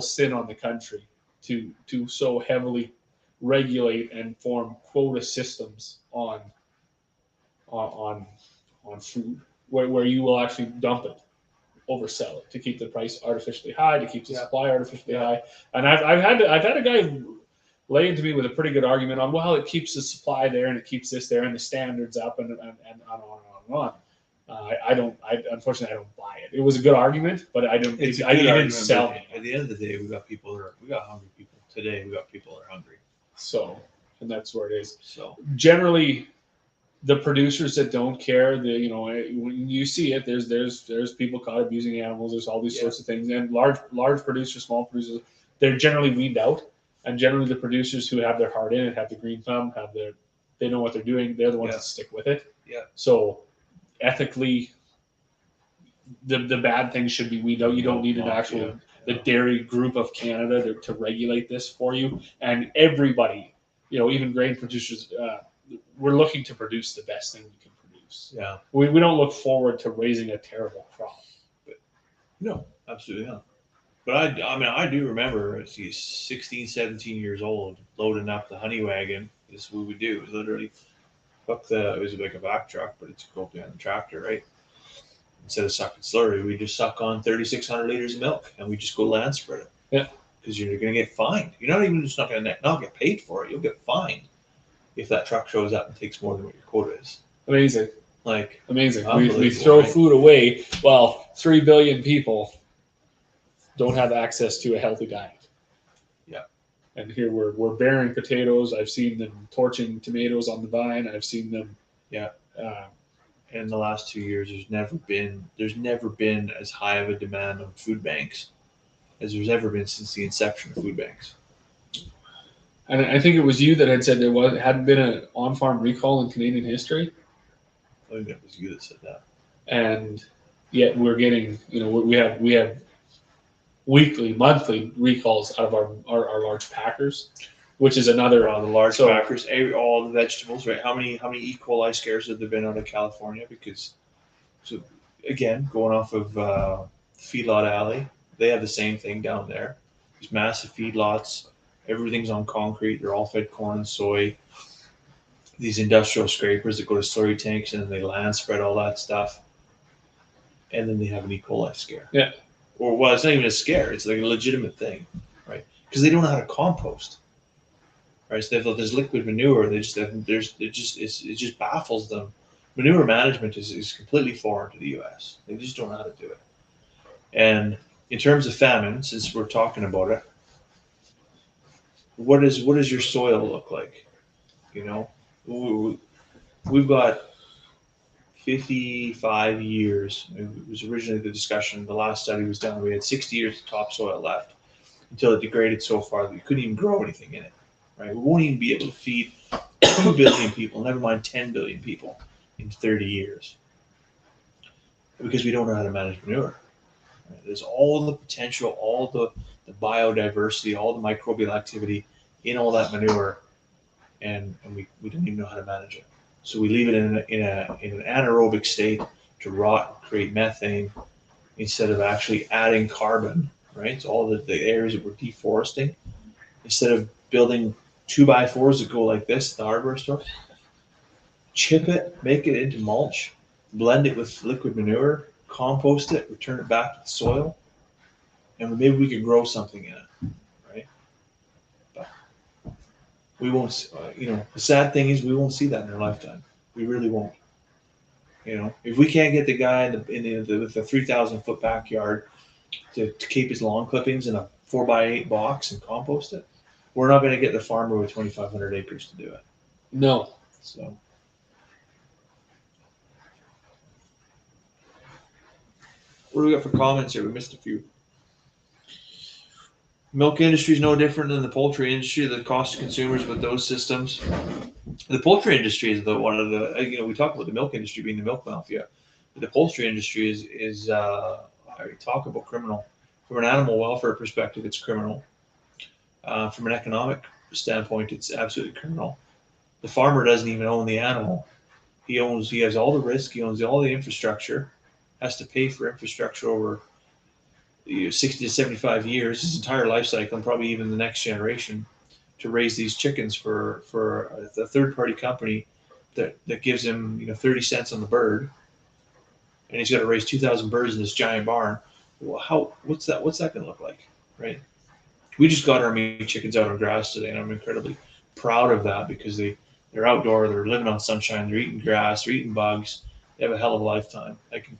sin on the country to so heavily regulate and form quota systems on food where you will actually dump it, oversell it to keep the price artificially high, to keep the supply artificially high. And I've had a guy lay into me with a pretty good argument on, well, it keeps the supply there and it keeps this there and the standards up and on and on. Unfortunately, I don't buy it. It was a good argument, but I didn't sell it. At the end of the day, we got hungry people today. We got people that are hungry. So, and that's where it is. So generally, the producers that don't care, when you see it, there's people caught abusing animals. There's all these sorts of things, and large producers, small producers, they're generally weaned out. And generally, the producers who have their heart in it, have the green thumb, they know what they're doing. They're the ones that stick with it. Yeah. So, ethically, the bad things should be weaned out. You don't need an actual the dairy group of Canada to regulate this for you. And everybody, even grain producers, we're looking to produce the best thing we can produce. Yeah. We don't look forward to raising a terrible crop. No, absolutely not. But I do remember 16, 17 years old, loading up the honey wagon. This is what we do. It was literally it was like a back truck, but it's go up behind the tractor, right? Instead of sucking slurry, we just suck on 3,600 liters of milk, and we just go land spread it. Yeah. Because you're going to get fined. You're not even just not going to not get paid for it. You'll get fined if that truck shows up and takes more than what your quota is. Amazing. Amazing. We throw food away. Well, 3 billion people don't have access to a healthy diet. Yeah. And here we're bearing potatoes. I've seen them torching tomatoes on the vine. I've seen them. Yeah. In the last 2 years, there's never been as high of a demand on food banks as there's ever been since the inception of food banks. And I think it was you that had said hadn't been an on-farm recall in Canadian history. I think that was you that said that. And yet we're getting, we have weekly, monthly recalls out of our large packers, which is another the large packers, all the vegetables, right? How many E. coli scares have there been out of California? Because, so again, going off of Feedlot Alley, they have the same thing down there. These massive feedlots, everything's on concrete. They're all fed corn and soy. These industrial scrapers that go to slurry tanks and then they land spread all that stuff, and then they have an E. coli scare. Yeah. Or it's not even a scare. It's like a legitimate thing, right? Because they don't know how to compost. Right, so they have this liquid manure. It just baffles them. Manure management is completely foreign to the U.S. They just don't know how to do it. And in terms of famine, since we're talking about it, what does your soil look like? We've got 55 years. It was originally the discussion. The last study was done. We had 60 years of topsoil left until it degraded so far that we couldn't even grow anything in it. Right? We won't even be able to feed 2 billion people, never mind 10 billion people, in 30 years. Because we don't know how to manage manure. Right? There's all the potential, all the biodiversity, all the microbial activity in all that manure, and we don't even know how to manage it. So we leave it in an anaerobic state to rot and create methane, instead of actually adding carbon, right? So all the areas that we're deforesting, instead of building 2x4s that go like this at the hardware store, chip it, make it into mulch, blend it with liquid manure, compost it, return it back to the soil, and maybe we could grow something in it, right? But we won't, the sad thing is we won't see that in our lifetime. We really won't. If we can't get the guy with the 3,000-foot backyard to keep his lawn clippings in a 4x8 box and compost it, we're not going to get the farmer with 2,500 acres to do it. No. So, what do we got for comments here? We missed a few. Milk industry is no different than the poultry industry. The cost to consumers with those systems. The poultry industry is one of the. We talk about the milk industry being the milk mafia. But the poultry industry is I talk about criminal. From an animal welfare perspective, it's criminal. From an economic standpoint, it's absolutely criminal. The farmer doesn't even own the animal. He has all the risk. He owns all the infrastructure. Has to pay for infrastructure over 60 to 75 years, his entire life cycle, and probably even the next generation, to raise these chickens for a third-party company that gives him 30 cents on the bird, and he's got to raise 2,000 birds in this giant barn. Well, what's that going to look like, right? We just got our meat chickens out on grass today, and I'm incredibly proud of that because they're outdoor, they're living on sunshine, they're eating grass, they're eating bugs. They have a hell of a lifetime. I can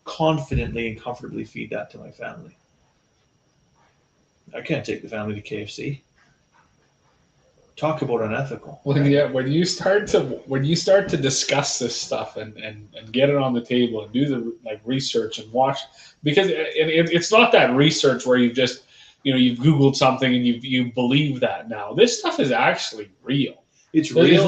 confidently and comfortably feed that to my family. I can't take the family to KFC. Talk about unethical. Well, right? Yeah, when you start to discuss this stuff and get it on the table and do the research and watch, because it's not that research where you've just you've Googled something and you believe that now. This stuff is actually real. It's real.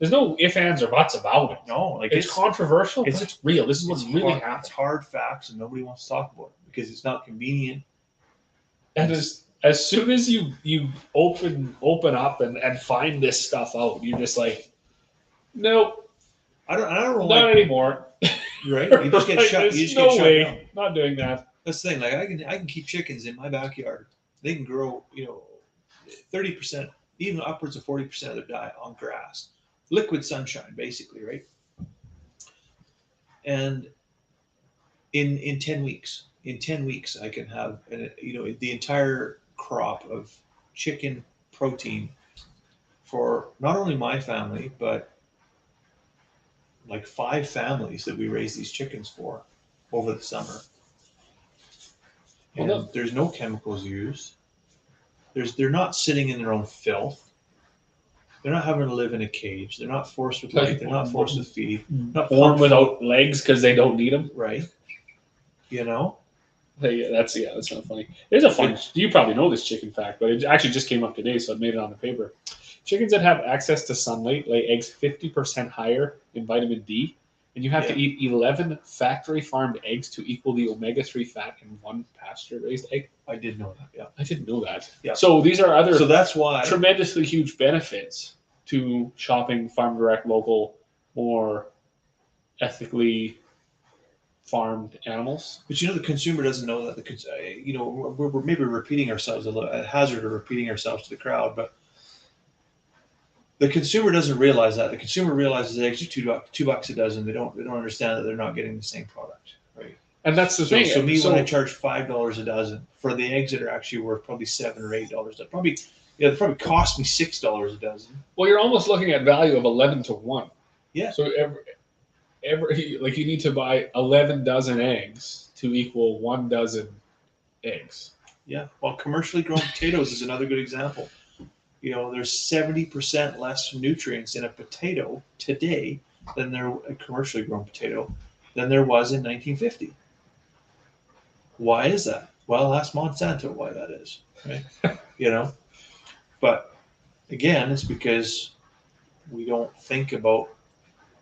There's no ifs, ands, or buts about it. No, it's controversial. It's real. This is what's really happening. It's hard facts, and nobody wants to talk about it because it's not convenient. And as soon as you open up and find this stuff out, you're just like, nope. I don't not anymore. Right? You just get shut. You just no get way. Shut down. Not doing that. That's the thing. Like I can keep chickens in my backyard. They can grow 30%, even upwards of 40% of their diet on grass. Liquid sunshine, basically, right? And in 10 weeks, I can have the entire crop of chicken protein for not only my family, but like 5 families that we raise these chickens for over the summer. And there's no chemicals used. They're not sitting in their own filth. They're not having to live in a cage. They're not forced with light. They're not forced with feed. Not born without legs because they don't need them. Right. Hey, that's not funny. There's a fun. You probably know this chicken fact, but it actually just came up today, so I made it on the paper. Chickens that have access to sunlight lay eggs 50% higher in vitamin D, and you have to eat 11 factory farmed eggs to equal the omega-3 fat in 1 pasture-raised egg. I did know that. Yeah, I didn't know that. Yeah. So these are other. So that's why tremendously huge benefits to shopping farm direct, local, more ethically farmed animals. But the consumer doesn't know that. We're maybe repeating ourselves a little, at hazard of repeating ourselves to the crowd, but the consumer doesn't realize that. The consumer realizes eggs are $2 a dozen. They don't understand that they're not getting the same product, right? And that's the thing. So when I charge $5 a dozen for the eggs that are actually worth probably $7 or $8, that probably cost me $6 a dozen. Well, you're almost looking at value of 11 to 1. Yeah. So every you need to buy 11 dozen eggs to equal 1 dozen eggs. Yeah. Well, commercially grown potatoes is another good example. There's 70% less nutrients in a potato today than a commercially grown potato than there was in 1950. Why is that? Well, ask Monsanto why that is, right? But again, it's because we don't think about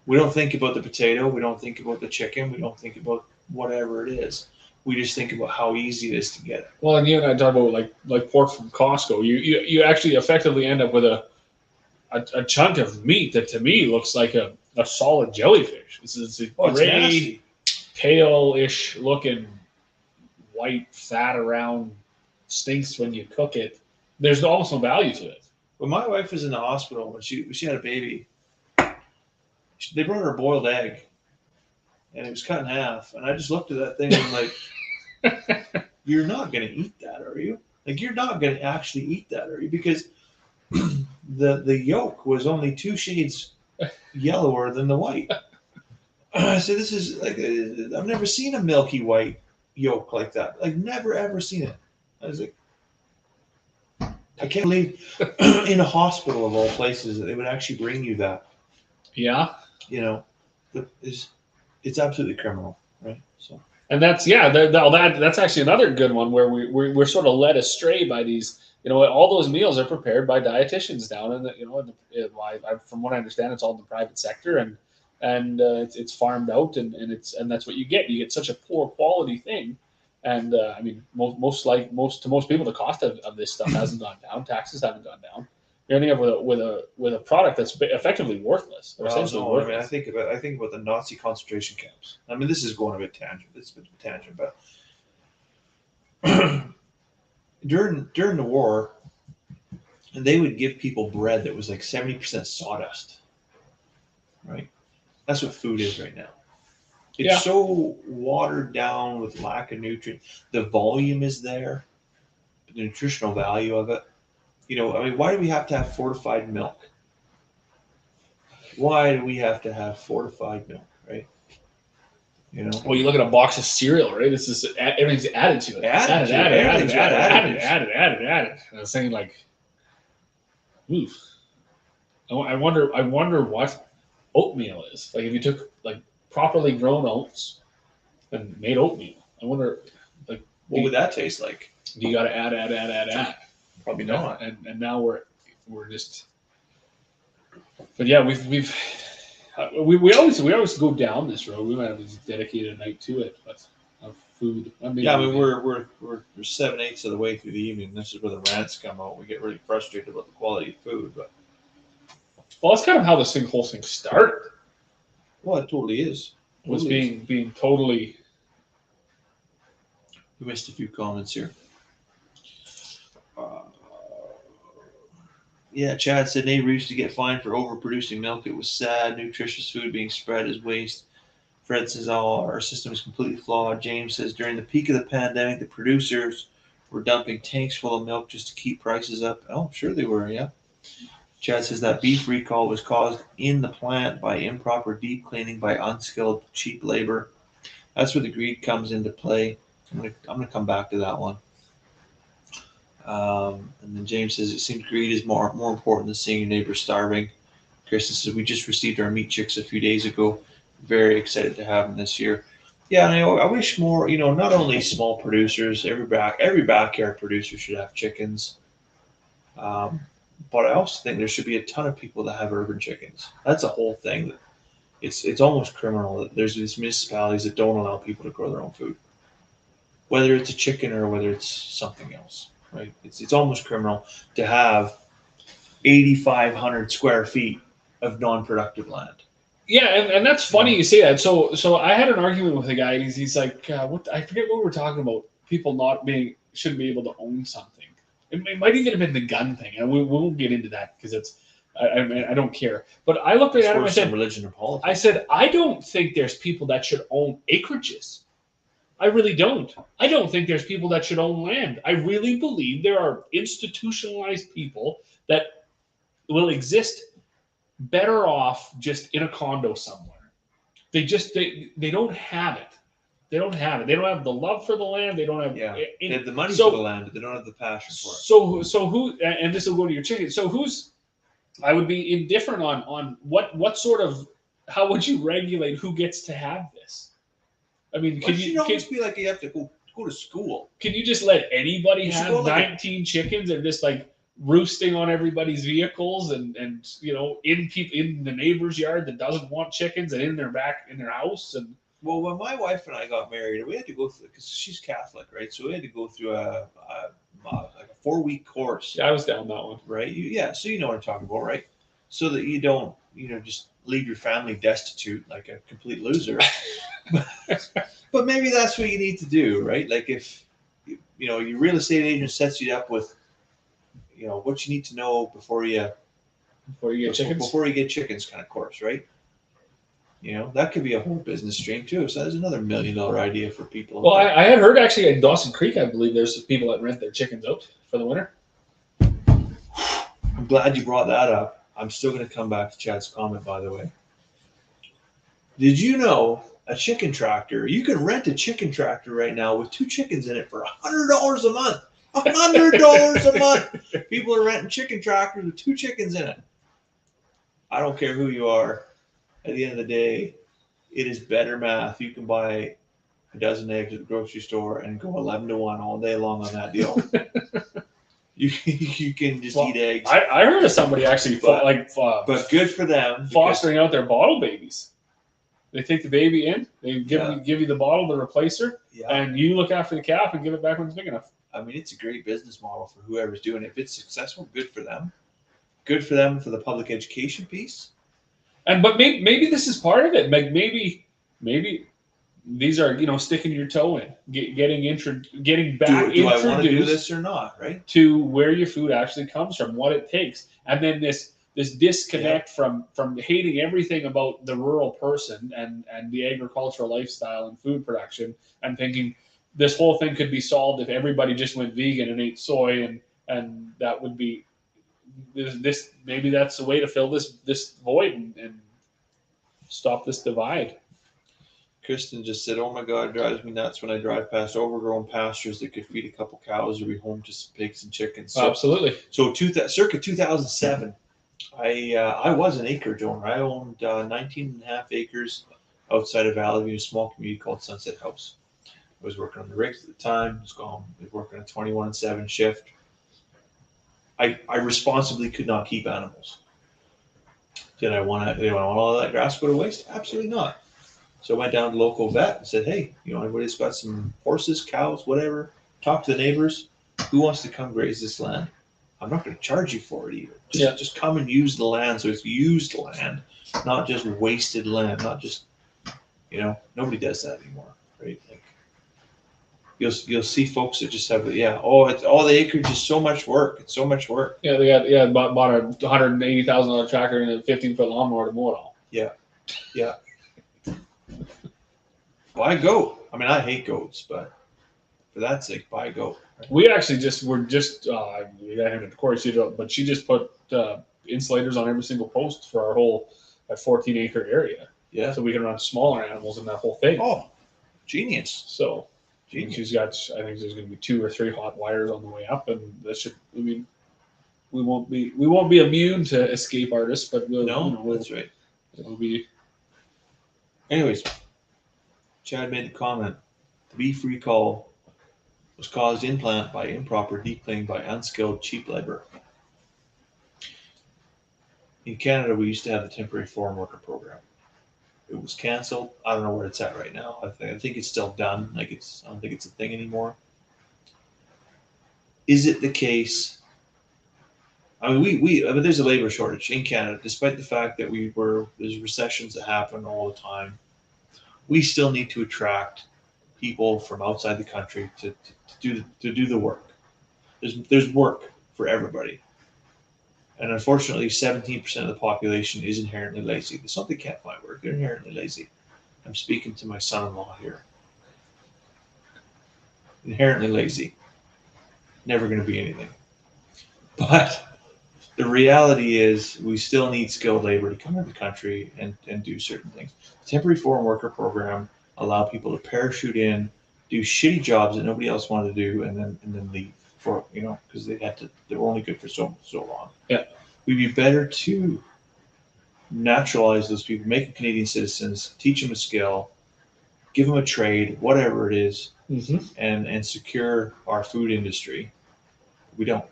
the potato, we don't think about the chicken, we don't think about whatever it is. We just think about how easy it is to get it. Well, and you and I talk about like pork from Costco. You actually effectively end up with a chunk of meat that to me looks like a solid jellyfish. It's nasty. pale-ish looking white fat around, stinks when you cook it. There's almost no value to it. When my wife was in the hospital when she had a baby, they brought her a boiled egg, and it was cut in half. And I just looked at that thing and I'm like, "You're not going to eat that, are you? Like, you're not going to actually eat that, are you? Because the yolk was only 2 shades yellower than the white." So this is like, I've never seen a milky white yolk like that. Like, never ever seen it. I was like, I can't believe in a hospital of all places that they would actually bring you that. Yeah. You know, it's absolutely criminal, right? So. And that's that's actually another good one where we're sort of led astray by these. All those meals are prepared by dietitians down in the from what I understand, it's all in the private sector, and it's farmed out, and that's what you get. You get such a poor quality thing, and I mean most people, the cost of this stuff hasn't gone down. Taxes haven't gone down. You're ending up with a product that's effectively worthless, or essentially worthless. I mean, I think about the Nazi concentration camps. I mean, this is going a bit tangent. It's a bit tangent, but during the war, and they would give people bread that was like 70% sawdust. Right, that's what food is right now. It's so watered down with lack of nutrients. The volume is there, but the nutritional value of it. I mean, why do we have to have fortified milk? Why do we have to have fortified milk, right? Well, you look at a box of cereal, right? This is everything's added to it. Added. And I was saying, like, oof. I wonder what oatmeal is. Like, if you took like properly grown oats and made oatmeal, I wonder, like, what would that taste like? You got to add. Probably not. And now we're just. But yeah, we always go down this road. We might have to dedicate a night to it, but of food. I mean, we're 7/8 of the way through the evening. This is where the rants come out. We get really frustrated about the quality of food, but that's kind of how this whole thing started. Well, it totally is. Was being totally. We missed a few comments here. Yeah, Chad said neighbor used to get fined for overproducing milk. It was sad. Nutritious food being spread as waste. Fred says, our system is completely flawed. James says, during the peak of the pandemic, the producers were dumping tanks full of milk just to keep prices up. Oh, sure they were, yeah. Chad says that beef recall was caused in the plant by improper deep cleaning by unskilled, cheap labor. That's where the greed comes into play. I'm gonna come back to that one. And then James says it seems greed is more important than seeing your neighbor starving. Kristen says we just received our meat chicks a few days ago. Very excited to have them this year. Yeah, I wish more. Not only small producers, every backyard producer should have chickens. But I also think there should be a ton of people that have urban chickens. That's a whole thing. It's almost criminal that there's these municipalities that don't allow people to grow their own food, whether it's a chicken or whether it's something else. Right? It's almost criminal to have 8,500 square feet of non-productive land. Yeah, and that's funny you say that. So I had an argument with a guy, and he's like, I forget what we were talking about. People shouldn't be able to own something. It might even have been the gun thing, and we won't get into that because it's. I don't care. But I looked at him and I said, religion or politics. I said, I don't think there's people that should own acreages. I really don't. I don't think there's people that should own land. I really believe there are institutionalized people that will exist better off just in a condo somewhere. They don't have it. They don't have it. They don't have the love for the land. They don't have. They have the money for the land, but they don't have the passion for it. So who? And this will go to your chicken. So who's? I would be indifferent on what sort of. How would you regulate who gets to have this? I mean, can you almost be like you have to go to school? Can you just let anybody have 19 chickens and just like roosting on everybody's vehicles and in the neighbor's yard that doesn't want chickens and in their house? And well, when my wife and I got married, we had to go through, because she's Catholic, right? So we had to go through like a 4-week course. Yeah, I was down that one. Right? So you know what I'm talking about, right? so that you don't, just leave your family destitute like a complete loser. But maybe that's what you need to do, right? Like if your real estate agent sets you up with, what you need to know before you get chickens. before you get chickens, kind of course, right? That could be a whole business stream too. So that's another $1 million idea for people. Well, I had heard actually in Dawson Creek, I believe there's people that rent their chickens out for the winter. I'm glad you brought that up. I'm still going to come back to Chad's comment, by the way. Did you know a chicken tractor? You can rent a chicken tractor right now with 2 chickens in it for $100 a month. $100 a month. People are renting chicken tractors with 2 chickens in it. I don't care who you are. At the end of the day, it is better math. You can buy a dozen eggs at the grocery store and go 11 to 1 all day long on that deal. You can just eat eggs. I heard of somebody actually but good for them fostering out their bottle babies. They take the baby in, they give you the bottle to replace her, and you look after the calf and give it back when it's big enough. I mean, it's a great business model for whoever's doing it. If it's successful, good for them. Good for them for the public education piece. But maybe this is part of it. Like maybe these are sticking your toe in, getting back. Do I want to do this or not? Right. To where your food actually comes from, what it takes, and then this disconnect from hating everything about the rural person and the agricultural lifestyle and food production, and thinking this whole thing could be solved if everybody just went vegan and ate soy, and that would be this. Maybe that's the way to fill this void and stop this divide. Kristen just said, "Oh my God, it drives me nuts when I drive past overgrown pastures that could feed a couple cows or be home to some pigs and chickens." So, absolutely. So circa 2007, I was an acreage owner. I owned 19 and a half acres outside of Valley View, a small community called Sunset House. I was working on the rigs at the time. I was working a 21/7 shift. I responsibly could not keep animals. Did I want all of that grass go to waste? Absolutely not. So I went down to the local vet and said, "Hey, anybody's got some horses, cows, whatever, talk to the neighbors. Who wants to come graze this land? I'm not going to charge you for it either. Just come and use the land." So it's used land, not just wasted land, not just, nobody does that anymore, right? Like you'll see folks that just have it's all the acreage is so much work. It's so much work. Yeah, they bought a $180,000 tractor and a 15-foot lawnmower to mow it all. Yeah. Buy a goat. I mean, I hate goats, but for that sake, buy a goat. We actually we got him at the Corey Cedar, but she just put insulators on every single post for our whole 14-acre area. Yeah. So we can run smaller animals in that whole thing. Oh, genius. So she's got, I think there's going to be 2 or 3 hot wires on the way up, and that should, we won't be immune to escape artists, but that's right. It'll be. Anyways, Chad made a comment. The beef recall was caused in plant by improper deep-cleaning by unskilled, cheap labor. In Canada, we used to have the temporary foreign worker program. It was canceled. I don't know where it's at right now. I think it's still done. I don't think it's a thing anymore. Is it the case? I mean, there's a labor shortage in Canada, despite the fact that there's recessions that happen all the time. We still need to attract people from outside the country to do the work. There's work for everybody. And unfortunately, 17% of the population is inherently lazy. It's not they can't find work, they're inherently lazy. I'm speaking to my son-in-law here. Inherently lazy. Never going to be anything. But the reality is we still need skilled labor to come into the country and do certain things. The temporary foreign worker program allow people to parachute in, do shitty jobs that nobody else wanted to do, and then leave for because they were only good for so long. Yeah, we'd be better to naturalize those people, make them Canadian citizens, teach them a skill, give them a trade, whatever it is, and secure our food industry. We don't.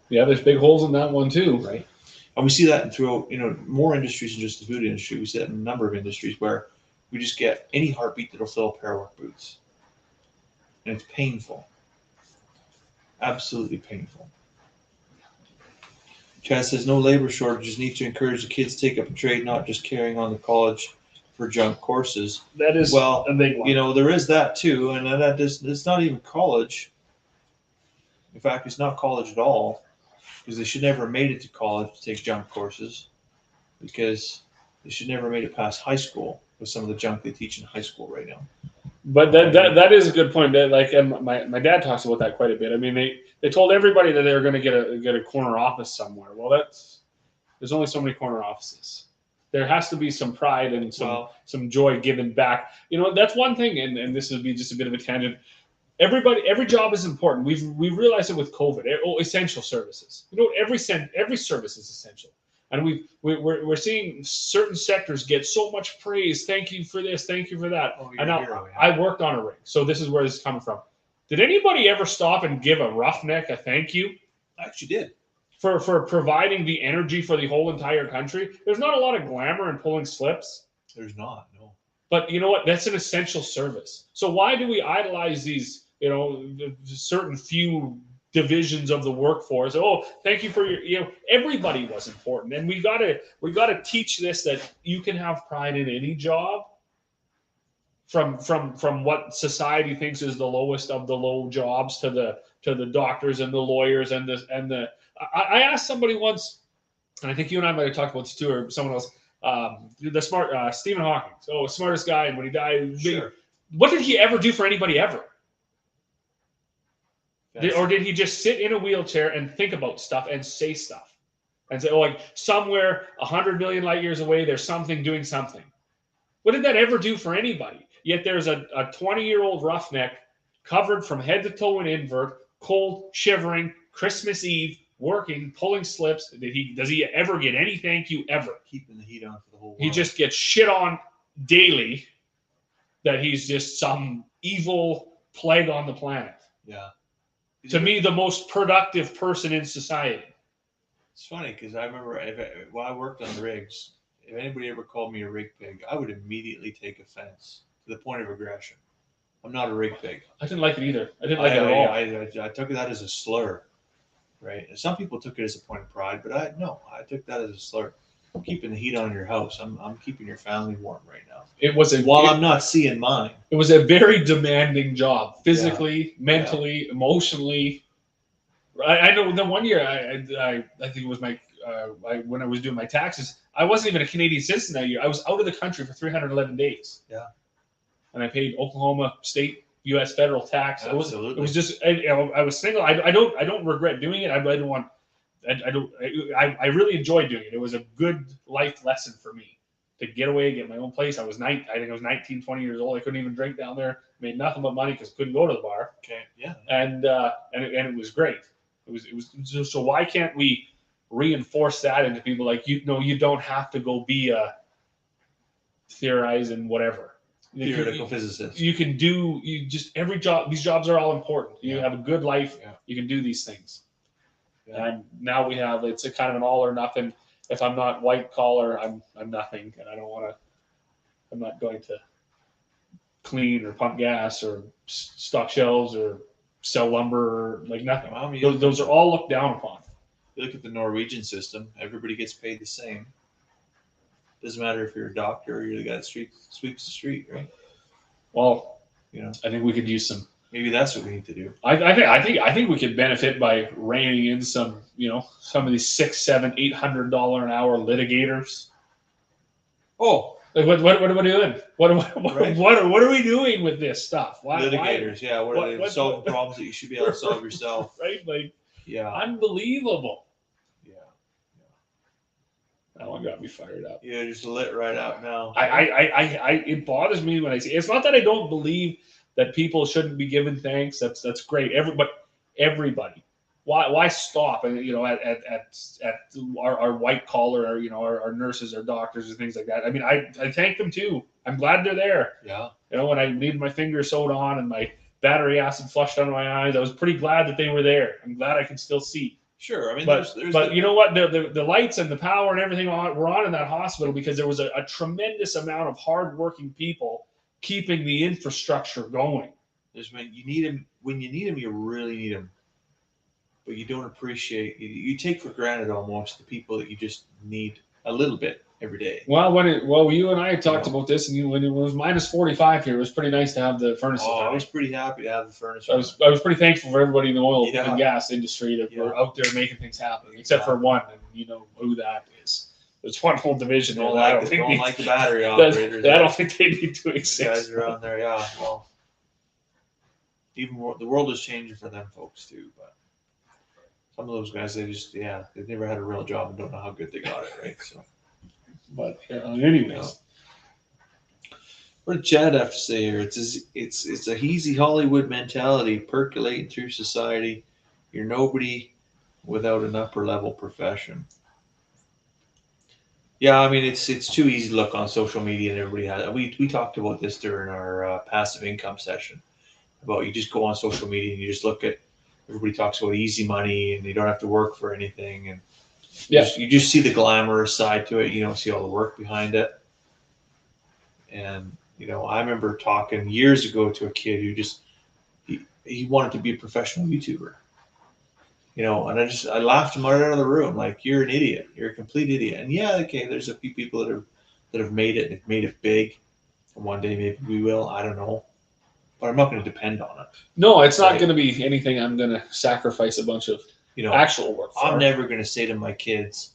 Yeah, there's big holes in that one too. Right. And we see that throughout, more industries than just the food industry. We see that in a number of industries where we just get any heartbeat that'll fill a pair of work boots. And it's painful. Absolutely painful. Chad says no labor shortages. Need to encourage the kids to take up a trade, not just carrying on the college for junk courses. That is Well, a big one. you know, there is that too, and that is, it's not even college. In fact, it's not college at all, because they should never have made it to college to take junk courses, because they should never have made it past high school with some of the junk they teach in high school right now. But that is a good point. That, like, and my dad talks about that quite a bit. I mean, they told everybody that they were going to get a corner office somewhere. Well, there's only so many corner offices. There has to be some pride and some joy given back. You know, that's one thing. And this would be just a bit of a tangent. Every job is important. We've realized it with COVID. Essential services. You know, every service is essential. And we're seeing certain sectors get so much praise. Thank you for this. Thank you for that. Oh, and now I worked on a rig, so this is where this is coming from. Did anybody ever stop and give a roughneck a thank you? I actually did. For providing the energy for the whole entire country? There's not a lot of glamour in pulling slips. There's not, no. But you know what? That's an essential service. So why do we idolize these, you know, certain few divisions of the workforce? Oh, thank you for your, you know, everybody was important. And we gotta teach this, that you can have pride in any job, from what society thinks is the lowest of the low jobs to the doctors and the lawyers and the I asked somebody once, and I think you and I might have talked about this too, or someone else, the smart Stephen Hawking, so smartest guy, and when he died, Sure. What did he ever do for anybody ever? Or did he just sit in a wheelchair and think about stuff and say stuff and say, oh, like somewhere 100 million light years away, there's something doing something? What did that ever do for anybody? Yet there's a 20-year-old roughneck covered from head to toe in invert, cold, shivering, Christmas Eve, working, pulling slips. Does he ever get any thank you ever? Keeping the heat on for the whole world. He just gets shit on daily that he's just some evil plague on the planet. Yeah. To me, the most productive person in society. It's funny because I remember when I worked on rigs, if anybody ever called me a rig pig, I would immediately take offense to the point of aggression. I'm not a rig pig. I didn't like it either. I didn't like it at all. I took that as a slur, right? And some people took it as a point of pride, but I took that as a slur. I'm keeping the heat on your house. I'm keeping your family warm right now. I'm not seeing mine. It was a very demanding job, physically, mentally, emotionally. I know the one year I think it was when I was doing my taxes, I wasn't even a Canadian citizen that year. I was out of the country for 311 days. Yeah. And I paid Oklahoma state, U.S. federal tax. Absolutely. It was just I was single. I don't regret doing it. I really enjoyed doing it. It was a good life lesson for me to get away, get my own place. I think I was 19, 20 years old. I couldn't even drink down there. Made nothing but money because I couldn't go to the bar. Okay. Yeah. And it was great. It was so why can't we reinforce that into people, like, you don't have to go be a theorizing whatever. Theoretical physicist. You can do every job. These jobs are all important. You have a good life. Yeah. You can do these things. Yeah. And now it's a kind of an all or nothing. If I'm not white collar, I'm nothing, and I'm not going to clean or pump gas or stock shelves or sell lumber, or like nothing. Well, I mean, those are all looked down upon. You look at the Norwegian system. Everybody gets paid the same. Doesn't matter if you're a doctor or you're the guy that sweeps the street, right? Well, you know, I think we could use some. Maybe that's what we need to do. I think we could benefit by reining in some of these $600, $700, $800 an hour litigators. Oh, like what are we doing? What are we doing with this stuff? Litigators, yeah. What are they solving problems that you should be able to solve yourself? Right, like, yeah, unbelievable. Yeah. That one got me fired up. Yeah, just lit right out now. It bothers me when I see. It's not that I don't believe that people shouldn't be given thanks. That's great. Everybody. Why stop? And at our white collar, or our nurses or doctors or things like that. I mean, I thank them too. I'm glad they're there. Yeah. When I needed my finger sewed on and my battery acid flushed out of my eyes, I was pretty glad that they were there. I'm glad I can still see. Sure. I mean, but you know what? The lights and the power and everything were on in that hospital because there was a tremendous amount of hardworking people keeping the infrastructure going. When you need them, you really need them. but you don't appreciate. You take for granted almost the people that you just need a little bit every day. Well, you and I talked You know. about this, and when it was -45 here, it was pretty nice to have the furnaces. Oh, I running. was pretty happy to have the furnace. I was pretty thankful for everybody in the oil Yeah. and gas industry that were out there making things happen, except for one, and you know who that is. There's one whole division Don't there. like, don't like the battery operators. I don't think they need to These exist. guys around there, yeah. Well, even more, the world is changing for them folks too. But some of those guys, they've never had a real job and don't know how good they got it, right? So, But anyways, what did Chad have to say here? It's a easy Hollywood mentality percolating through society. You're nobody without an upper level profession. Yeah, I mean it's too easy to look on social media and everybody has. We talked about this during our passive income session about you just go on social media and you just look at everybody talks about easy money and you don't have to work for anything and you just see the glamorous side to it. You don't see all the work behind it. And I remember talking years ago to a kid who just he wanted to be a professional YouTuber. And I laughed him right out of the room, like, you're an idiot. You're a complete idiot. And yeah, okay, there's a few people that have made it and have made it big. And one day maybe we will. I don't know. But I'm not going to depend on it. No, it's not going to be anything I'm going to sacrifice a bunch of actual work for. I'm never going to say to my kids,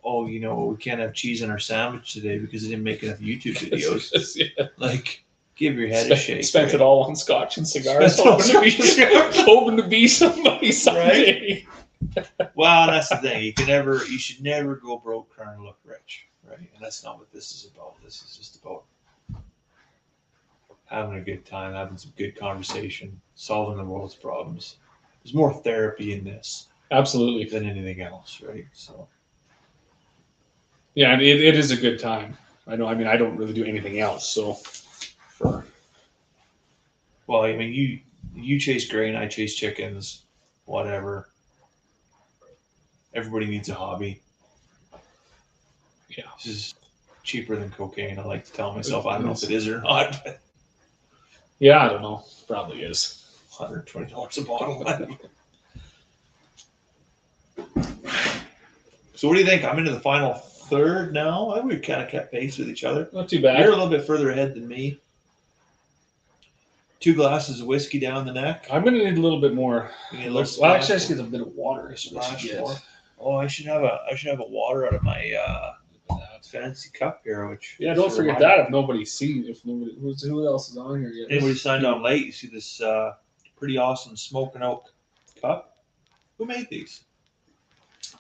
oh, we can't have cheese on our sandwich today because I didn't make enough YouTube videos. Yeah. Like, give your head a shake. Spent it all on scotch and cigars, hoping to be somebody someday. Right? Well, that's the thing. You should never go broke trying to look rich, right? And that's not what this is about. This is just about having a good time, having some good conversation, solving the world's problems. There's more therapy in this, absolutely, than anything else, right? So. Yeah, and it is a good time. I know. I mean, I don't really do anything else, so. Well, I mean, you chase grain, I chase chickens, whatever. Everybody needs a hobby. Yeah. This is cheaper than cocaine. I like to tell myself. I don't know if it is or not. But yeah, I don't know. Probably is. $120 a bottle. So what do you think? I'm into the final third now. We kind of kept pace with each other. Not too bad. You're a little bit further ahead than me. 2 glasses of whiskey down the neck. I'm going to need a little bit more. Actually, I just get a bit of water. Oh, I should have a water out of my fancy cup here. Which don't forget that if nobody's seen, who else is on here yet? Anybody signed on late? You see this pretty awesome smoking oak cup. Who made these?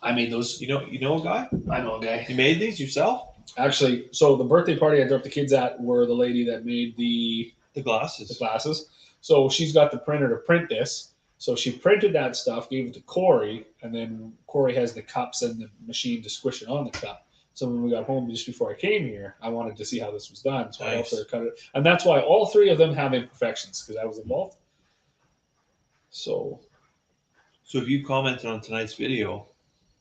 I made those. You know a guy? I know a guy. You made these yourself? Actually, so the birthday party I dropped the kids at were the lady that made the glasses. So she's got the printer to print this. So she printed that stuff, gave it to Corey, and then Corey has the cups and the machine to squish it on the cup. So when we got home just before I came here, I wanted to see how this was done. So I also cut it. And that's why all 3 of them have imperfections, because I was involved. So if you commented on tonight's video,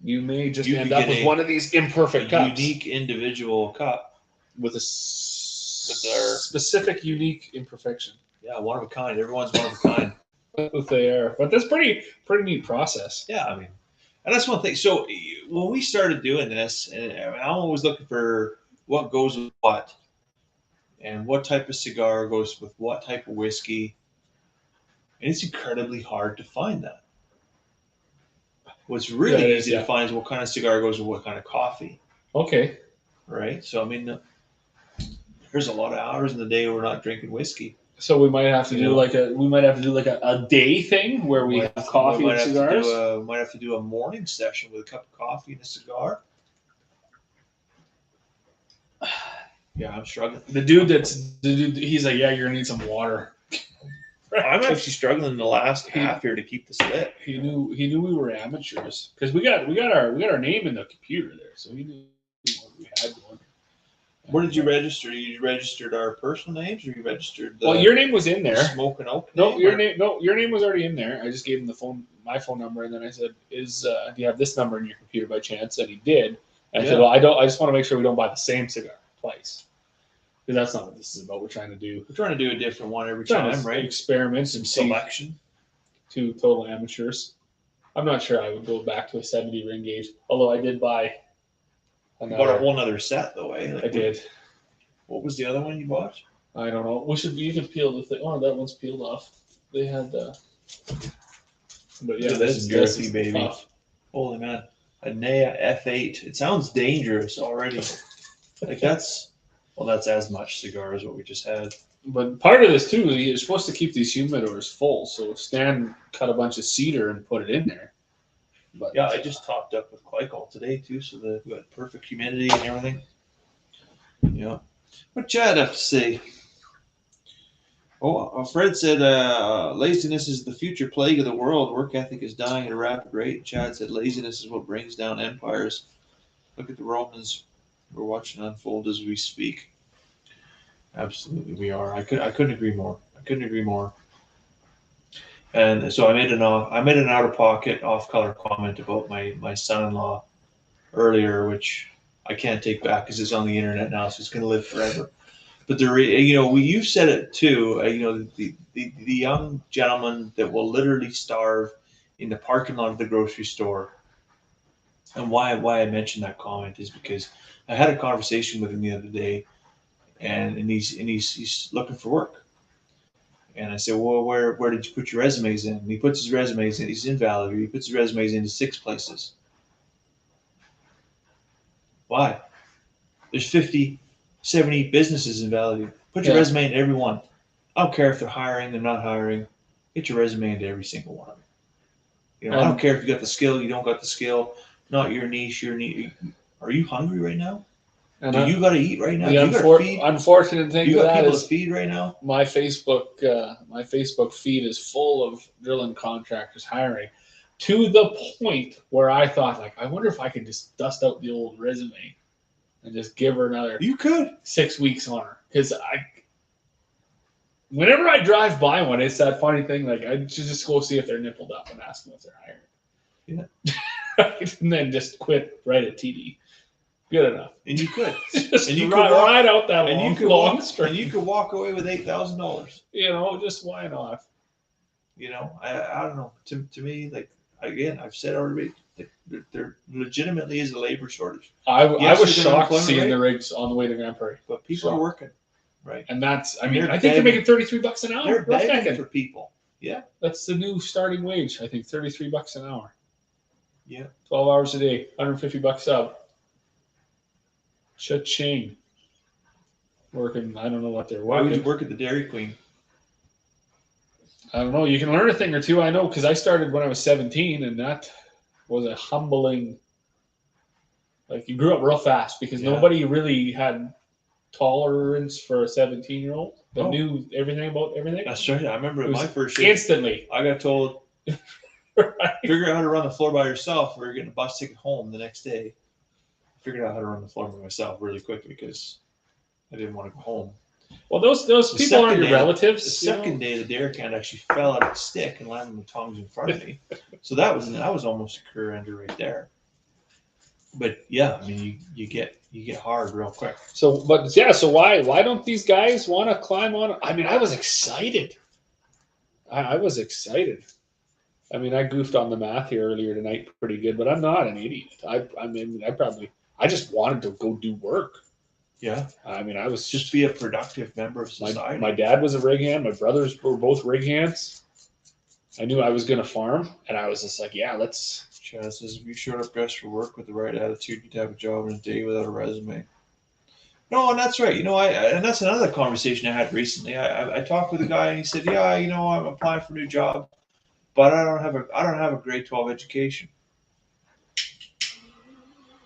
you may just end up with one of these imperfect cups. Unique individual cup. With a specific unique imperfection. Yeah, one of a kind. Everyone's one of a kind. They are. But that's pretty neat process. Yeah, I mean, and that's one thing. So when we started doing this, and I'm always looking for what goes with what, and what type of cigar goes with what type of whiskey, and it's incredibly hard to find that. What's really easy to find is what kind of cigar goes with what kind of coffee. Okay. Right? So, I mean, there's a lot of hours in the day where we're not drinking whiskey. So we might have to do like a day thing where we have coffee and cigars. We might have to do a morning session with a cup of coffee and a cigar. Yeah, I'm struggling. The dude, he's like, yeah, you're gonna need some water. I'm actually struggling the last half here to keep this lit. He knew we were amateurs because we got our name in the computer there, so he knew what we had going. Where did you register? You registered our personal names, or you registered? Well, your name was in there. Smoking Oak. Your name was already in there. I just gave him my phone number, and then I said, do you have this number in your computer by chance? And he did. And I said, well, I don't. I just want to make sure we don't buy the same cigar twice. Because that's not what this is about. We're trying to do a different one every time, right? Experiments and selection. 2 total amateurs. I'm not sure I would go back to a 70 ring gauge. Although I did buy You another. bought a whole nother set though, eh? Like, I did. What was the other one you bought? I don't know. You can peel the thing. Oh, that one's peeled off. They had. But yeah, This is girthy, baby. Tough. Holy man, a Nea F8. It sounds dangerous already. Like that's as much cigar as what we just had. But part of this too, you're supposed to keep these humidors full. So Stan cut a bunch of cedar and put it in there. But yeah, I just topped up with glycol today too, so that we got perfect humidity and everything. Yeah. What Chad have to say? Oh, Fred said laziness is the future plague of the world. Work ethic is dying at a rapid rate. Chad said laziness is what brings down empires. Look at the Romans we're watching unfold as we speak. Absolutely, we are. I couldn't agree more. And so I made an out of pocket, off color comment about my son-in-law earlier, which I can't take back because it's on the internet now, so it's going to live forever. But you've said it too. The young gentleman that will literally starve in the parking lot of the grocery store. And why I mentioned that comment is because I had a conversation with him the other day, and he's looking for work. And I said, well, where did you put your resumes in? And he puts his resumes in. He's in Valley. He puts his resumes into 6 places. Why? There's 50, 70 businesses in Valley. Put your resume in every one. I don't care if they're hiring, they're not hiring. Get your resume into every single one of them. I don't care if you got the skill, you don't got the skill. Not your niche. Are you hungry right now? And you got to eat right now. The unfortunate thing you got that people is to feed right now. My Facebook feed is full of drilling contractors hiring, to the point where I thought, like, I wonder if I could just dust out the old resume and just give her another. You could 6 weeks on her, because whenever I drive by one, it's that funny thing. Like, I just go see if they're nippled up and ask them if they're hiring. Yeah. And then just quit right at TD. Good enough. And you could. Just and you ride out that and long, you could long walk, string. and you could walk away with $8,000. Just why not? I don't know. To me, like, again, I've said already, there legitimately is a labor shortage. I was shocked seeing the rigs on the way to Grand Prairie. But people are working, right? And that's, I think they're making $33 an hour. They're begging for people. Yeah. That's the new starting wage. I think $33 an hour. Yeah. 12 hours a day, $150 up. Cha-ching. Working, I don't know what they're working. Why would you work at the Dairy Queen? I don't know. You can learn a thing or two. I know, because I started when I was 17, and that was a humbling. Like, you grew up real fast because nobody really had tolerance for a 17-year-old that knew everything about everything. That's right. I remember my first shift. Instantly. I got told, figure out how to run the floor by yourself, or you're getting a bus ticket home the next day. Figured out how to run the floor by myself really quickly because I didn't want to go home. Well, those people aren't your relatives. The second day, the dairy can actually fell out of the stick and landed on the tongs in front of me. So that was almost a career ender right there. But yeah, I mean, you get hard real quick. So why don't these guys want to climb on? I mean, I was excited. I was excited. I mean, I goofed on the math here earlier tonight pretty good, but I'm not an idiot. I just wanted to go do work. Yeah. I mean, I was just be a productive member of society. My dad was a rig hand. My brothers were both rig hands. I knew I was going to farm, and I was just like, yeah, let's. Chad says, if you showed up dressed for work with the right attitude, you'd have a job in a day without a resume. No, and that's right. And that's another conversation I had recently. I talked with a guy, and he said, yeah, I'm applying for a new job, but I don't have a grade 12 education.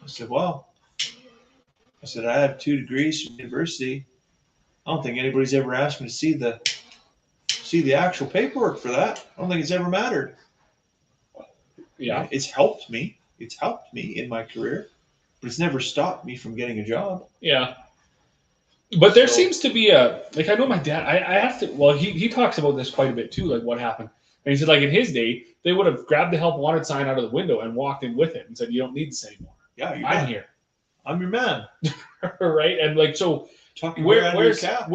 I said, well, I have 2 degrees from university. I don't think anybody's ever asked me to see the actual paperwork for that. I don't think it's ever mattered. Yeah. It's helped me. It's helped me in my career, but it's never stopped me from getting a job. Yeah. But there seems to be I know my dad, I have to, well, he talks about this quite a bit too, like what happened. And he said, like, in his day, they would have grabbed the help wanted sign out of the window and walked in with it and said, you don't need this anymore. Yeah, I'm here. I'm your man. Right? And like, so where's that,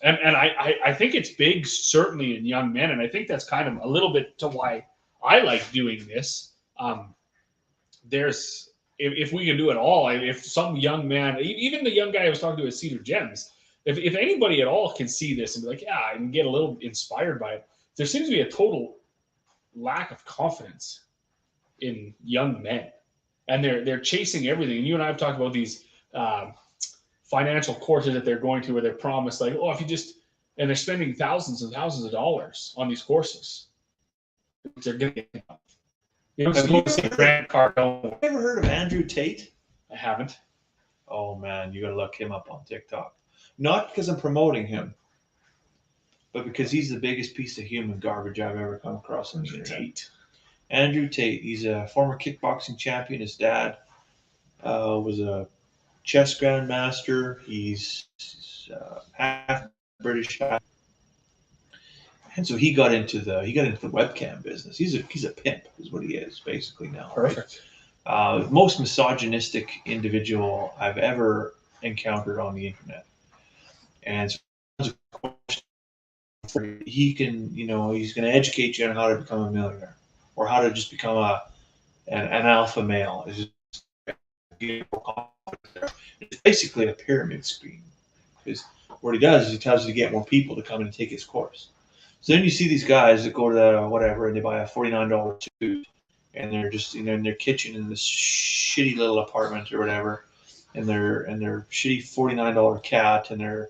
and I think it's big, certainly in young men. And I think that's kind of a little bit to why I like doing this. There's if we can do it all, if some young man, even the young guy I was talking to at Cedar Gems, if anybody at all can see this and be like, yeah, I can get a little inspired by it. There seems to be a total lack of confidence in young men, and they're chasing everything. And you and I have talked about these financial courses that they're going to, where they're promised like, oh, if you just, and they're spending thousands and thousands of dollars on these courses, which they're getting. You know, supposed to see Grant Cardone. Have you ever heard of Andrew Tate? I haven't. Oh man, you gotta look him up on TikTok. Not because I'm promoting him, but because he's the biggest piece of human garbage I've ever come across on the internet. Andrew Tate. He's a former kickboxing champion. His dad was a chess grandmaster. He's half British, and so he got into the webcam business. He's a pimp, is what he is basically now. Perfect. Right? Most misogynistic individual I've ever encountered on the internet, and so he can, he's going to educate you on how to become a millionaire or how to just become an alpha male. It's basically a pyramid scheme, because what he does is he tells you to get more people to come in and take his course. So then you see these guys that go to whatever and they buy a $49 suit, and they're just in their kitchen in this shitty little apartment or whatever, and their shitty $49 cat, and they're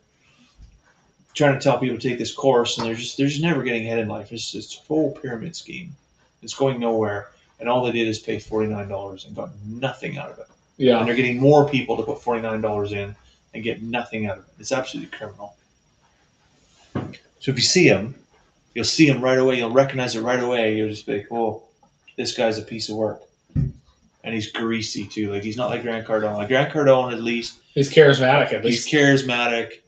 trying to tell people to take this course, and they're just never getting ahead in life. It's a full pyramid scheme. It's going nowhere, and all they did is pay $49 and got nothing out of it. Yeah. And they're getting more people to put $49 in and get nothing out of it. It's absolutely criminal. So if you see him, you'll see him right away. You'll recognize it right away. You'll just be like, "Oh, this guy's a piece of work," and he's greasy too. Like, he's not like Grant Cardone. Like Grant Cardone, at least he's charismatic. At least he's charismatic,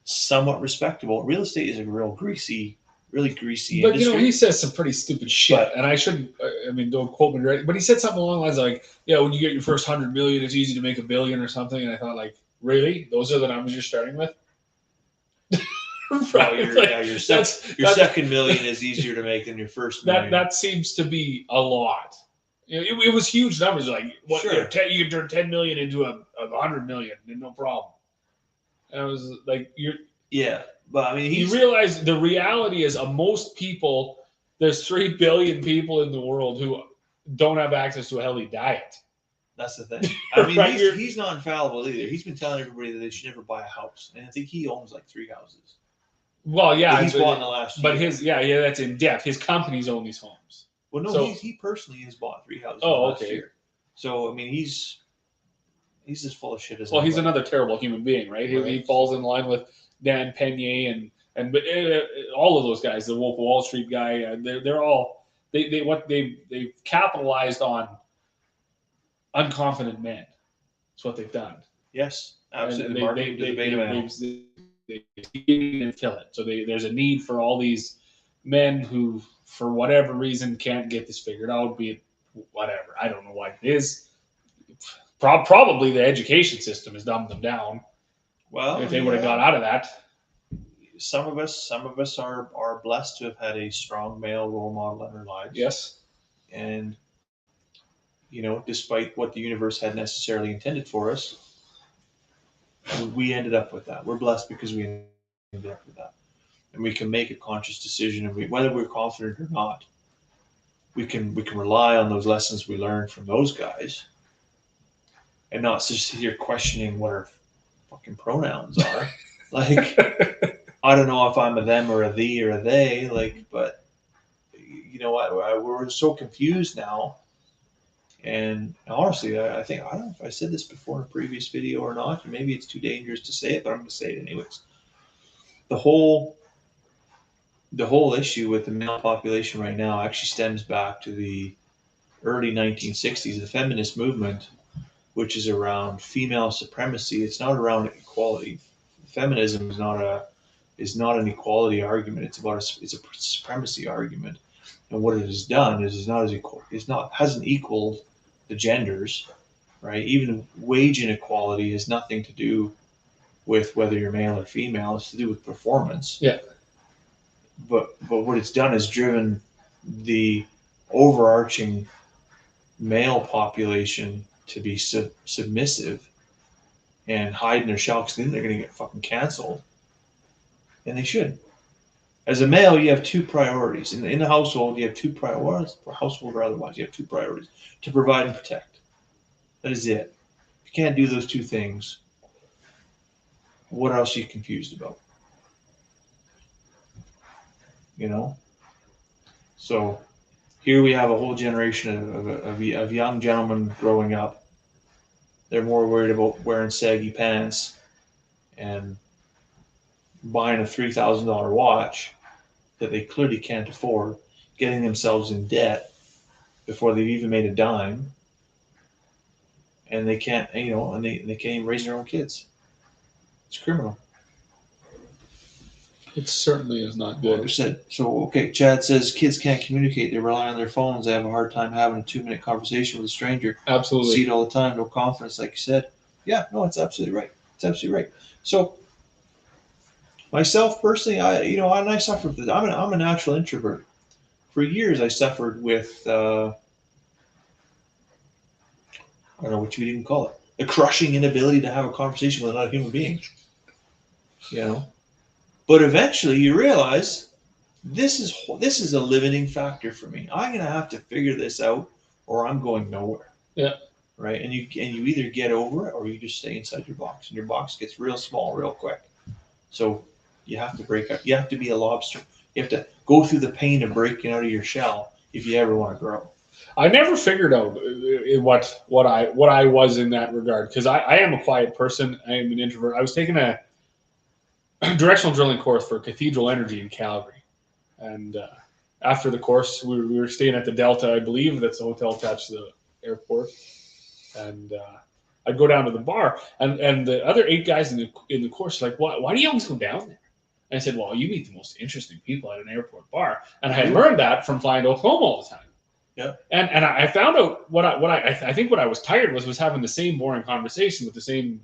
somewhat respectable. Real estate is a really greasy but industry. He says some pretty stupid shit, and I shouldn't. I mean, don't quote me right, but he said something along the lines like, "Yeah, when you get your first 100 million, it's easy to make $1 billion or something." And I thought, like, really? Those are the numbers you're starting with? Right. Your second million is easier to make than your first million. That seems to be a lot. It was huge numbers. Like, what? Sure. You can turn 10 million into a 100 million, no problem. And I was like, yeah. But I mean, you realize the reality is, most people, there's 3 billion people in the world who don't have access to a healthy diet. That's the thing. I mean, right, he's not infallible either. He's been telling everybody that they should never buy a house, and I think he owns like 3 houses. Well, yeah, he's bought in the last year. But that's in depth. His companies own these homes. Well, no, he personally has bought 3 houses last year. So I mean, he's as full of shit as. Well, he's another terrible human being, right? He falls in line with Dan Penier and all of those guys, the Wolf of Wall Street guy. They're all they've capitalized on unconfident men. That's what they've done. Yes, absolutely. They kill it. So there's a need for all these men who, for whatever reason, can't get this figured out. Be it whatever, I don't know what it is. Probably the education system has dumbed them down. Well, if they would have got out of that. Some of us are blessed to have had a strong male role model in our lives. Yes. And despite what the universe had necessarily intended for us, we ended up with that. We're blessed because we ended up with that. And we can make a conscious decision, and whether we're confident or not, we can rely on those lessons we learned from those guys, and not just sit here questioning what our fucking pronouns are. Like, I don't know if I'm a them or a thee or a they, but you know what? We're so confused now. And honestly, I don't know if I said this before in a previous video or not, and maybe it's too dangerous to say it, but I'm going to say it anyways. The whole issue with the male population right now actually stems back to the early 1960s, the feminist movement, which is around female supremacy. It's not around equality. Feminism is not an equality argument. It's a supremacy argument. And what it has done is hasn't equaled the genders, right? Even wage inequality has nothing to do with whether you're male or female. It's to do with performance. Yeah. But what it's done is driven the overarching male population to be submissive and hide in their shell because then they're going to get fucking canceled. And they should. As a male, you have two priorities. In the household, you have two priorities, household or otherwise, you have two priorities: to provide and protect. That is it. If you can't do those two things, what else are you confused about? You know? So here we have a whole generation of young gentlemen growing up. They're more worried about wearing saggy pants and buying a $3,000 watch that they clearly can't afford, getting themselves in debt before they've even made a dime, and they can't, and they can't even raise their own kids. It's criminal. It certainly is not Like I good. said, so okay, Chad says kids can't communicate. They rely on their phones. They have a hard time having a 2-minute conversation with a stranger. Absolutely. See it all the time. No confidence, like you said. Yeah, no, it's absolutely right. It's absolutely right. So myself personally, I suffer with it. I'm a natural introvert. For years, I suffered with I don't know what you would even call it, the crushing inability to have a conversation with another human being. But eventually, you realize this is a limiting factor for me. I'm gonna have to figure this out, or I'm going nowhere. Yeah. Right. And you either get over it, or you just stay inside your box, and your box gets real small real quick. So you have to break up. You have to be a lobster. You have to go through the pain of breaking out of your shell if you ever want to grow. I never figured out what I was in that regard, because I am a quiet person. I am an introvert. I was taking a directional drilling course for Cathedral Energy in Calgary, and after the course, we were staying at the Delta, I believe. That's the hotel attached to the airport, and I'd go down to the bar, and the other 8 guys in the course were like, why do you always go down there? And I said, well, you meet the most interesting people at an airport bar, and I had learned that from flying to Oklahoma all the time. Yeah. And I found out what I think what I was tired was having the same boring conversation with the same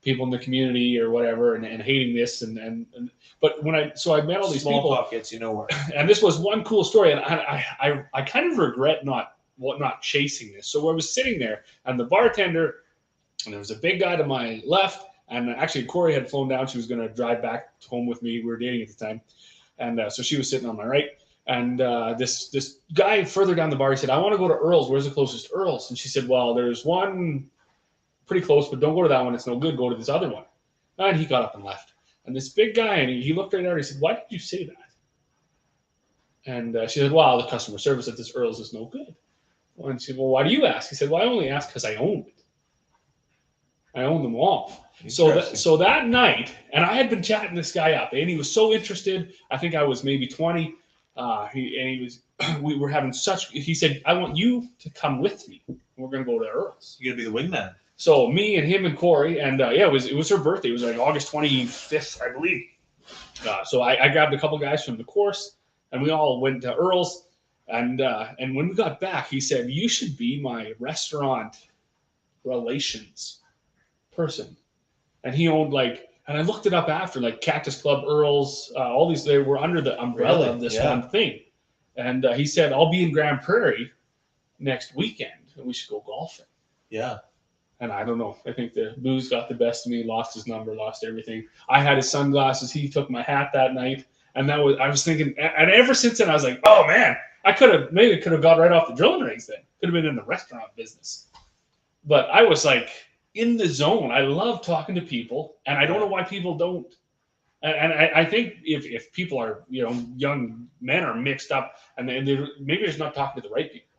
people in the community or whatever, and hating this and but when I met all these Small people, talk gets you nowhere. And this was one cool story, and I kind of regret not chasing this. So I was sitting there, and the bartender, and there was a big guy to my left, and actually Corey had flown down. She was going to drive back home with me. We were dating at the time, and so she was sitting on my right. And this guy further down the bar, he said, I want to go to Earl's. Where's the closest Earl's? And she said, well, there's one pretty close, but don't go to that one. It's no good. Go to this other one. And he got up and left. And this big guy, and he looked right at her. He said, why did you say that? And she said, well, the customer service at this Earl's is no good. And she said, well, why do you ask? He said, well, I only ask because I own it. I own them all. So that night, and I had been chatting this guy up, and he was so interested. I think I was maybe 20. We were having such. He said, "I want you to come with me. We're going to go to Earl's. You're gonna be the wingman." So me and him and Corey, and it was her birthday. It was like August 25th, I believe. So I grabbed a couple guys from the course, and we all went to Earl's. And when we got back, he said, "You should be my restaurant relations person." And he owned and I looked it up after, Cactus Club, Earl's, all these, they were under the umbrella of this one thing. And he said, I'll be in Grand Prairie next weekend, and we should go golfing. Yeah. And I don't know. I think the booze got the best of me, lost his number, lost everything. I had his sunglasses. He took my hat that night. And I was thinking, and ever since then, I was like, oh man, I could have got right off the drilling rigs then. Could have been in the restaurant business. But I was in the zone. I love talking to people, and I don't know why people don't. And I think if people are, young men are mixed up, and maybe they're just not talking to the right people.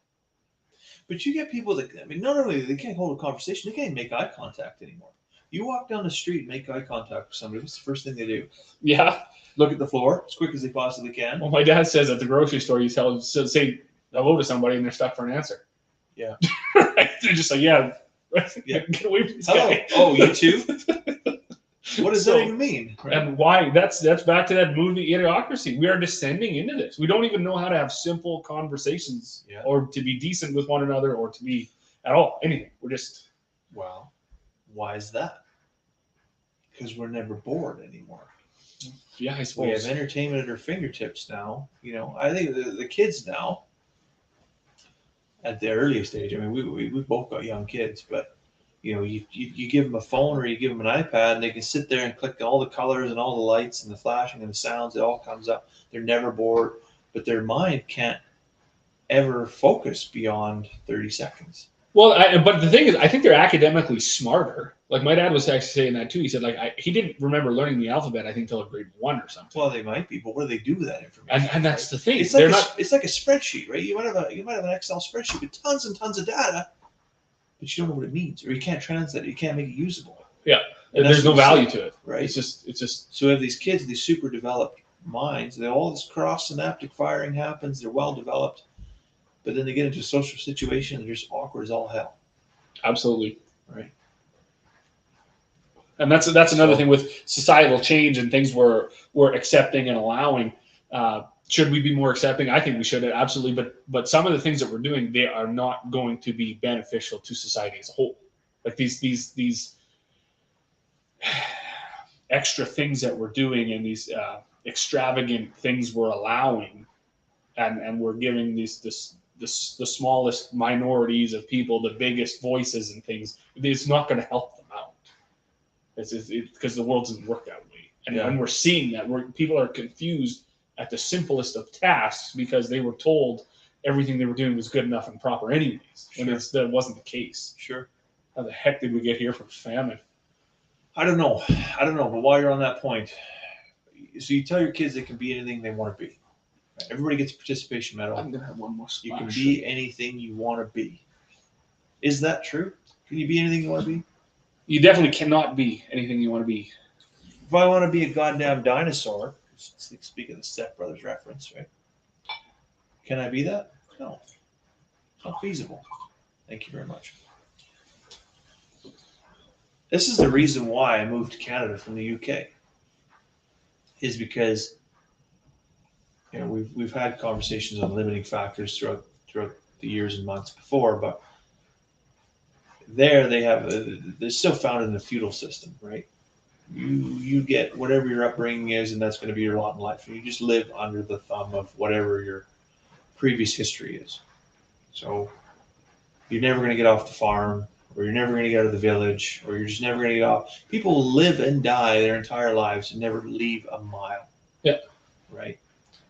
But you get people that, not only they can't hold a conversation, they can't even make eye contact anymore. You walk down the street and make eye contact with somebody, what's the first thing they do? Yeah. Look at the floor as quick as they possibly can. Well, my dad says at the grocery store, you say hello to somebody, and they're stuck for an answer. Yeah. They're just like, yeah. Get away from this guy. Oh, you too? What does that even mean? Right? And why? That's back to that movie Idiocracy. We are descending into this. We don't even know how to have simple conversations, or to be decent with one another, or to be at all anything. We're just. Well, why is that? Because we're never bored anymore. Yeah, I suppose. We have entertainment at our fingertips now. I think the kids now, at the earliest age. I mean, we both got young kids, but you give them a phone or you give them an iPad, and they can sit there and click all the colors and all the lights and the flashing and the sounds. It all comes up. They're never bored, but their mind can't ever focus beyond 30 seconds. Well, but the thing is, I think they're academically smarter. Like my dad was actually saying that too. He said like he didn't remember learning the alphabet, I think, till grade 1 or something. Well, they might be, but what do they do with that information? And that's the thing. It's like it's like a spreadsheet, right? You might have an Excel spreadsheet with tons and tons of data, but you don't know what it means, or you can't translate it. You can't make it usable. Yeah, and there's no value to it, right? It's just. So we have these kids, these super developed minds. They all this cross synaptic firing happens. They're well developed, but then they get into a social situation and they're just awkward as all hell. Absolutely. Right. And that's another thing with societal change and things we're accepting and allowing. Should we be more accepting? I think we should, absolutely. But some of the things that we're doing, they are not going to be beneficial to society as a whole. Like these extra things that we're doing and these extravagant things we're allowing, and we're giving the smallest minorities of people the biggest voices and things. It's not going to help them out. It's because the world doesn't work that way, and we're seeing that people are confused at the simplest of tasks because they were told everything they were doing was good enough and proper anyways, when that wasn't the case. Sure. How the heck did we get here from famine? I don't know. But while you're on that point, so you tell your kids they can be anything they want to be. Everybody gets a participation medal. I'm gonna have one more splash. You can be anything you want to be. Is that true? Can you be anything you want to be? You definitely cannot be anything you want to be. If I want to be a goddamn dinosaur, speak of the Step Brothers reference, right? Can I be that? No. It's not feasible. Thank you very much. This is the reason why I moved to Canada from the UK. Is because we've had conversations on limiting factors throughout the years and months before, but there they're still founded in a feudal system, right? You get whatever your upbringing is, and that's going to be your lot in life. And you just live under the thumb of whatever your previous history is. So you're never going to get off the farm, or you're never going to get out of the village, or you're just never going to get off. People live and die their entire lives and never leave a mile. Yeah. Right?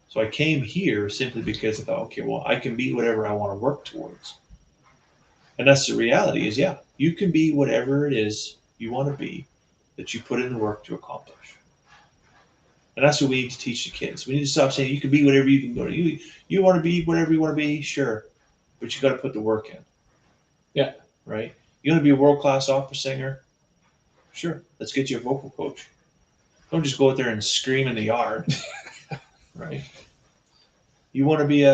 So I came here simply because I thought, okay, well, I can be whatever I want to work towards. And that's the reality is, you can be whatever it is you want to be that you put in the work to accomplish. And that's what we need to teach the kids. We need to stop saying you can be whatever you can go to. You want to be whatever you want to be, sure, but you got to put the work in. Yeah. Right? You want to be a world-class opera singer? Sure, let's get you a vocal coach. Don't just go out there and scream in the yard. Right? You want to be you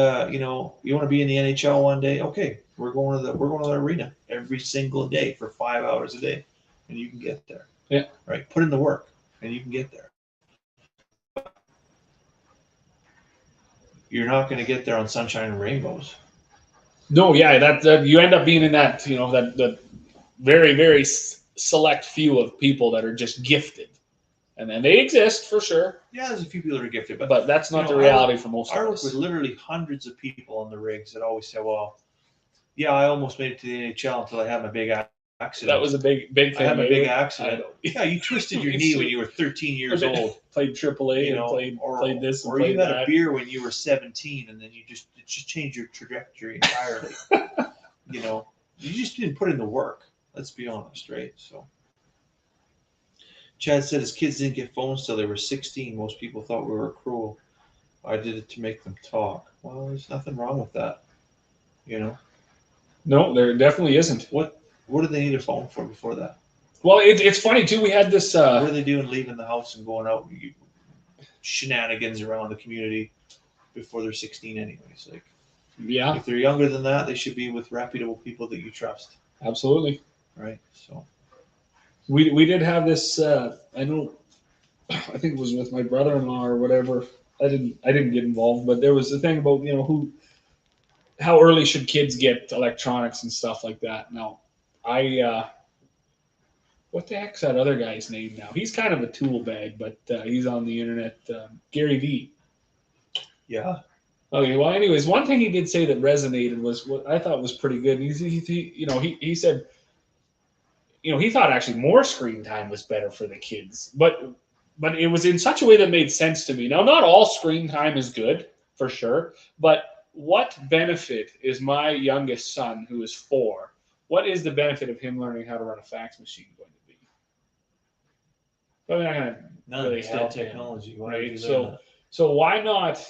want to be in the NHL one day? Okay, we're going to the arena every single day for 5 hours a day, and you can get there. Yeah. Right. Put in the work, and you can get there. You're not going to get there on sunshine and rainbows. No, yeah, that you end up being in that that very, very select few of people that are just gifted, and then they exist for sure. Yeah, there's a few people that are gifted, but that's not the reality for most of us. I work with literally hundreds of people on the rigs that always say, "Well, yeah, I almost made it to the NHL until I had my big accident." That was a big thing. I had my big accident. Yeah, you twisted your knee when you were 13 years old. Played AAA, played this, or you had a beer when you were 17, and then it just changed your trajectory entirely. You just didn't put in the work. Let's be honest, right? So, Chad said his kids didn't get phones till they were 16. Most people thought we were cruel. I did it to make them talk. Well, there's nothing wrong with that. No, there definitely isn't. What did they need a phone for before that? Well, it's funny too. We had this. What are they doing leaving the house and going out shenanigans around the community before they're 16 anyways? Like, yeah, if they're younger than that, they should be with reputable people that you trust. Absolutely. Right. So we did have this. I think it was with my brother-in-law or whatever. I didn't get involved, but there was a thing about how early should kids get electronics and stuff like that. Now, what the heck's that other guy's name now? He's kind of a tool bag, but he's on the internet. Gary V. Yeah. Okay, well, anyways, one thing he did say that resonated was what I thought was pretty good. He said, he thought actually more screen time was better for the kids, but it was in such a way that made sense to me. Now, not all screen time is good for sure, but what benefit is my youngest son, who is 4, what is the benefit of him learning how to run a fax machine going to be? Probably not going to really help technology. him, right? So why not?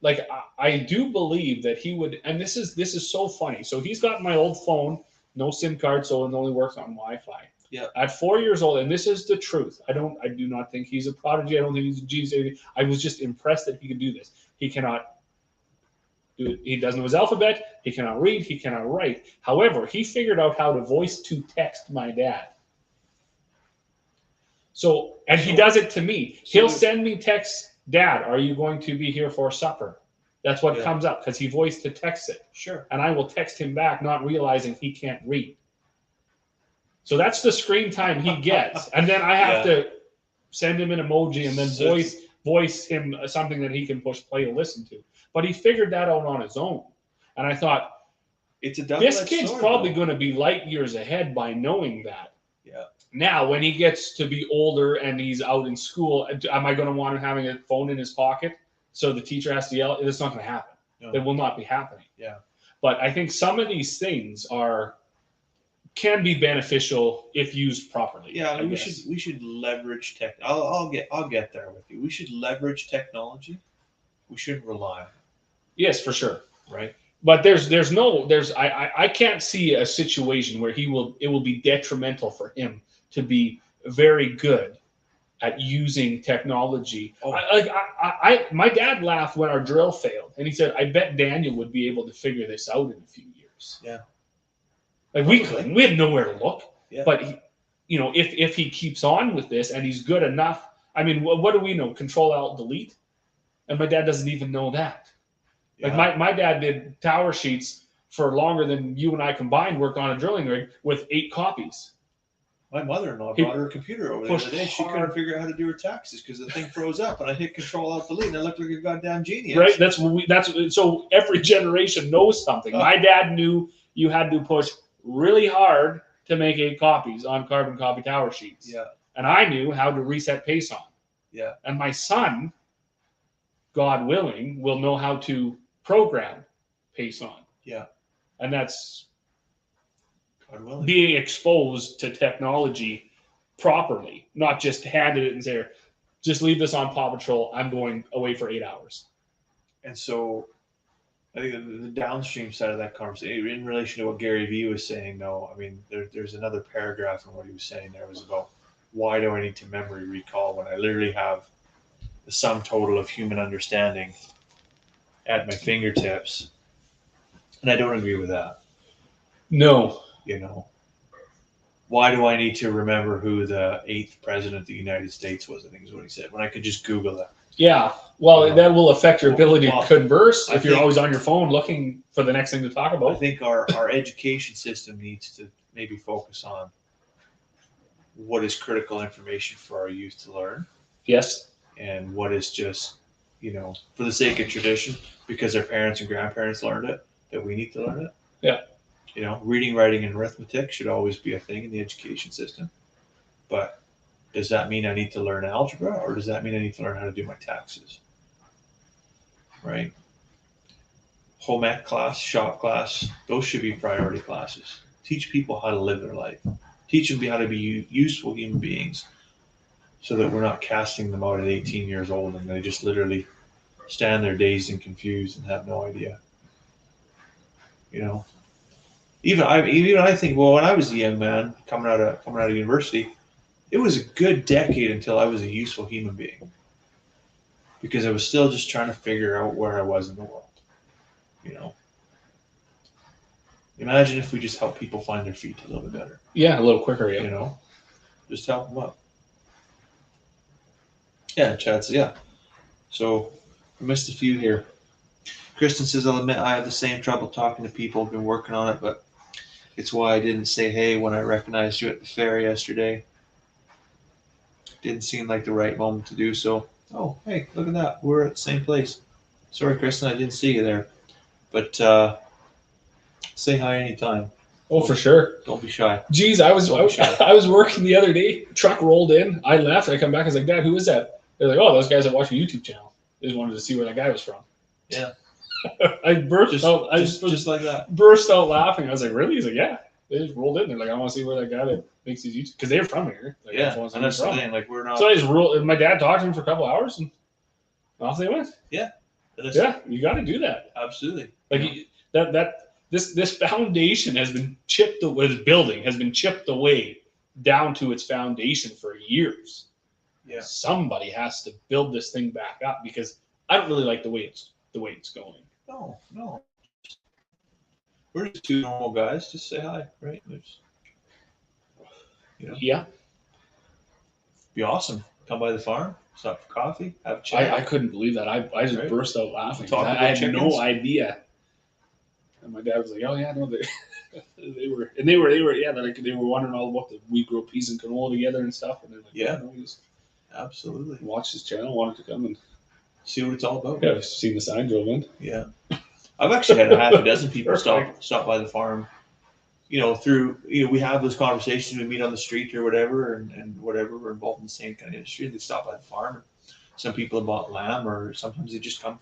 Like I do believe that he would, and this is so funny. So he's got my old phone, no SIM card, so it only works on Wi-Fi. Yeah. At 4 years old, and this is the truth. I do not think he's a prodigy. I don't think he's a genius. I was just impressed that he could do this. He cannot do it. He doesn't know his alphabet. He cannot read. He cannot write. However, he figured out how to voice to text my dad. So, and he does it to me. He'll send me texts. Dad, are you going to be here for supper? That's what comes up because he voiced to text it. Sure. And I will text him back, not realizing he can't read. So that's the screen time he gets. And then I have to send him an emoji and then voice him something that he can push play to listen to. But he figured that out on his own. And I thought, this kid's probably going to be light years ahead by knowing that. Yeah. Now, when he gets to be older and he's out in school, am I going to want him having a phone in his pocket so the teacher has to yell? It's not going to happen. No. It will not be happening. Yeah. But I think some of these things can be beneficial if used properly. Yeah, we should leverage tech. I'll get there with you. We should leverage technology. We shouldn't rely on it. Yes, for sure. Right. But I can't see a situation where it will be detrimental for him to be very good at using technology. Oh. My dad laughed when our drill failed, and he said, "I bet Daniel would be able to figure this out in a few years." Yeah. Like we couldn't. We had nowhere to look. Yeah. But if he keeps on with this and he's good enough, I mean, what do we know? Control Alt Delete, and my dad doesn't even know that. Yeah. Like my dad did tower sheets for longer than you and I combined. Worked on a drilling rig with 8 copies. My mother-in-law brought her computer over the other day. She couldn't figure out how to do her taxes because the thing froze up, and I hit Control Alt Delete, and I looked like a goddamn genius. Right. So every generation knows something. My dad knew you had to push really hard to make 8 copies on carbon copy tower sheets. Yeah. And I knew how to reset pace on. Yeah. And my son, God willing, will know how to program pace on. Yeah. And that's being exposed to technology properly, not just handed it and say, just leave this on Paw Patrol. I'm going away for 8 hours. And so I think the downstream side of that conversation, in relation to what Gary Vee was saying, though, I mean, there's another paragraph in what he was saying there was about why do I need to memory recall when I literally have the sum total of human understanding at my fingertips? And I don't agree with that. No. Why do I need to remember who the 8th president of the United States was? I think is what he said. When I could just Google that. Yeah. Well, that will affect your ability to converse if you're always on your phone looking for the next thing to talk about. I think our education system needs to maybe focus on what is critical information for our youth to learn. Yes. And what is just, for the sake of tradition, because their parents and grandparents learned it, that we need to learn it. Yeah. Reading, writing, and arithmetic should always be a thing in the education system. But does that mean I need to learn algebra, or does that mean I need to learn how to do my taxes? Right? Home ec class, shop class, those should be priority classes. Teach people how to live their life. Teach them how to be useful human beings so that we're not casting them out at 18 years old and they just literally stand there dazed and confused and have no idea. Even I think, well, when I was a young man coming out of university, it was a good decade until I was a useful human being, because I was still just trying to figure out where I was in the world. Imagine if we just help people find their feet a little bit better. Yeah, a little quicker. Yeah. Just help them up. Yeah, Chad says, yeah. So I missed a few here. Kristen says, I'll admit I have the same trouble talking to people. I've been working on it, but it's why I didn't say hey when I recognized you at the fair yesterday. Didn't seem like the right moment to do so. Oh, hey, look at that. We're at the same place. Sorry, Kristen, I didn't see you there, but say hi anytime. Oh, for sure. Don't be shy. Geez, I was working the other day. Truck rolled in. I left. I come back. I was like, Dad, who is that? They're like, oh, those guys that watch your YouTube channel. They just wanted to see where that guy was from. Yeah. I burst out. I just like that. Burst out laughing. I was like, really? He's like, yeah. They just rolled in. They're like, I want to see where that guy that makes these YouTube, because they're from here. Like, Yeah, and that's the thing. Like, we're not. So I just rolled. My dad talked to him for a couple hours, and off they went. Yeah. Yeah, you got to do that. Absolutely. Like this foundation has been chipped away. This building has been chipped away down to its foundation for years. Yeah. Somebody has to build this thing back up, because I don't really like the way it's going. No. We're just two normal guys. Just say hi, right? Yeah. Be awesome. Come by the farm, stop for coffee, have a chat. I couldn't believe that. I just burst out laughing. I had chickens. No idea. And my dad was like, "Oh yeah, no, they were wondering all about we grow peas and canola together and stuff." And they're like, "Yeah, no, we just absolutely watched his channel, wanted to come and see what it's all about." Yeah, I've seen the sign drove in. Yeah, I've actually had a half a dozen people stop by the farm. Through we have those conversations. We meet on the street or whatever, and whatever, we're involved in the same kind of industry. They stop by the farm. Some people have bought lamb, or sometimes they just come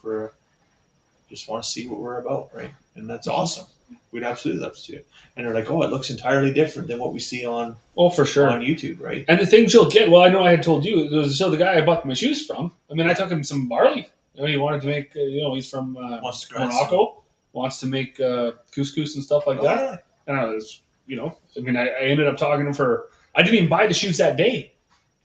just want to see what we're about, right? And that's awesome. We'd absolutely love to see it. And they're like, "Oh, it looks entirely different than what we see on for sure on YouTube, right?" And the things you'll get. Well, I know I had told you. So the guy I bought my shoes from. I mean, I took him some barley. He wanted to make. He's from Morocco. Wants to make couscous and stuff like that. Yeah. And I was, I ended up talking to him for. I didn't even buy the shoes that day.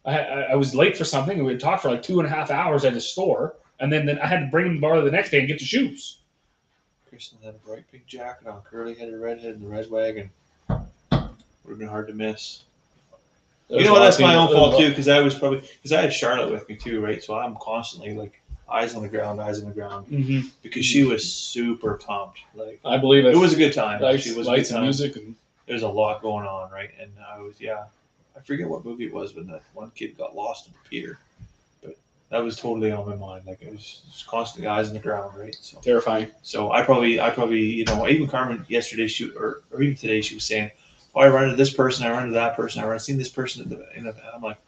I was late for something, and we had talked for like 2.5 hours at his store, and then I had to bring him the barley the next day and get the shoes. Kristen had a bright pink jacket on, curly-headed redhead in the red wagon. Would have been hard to miss. That's my own fault too, because I had Charlotte with me too, right? So I'm constantly like eyes on the ground, mm-hmm. because she was super pumped. Like, I believe it was a good time. Lights and music, and there's a lot going on, right? And I forget what movie it was, but that one kid got lost in the pier. But that was totally on my mind. Like, it was just constantly eyes on the ground, right? So terrifying. So I probably even Carmen yesterday or even today, she was saying, "Oh, I run into this person, I run into that person, I seen this person," I'm like,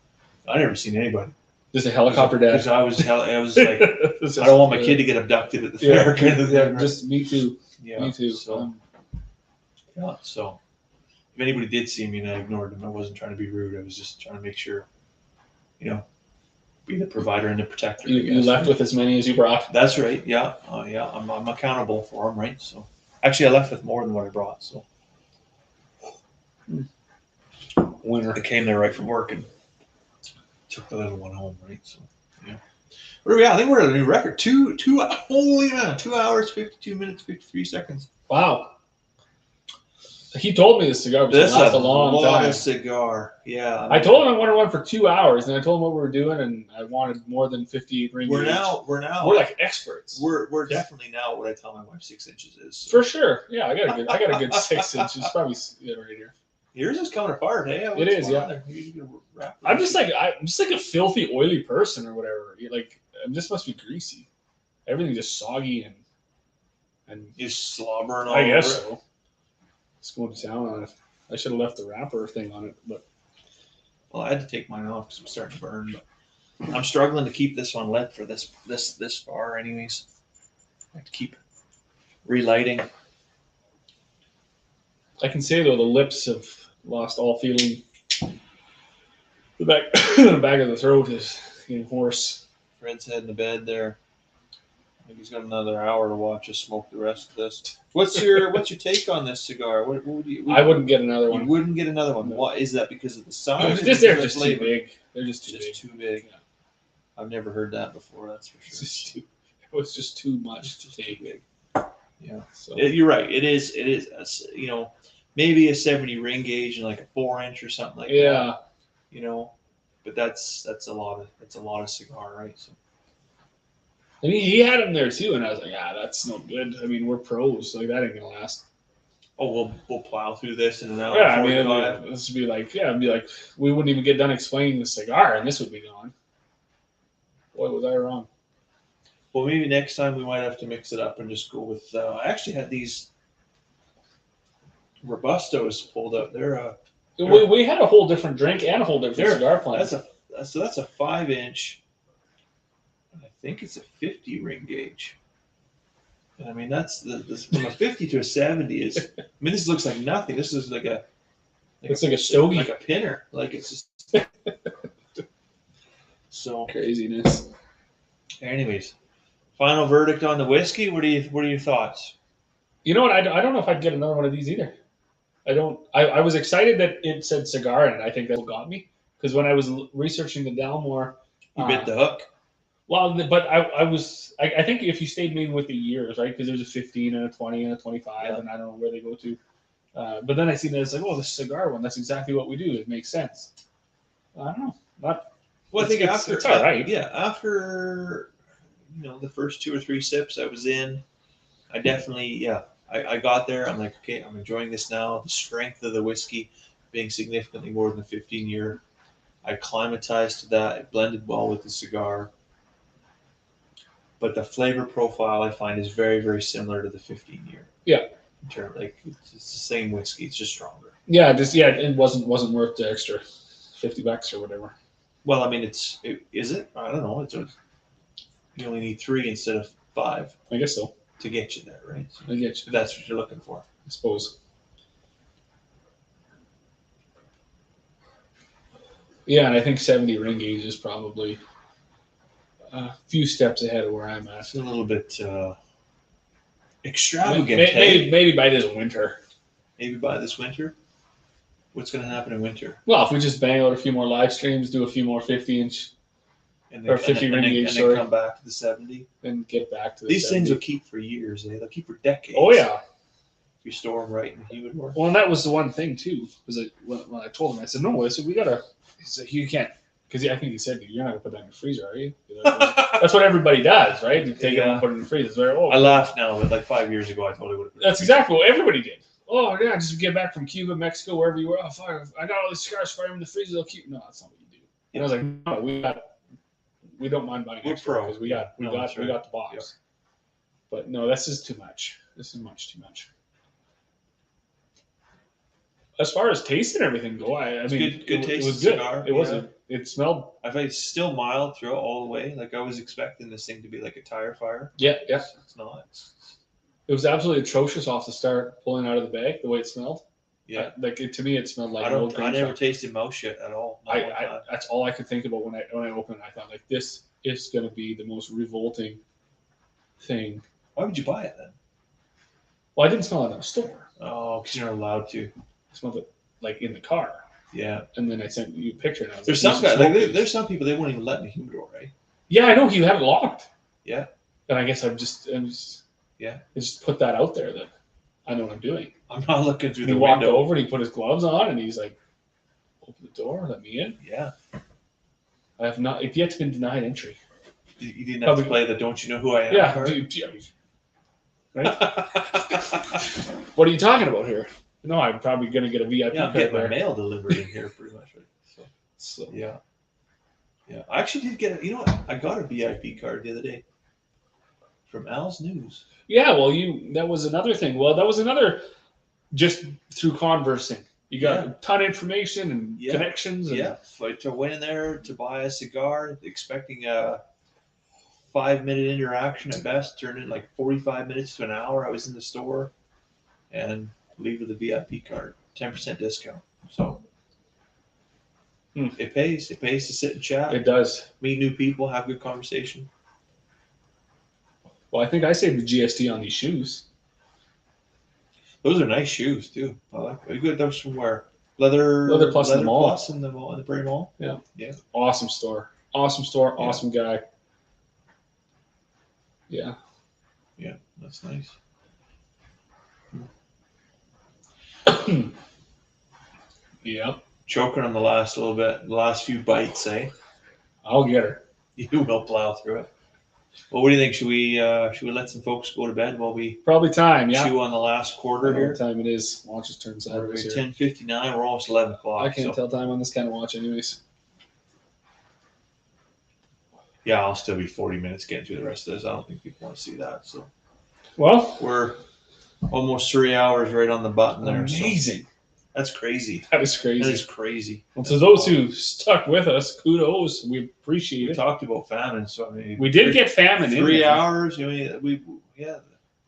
I never seen anybody. Just a helicopter dad. Because I was like, I don't want my kid to get abducted at the fair. Kind of thing, right? Just me too. Yeah, me too. So, so if anybody did see me and I ignored them, I wasn't trying to be rude. I was just trying to make sure, be the provider and the protector. You left with as many as you brought. That's right. Yeah. Yeah. I'm accountable for them, right? So actually, I left with more than what I brought. So winner. I came there right from work and took the little one home, right? So yeah. What are we at? I think we're at a new record. 2 hours, 52 minutes, 53 seconds. Wow. He told me the cigar was last a long time. Cigar, yeah. I told him I wanted one for 2 hours, and I told him what we were doing, and I wanted more than 58 ring. We're like experts. We're definitely now what I tell my wife 6 inches is. So. For sure, yeah. I got a good 6 inches, probably right here. Yours is coming apart, hey? It is, yeah. I'm just like a filthy, oily person or whatever. This must be greasy. Everything just soggy and you're slobbering all I guess over so. It's going to town on it. I should have left the wrapper thing on it, but I had to take mine off because I'm starting to burn. But I'm struggling to keep this one lit for this far, anyways. I have to keep relighting. I can say though the lips have lost all feeling. The back of the throat is getting hoarse. Fred's heading to bed there. I think he's got another hour to watch us smoke the rest of this. What's your take on this cigar? What would you? I wouldn't get another one. You wouldn't get another one. No. What is that? Because of the size? They're just too big. They're just too big. Yeah. I've never heard that before. That's for sure. It was just too much to take. Big. Yeah. So you're right. It is. Maybe a 70 ring gauge and like a 4-inch or something like that. Yeah. But that's a lot of cigar, right? So. And he had them there too, and I was like, that's no good. I mean, we're pros, like that ain't gonna last. Oh, we'll plow through this in an hour. Yeah, I mean, this would be like, we wouldn't even get done explaining the cigar, and this would be gone. Boy, was I wrong. Well, maybe next time we might have to mix it up and just go with. I actually had these Robustos pulled up. We had a whole different drink and a whole different cigar plan. That's a 5-inch. I think it's a 50 ring gauge. And I mean, that's from a 50 to a 70 is. I mean, this looks like nothing. This is like a. It's like a stogie, like a pinner. Like it's just. So craziness. Anyways, final verdict on the whiskey. What are your thoughts? You know what? I don't know if I'd get another one of these either. I don't. I was excited that it said cigar in it. I think that's what got me, because when I was researching the Dalmore, you bit the hook. Well, but I think if you stayed maybe with the years, right? Because there's a 15 and a 20 and a 25, and I don't know where they go to. But then I see that it's like, oh, the cigar one. That's exactly what we do. It makes sense. I don't know. Well, I think it's all right. Yeah, after the first 2 or 3 sips I was in, I definitely I got there. I'm like, okay, I'm enjoying this now. The strength of the whiskey being significantly more than the 15-year. I acclimatized to that. It blended well with the cigar. But the flavor profile I find is very, very similar to the 15-year. Yeah. In terms, like it's the same whiskey, it's just stronger. Yeah, it wasn't worth the extra $50 or whatever. Well, I mean, is it? I don't know. You only need 3 instead of 5. I guess so. To get you there, right? So I get you. That's what you're looking for, I suppose. Yeah, and I think 70 ring gauge is probably a few steps ahead of where I'm at. It's a little bit extravagant. Maybe by this winter. Maybe by this winter? What's going to happen in winter? Well, if we just bang out a few more live streams, do a few more 50-inch or 50 ring gauge, and then come back to the 70, and get back to the These 70. things will keep for years. They'll keep for decades. Oh yeah. If you store them right in the humidor. Well, and that was the one thing too. Was when I told him, I said, "No, I said we gotta." He said, "You can't," because I think he said, "You're not gonna put that in the freezer, are you?" That's what everybody does, right? You take it and put it in the freezer. I laugh now, but like 5 years ago, I totally would have. That's exactly what everybody did. Oh yeah, just get back from Cuba, Mexico, wherever you were. Oh, fine, I got all these cigars, fire them in the freezer. They'll keep. No, that's not what you do. And I was like, no, we don't mind buying extra because we got the box. Yep. But no, this is too much. This is much too much. As far as taste and everything go, I mean, good taste. It was good. Cigar. It wasn't. It smelled. I think it's still mild throughout all the way. Like I was expecting this thing to be like a tire fire. Yeah. It's not. It was absolutely atrocious off the start, pulling out of the bag, the way it smelled. Yeah. To me, it smelled like. I never tasted mouse shit at all. That's all I could think about when I opened it. I thought, like, this is going to be the most revolting thing. Why would you buy it then? Well, I didn't smell it in a store. Oh, because you're not allowed to. I smelled it like in the car. Yeah. And then I sent you a picture. And I was there's like, some guys, there's some people they won't even let in the humidor, right? Yeah, I know he had it locked. Yeah. And I guess I just put that out there that I know what I'm doing. I'm not looking through the window. window. He walked over and he put his gloves on and he's like, "Open the door, let me in." Yeah. I have not yet been denied entry. You didn't have to play the "Don't you know who I am?" Yeah. Right. What are you talking about here? No, I'm probably gonna get a VIP card. I'm getting my mail delivered in here, pretty much. Right? So yeah. I actually did get. You know what? I got a VIP card the other day from Al's News. Yeah, well, that was another thing. Well, that was another just through conversing. You got a ton of information and connections. And like to went in there to buy a cigar, expecting a 5-minute interaction at best, turned in like 45 minutes to an hour. I was in the store and leave with a VIP card, 10% discount. So it pays. It pays to sit and chat. It does. Meet new people, have good conversation. Well, I think I saved the GST on these shoes. Those are nice shoes too. I like. Are you good? Those from where? Leather Plus in the mall. Plus in the Prairie Mall. Yeah. Yeah. Awesome store. Awesome guy. Yeah. Yeah, that's nice. Yeah. Choking on the last little bit, the last few bites, eh? I'll get her. You will plow through it. Well, what do you think? Should we let some folks go to bed while we probably time? Yeah. Chew on the last quarter here. What time it is? Watch just turn sideways here. 10:59. We're almost 11 o'clock. I can't tell time on this kind of watch, anyways. Yeah, I'll still be 40 minutes getting through the rest of this. I don't think people want to see that. So Well, we're almost 3 hours right on the button there. amazing. So that's crazy. That is That crazy. is crazy. Well, to those who stuck with us, kudos. We appreciate We it. talked about famine, so I mean, We did get famine in 3 there. hours. You know, we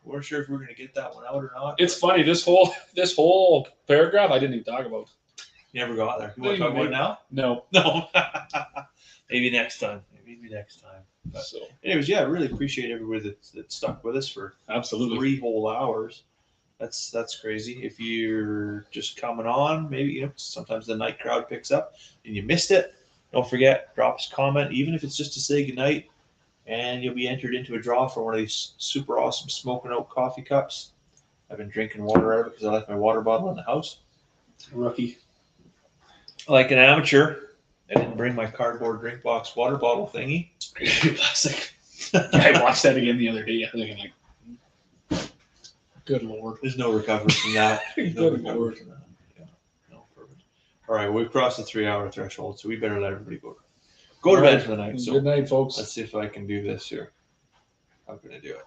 weren't sure if we were going to get that one out or not. It's funny. This whole paragraph I didn't even talk about. You never got there. You want to talk about it now? No. No. Maybe next time. Maybe next time. But So anyways, yeah, I really appreciate everybody that stuck with us for absolutely. 3 whole hours. That's crazy. If you're just coming on, maybe sometimes the night crowd picks up and you missed it. Don't forget, drop us a comment, even if it's just to say goodnight, and you'll be entered into a draw for one of these super awesome smoking out coffee cups. I've been drinking water out of it because I left my water bottle in the house. Rookie. Like an amateur, I didn't bring my cardboard drink box water bottle thingy. Plastic. I watched that again the other day. I think I'm like, good Lord. There's no recovery from that. Good No recovery Lord. from that. Yeah, no, perfect. All right, we've crossed the 3 hour threshold, so we better let everybody go to bed for the night. So Good night, folks. let's see if I can do this here. I'm going to do it.